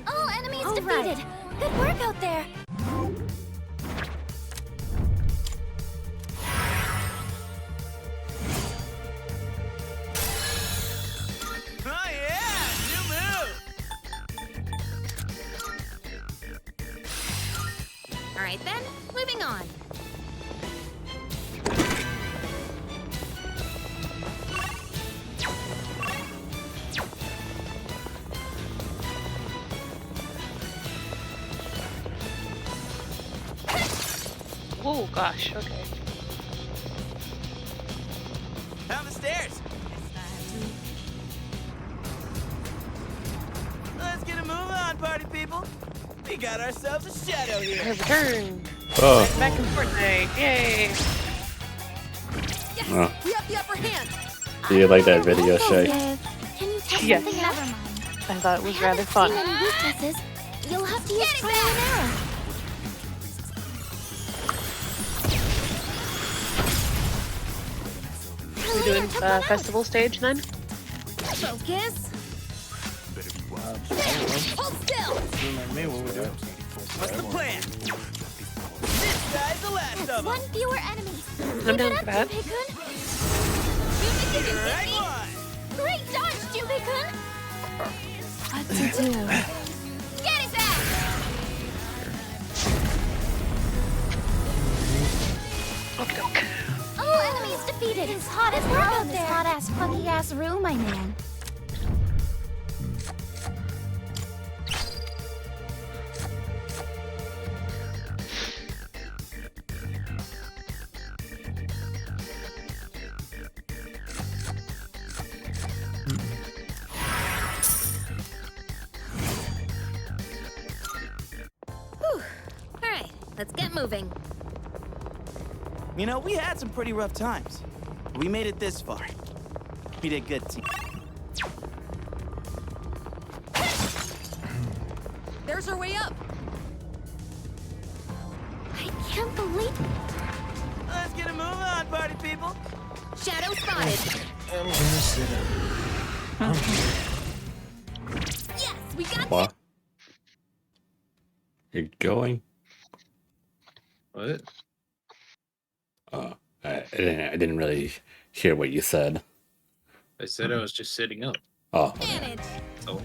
D: All enemies defeated. Good work out there.
K: Oh yeah, new move.
I: All right then, moving on.
C: Oh gosh, okay.
K: Down the stairs. Let's get a move on, party people. We got ourselves a shadow here.
C: I return.
A: Oh.
C: Back in Fortnite. Yay.
J: Yes,
A: Oh.
J: we have the upper hand.
A: Do you like that video, Shay?
D: Can you test
C: Yes.
D: something out?
C: I thought it was rather fun.
D: Seen any weaknesses? You'll have to use trial and error.
C: We're doing festival stage then?
D: Focus.
J: Hold still.
K: What's the plan? This guy's the last of them.
D: One fewer enemy.
C: I'm down for that.
K: Right one.
D: Great dodge, Junpei-kun. What to do? Get his ass! All enemies defeated. It's hot as hell in this hot-ass, funky-ass room, my man.
I: Whew. All right, let's get moving.
K: You know, we had some pretty rough times. We made it this far. We did good, team.
J: There's our way up.
D: I can't believe.
K: Let's get a move on, party people.
I: Shadow spotted.
N: I'm gonna sit up.
D: Yes, we got
A: What? You're going?
Q: What?
A: I didn't really hear what you said.
Q: I said I was just sitting up.
A: Oh.
I: Manage.
Q: So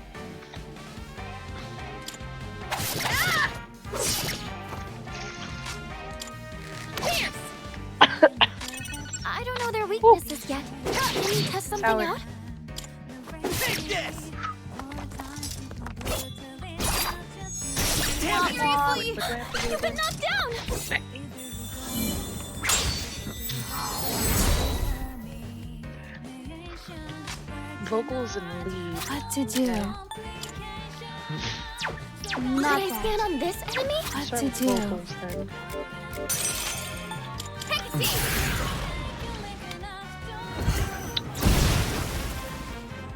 D: I don't know their weaknesses yet. Can you test something
C: Salad.
D: out?
K: Take this.
D: Seriously? You've been knocked down!
C: Vocals and lead.
D: What to do? Should I stand on this enemy? What
C: Start
D: to
C: with
D: do?
C: vocals then.
D: Take a seat!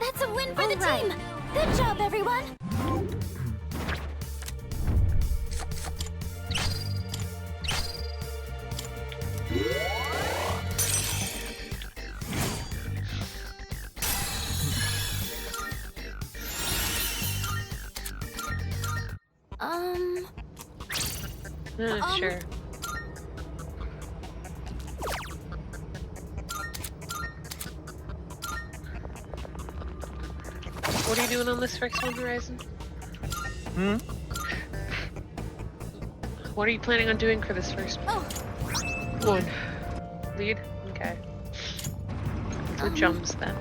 D: That's a win for the team! Good job, everyone!
C: Sure. What are you doing on this first one, Horizon?
N: Hmm?
C: What are you planning on doing for this first one? Lead? Okay. So jumps then.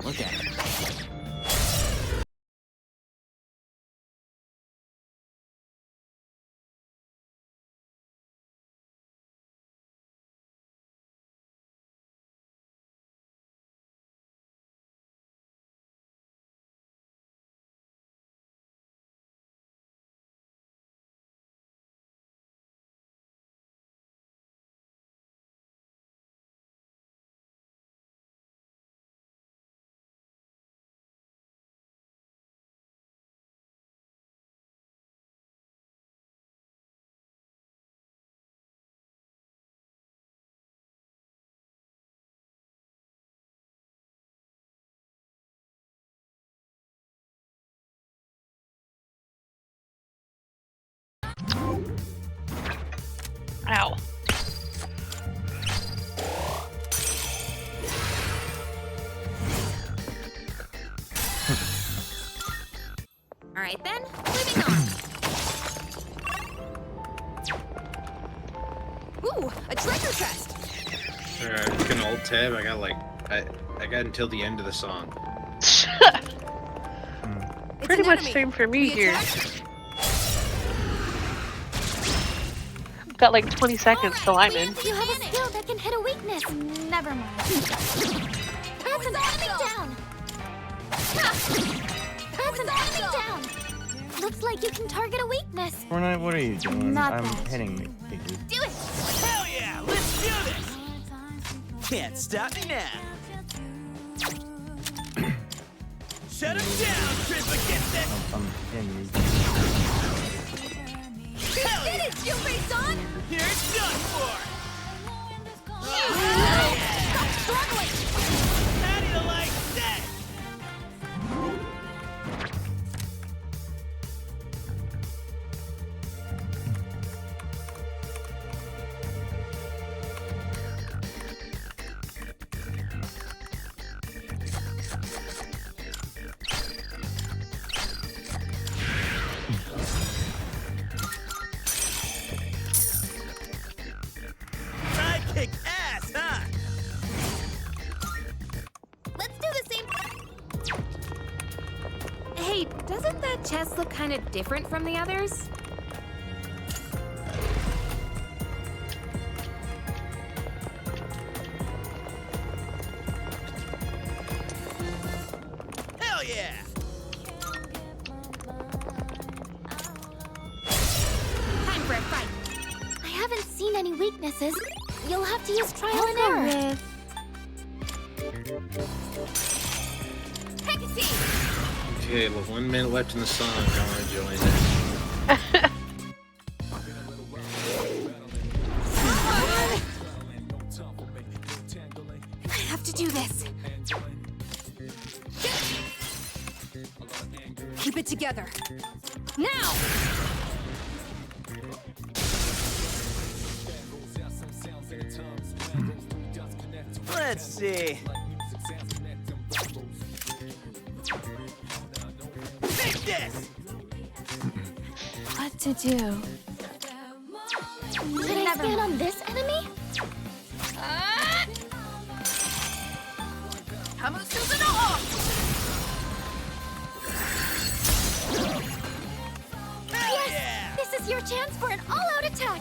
H: Look at it.
C: Ow.
I: All right then, moving on.
J: Ooh, a treasure chest.
Q: Alright, I'm just gonna alt tab. I got like I got until the end of the song.
C: Pretty much same for me here. Got like 20 seconds till I'm in.
D: You have a skill that can hit a weakness. Never mind. That's an enemy down. That's an enemy down. Looks like you can target a weakness.
P: Fortnite, what are you doing?
D: Not
P: I'm
D: bad.
P: hitting me.
D: Do it.
K: Hell yeah, let's do this. Can't stop me now. Shut him down, Tripper, get that.
P: I'm hitting you.
D: You did it, Junpei-san!
K: Here it's done for.
D: Stop struggling!
K: How do you like that? Try kick ass, huh?
D: Let's do the same.
I: Hey, doesn't that chest look kind of different from the others?
K: Hell yeah!
D: Time for a fight. I haven't seen any weaknesses. You'll have to use trial and error.
Q: Okay, with 1 minute left in the song, I want to join it.
I: I have to do this.
J: Keep it together. Now!
K: Let's see. Take this!
E: What to do?
D: Should I stand on this enemy? Yes! This is your chance for an all-out attack!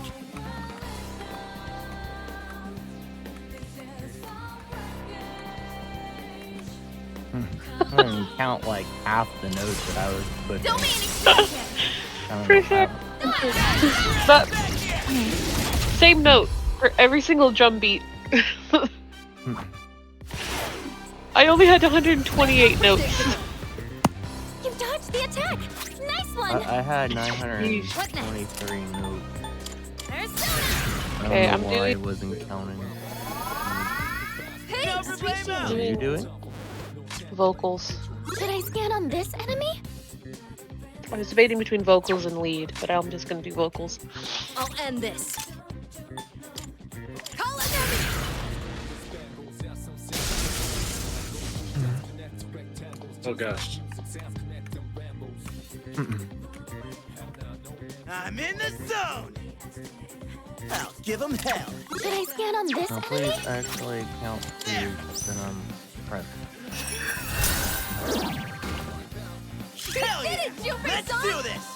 P: I don't even count like half the notes that I was pushing.
D: Don't be
C: Pretty sure. But same note for every single drum beat. I only had 128 notes.
D: You dodged the attack! Nice one!
P: I had 923 notes.
C: Okay, I'm
P: why I
C: doing-
P: wasn't counting.
D: Hey,
P: Did you do it?
C: Vocals.
D: Should I scan on this enemy?
C: I was debating between vocals and lead, but I'm just gonna do vocals.
J: I'll end this.
Q: Oh gosh.
K: I'm in the zone. I'll give him hell.
D: Should I scan on this
S: Now,
D: enemy?
S: please actually count to Venom prep.
K: Hell yeah! Let's do this!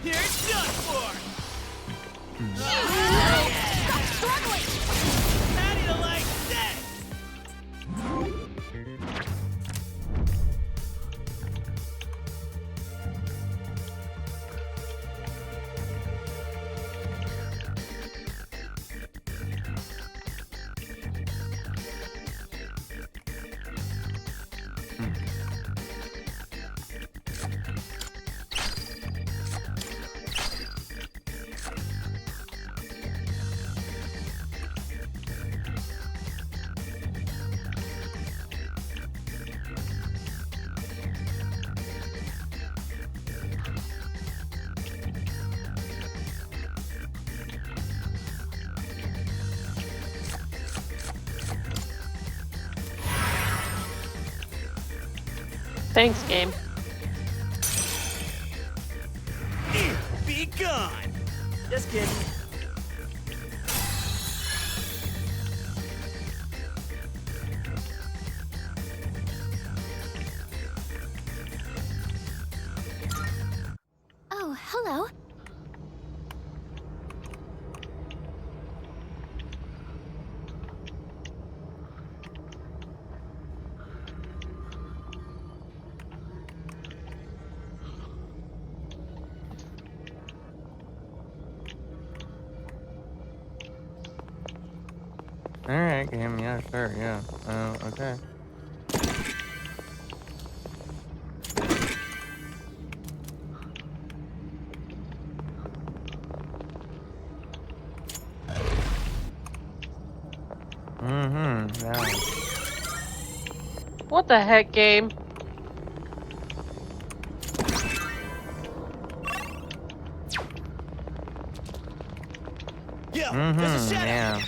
K: Here it's done for!
D: Stop struggling!
K: How do you like that?
C: Thanks, game.
K: Be gone! Just kidding.
D: Oh, hello.
S: Alright, game, yeah, sure, yeah. Okay. Yeah.
C: What the heck, game?
K: Yo, there's a shadow.
S: Yeah.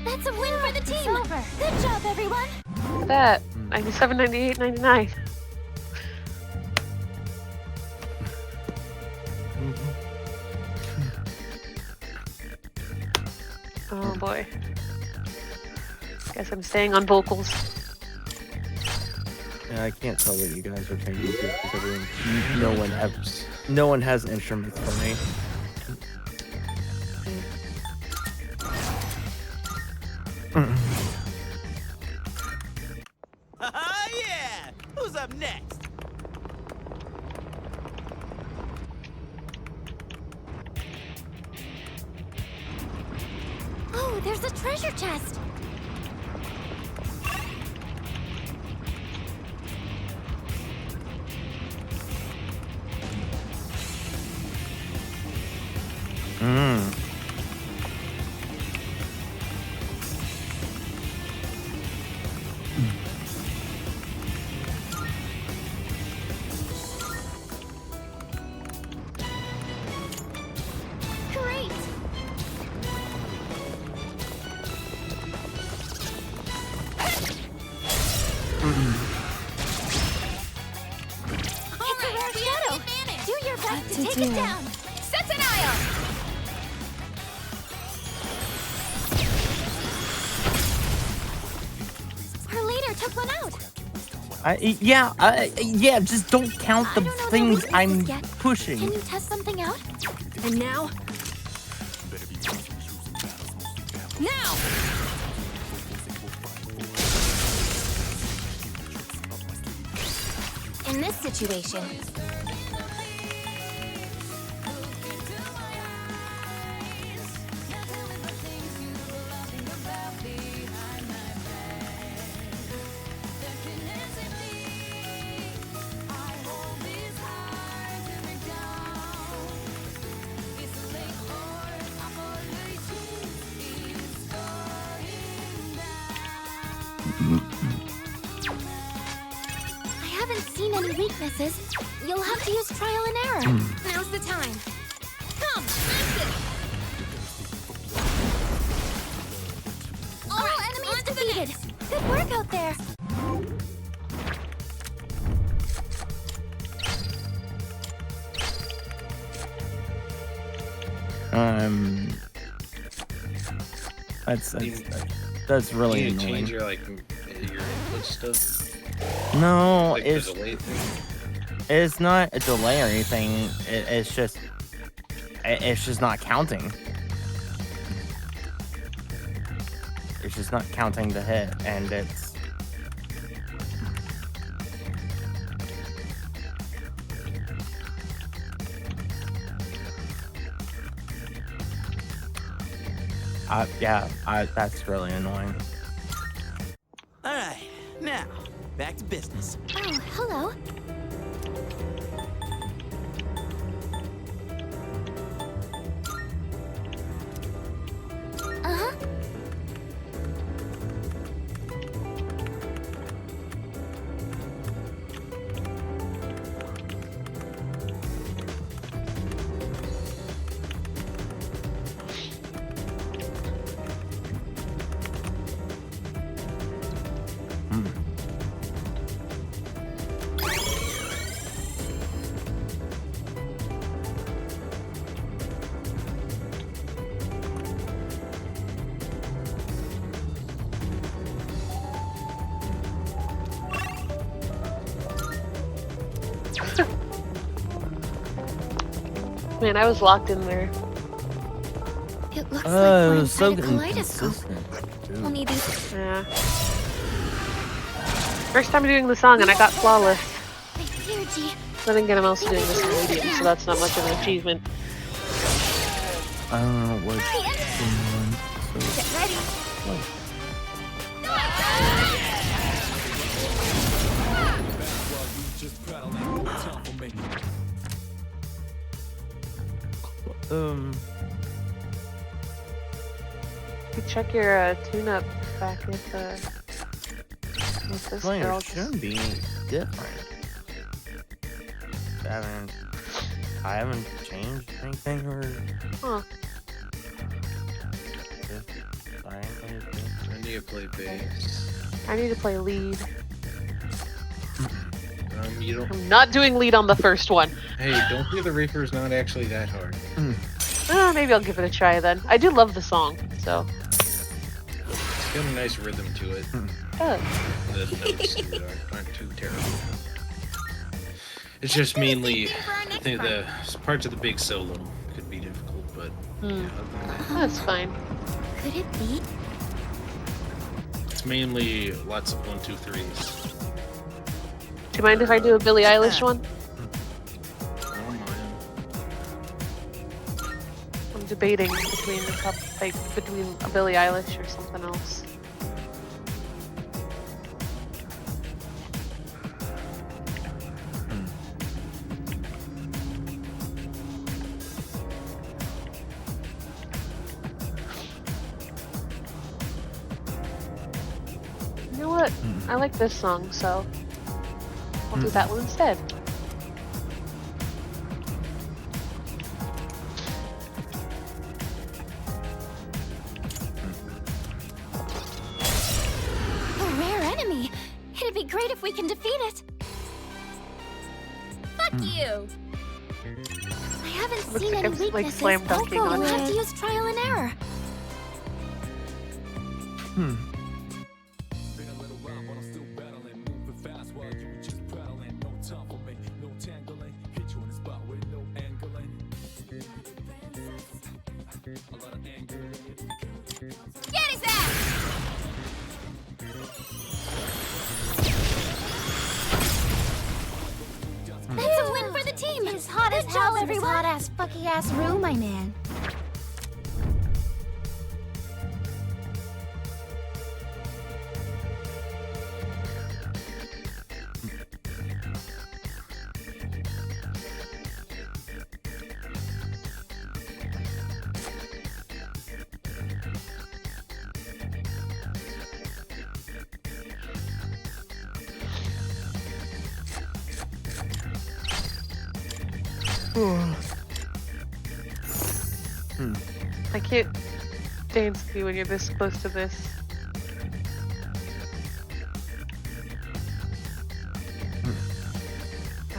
D: That's a win for the team! Good job, everyone!
C: Look at that. 97, 98, 99. Oh boy. Guess I'm staying on vocals.
P: Yeah, I can't tell what you guys are changing to because everyone, no one has instruments for me.
K: Yeah! Who's up next?
D: Oh, there's a treasure chest. Great. It's a rare shadow. Do your best to take it down. Sentinel! Our leader took one out.
P: Yeah, just don't count the things I'm pushing.
D: Can you test something out? And now? Now!
E: In this situation,
D: I haven't seen any weaknesses. You'll have to use trial and error. Now's the time. Come, active! All enemies defeated. Good work out there.
P: That's really
Q: You need to
P: annoying.
Q: change your input stuff.
P: No,
Q: Like the delay thing.
P: it's not a delay or anything. It's just not counting. It's just not counting the hit, and it's. That's really annoying.
K: All right, now back to business.
D: Oh, hello. Uh-huh.
C: Man, I was locked in there.
D: It looks like we're inside
P: so
D: a kaleidoscope.
P: inconsistent.
D: We'll need these.
C: Yeah. First time doing the song and I got flawless.
D: Energy.
C: I didn't get him else doing this in medium, so that's not much of an achievement.
P: I don't know what's going on.
D: Get ready.
C: You check your tune-up back with this
P: Player
C: girl.
P: shouldn't be different. I haven't changed anything or.
C: Huh.
Q: I need to play bass.
C: I need to play lead.
Q: You don't.
C: I'm not doing lead on the first one.
Q: Hey, Don't Fear the Reaper is not actually that hard.
C: Maybe I'll give it a try then. I do love the song, so.
Q: It's got a nice rhythm to it.
C: Oh.
Q: The notes to it aren't too terrible. It's just mainly, I think the parts of the big solo could be difficult, but yeah, other than that.
C: That's fine.
D: Could it be?
Q: It's mainly lots of 1, 2, 3s.
C: Do you mind if I do a Billie Eilish one? I'm debating between a couple, like between a Billie Eilish or something else. You know what? I like this song, so I'll do that one instead.
D: A rare enemy. It'd be great if we can defeat it. Fuck you! I haven't
C: Looks
D: seen
C: like
D: any
C: I'm, like,
D: weaknesses.
C: slam dunking
D: Also,
C: on
D: we'll have
C: it.
D: to use trial and error. Get his ass! That's a win for the team. It's hot as hell in this hot ass, fucky ass room, my man.
C: I can't dance with you when you're this close to this.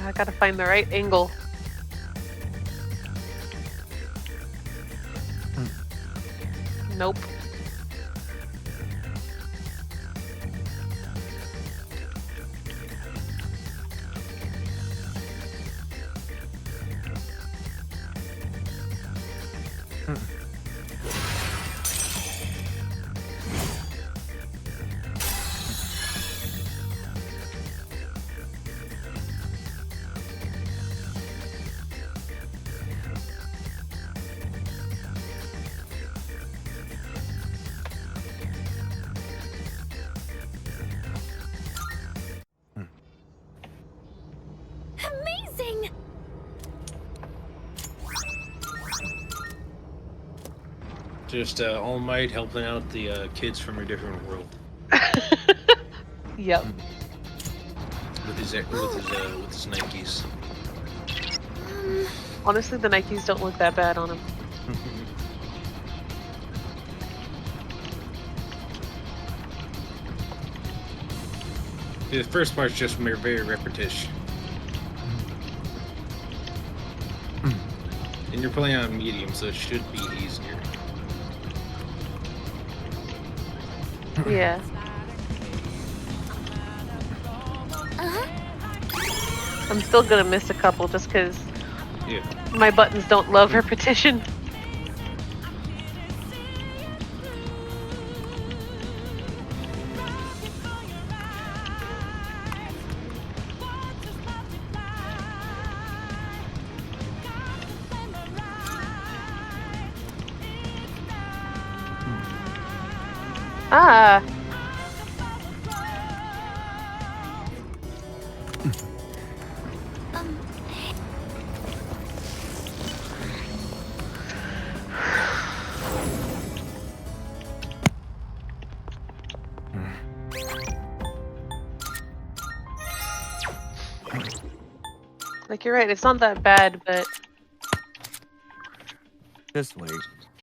C: I gotta find the right angle. Nope.
D: Amazing!
Q: Just All Might helping out the kids from a different world.
C: Yep.
Q: With his Nikes.
C: Honestly, the Nikes don't look that bad on him.
Q: The first part's just very repetition. And you're playing on medium, so it should be easier.
C: Yeah. I'm still gonna miss a couple just because
Q: Yeah.
C: my buttons don't love repetition. Ah. Like, you're right, it's not that bad, but
P: Just wait.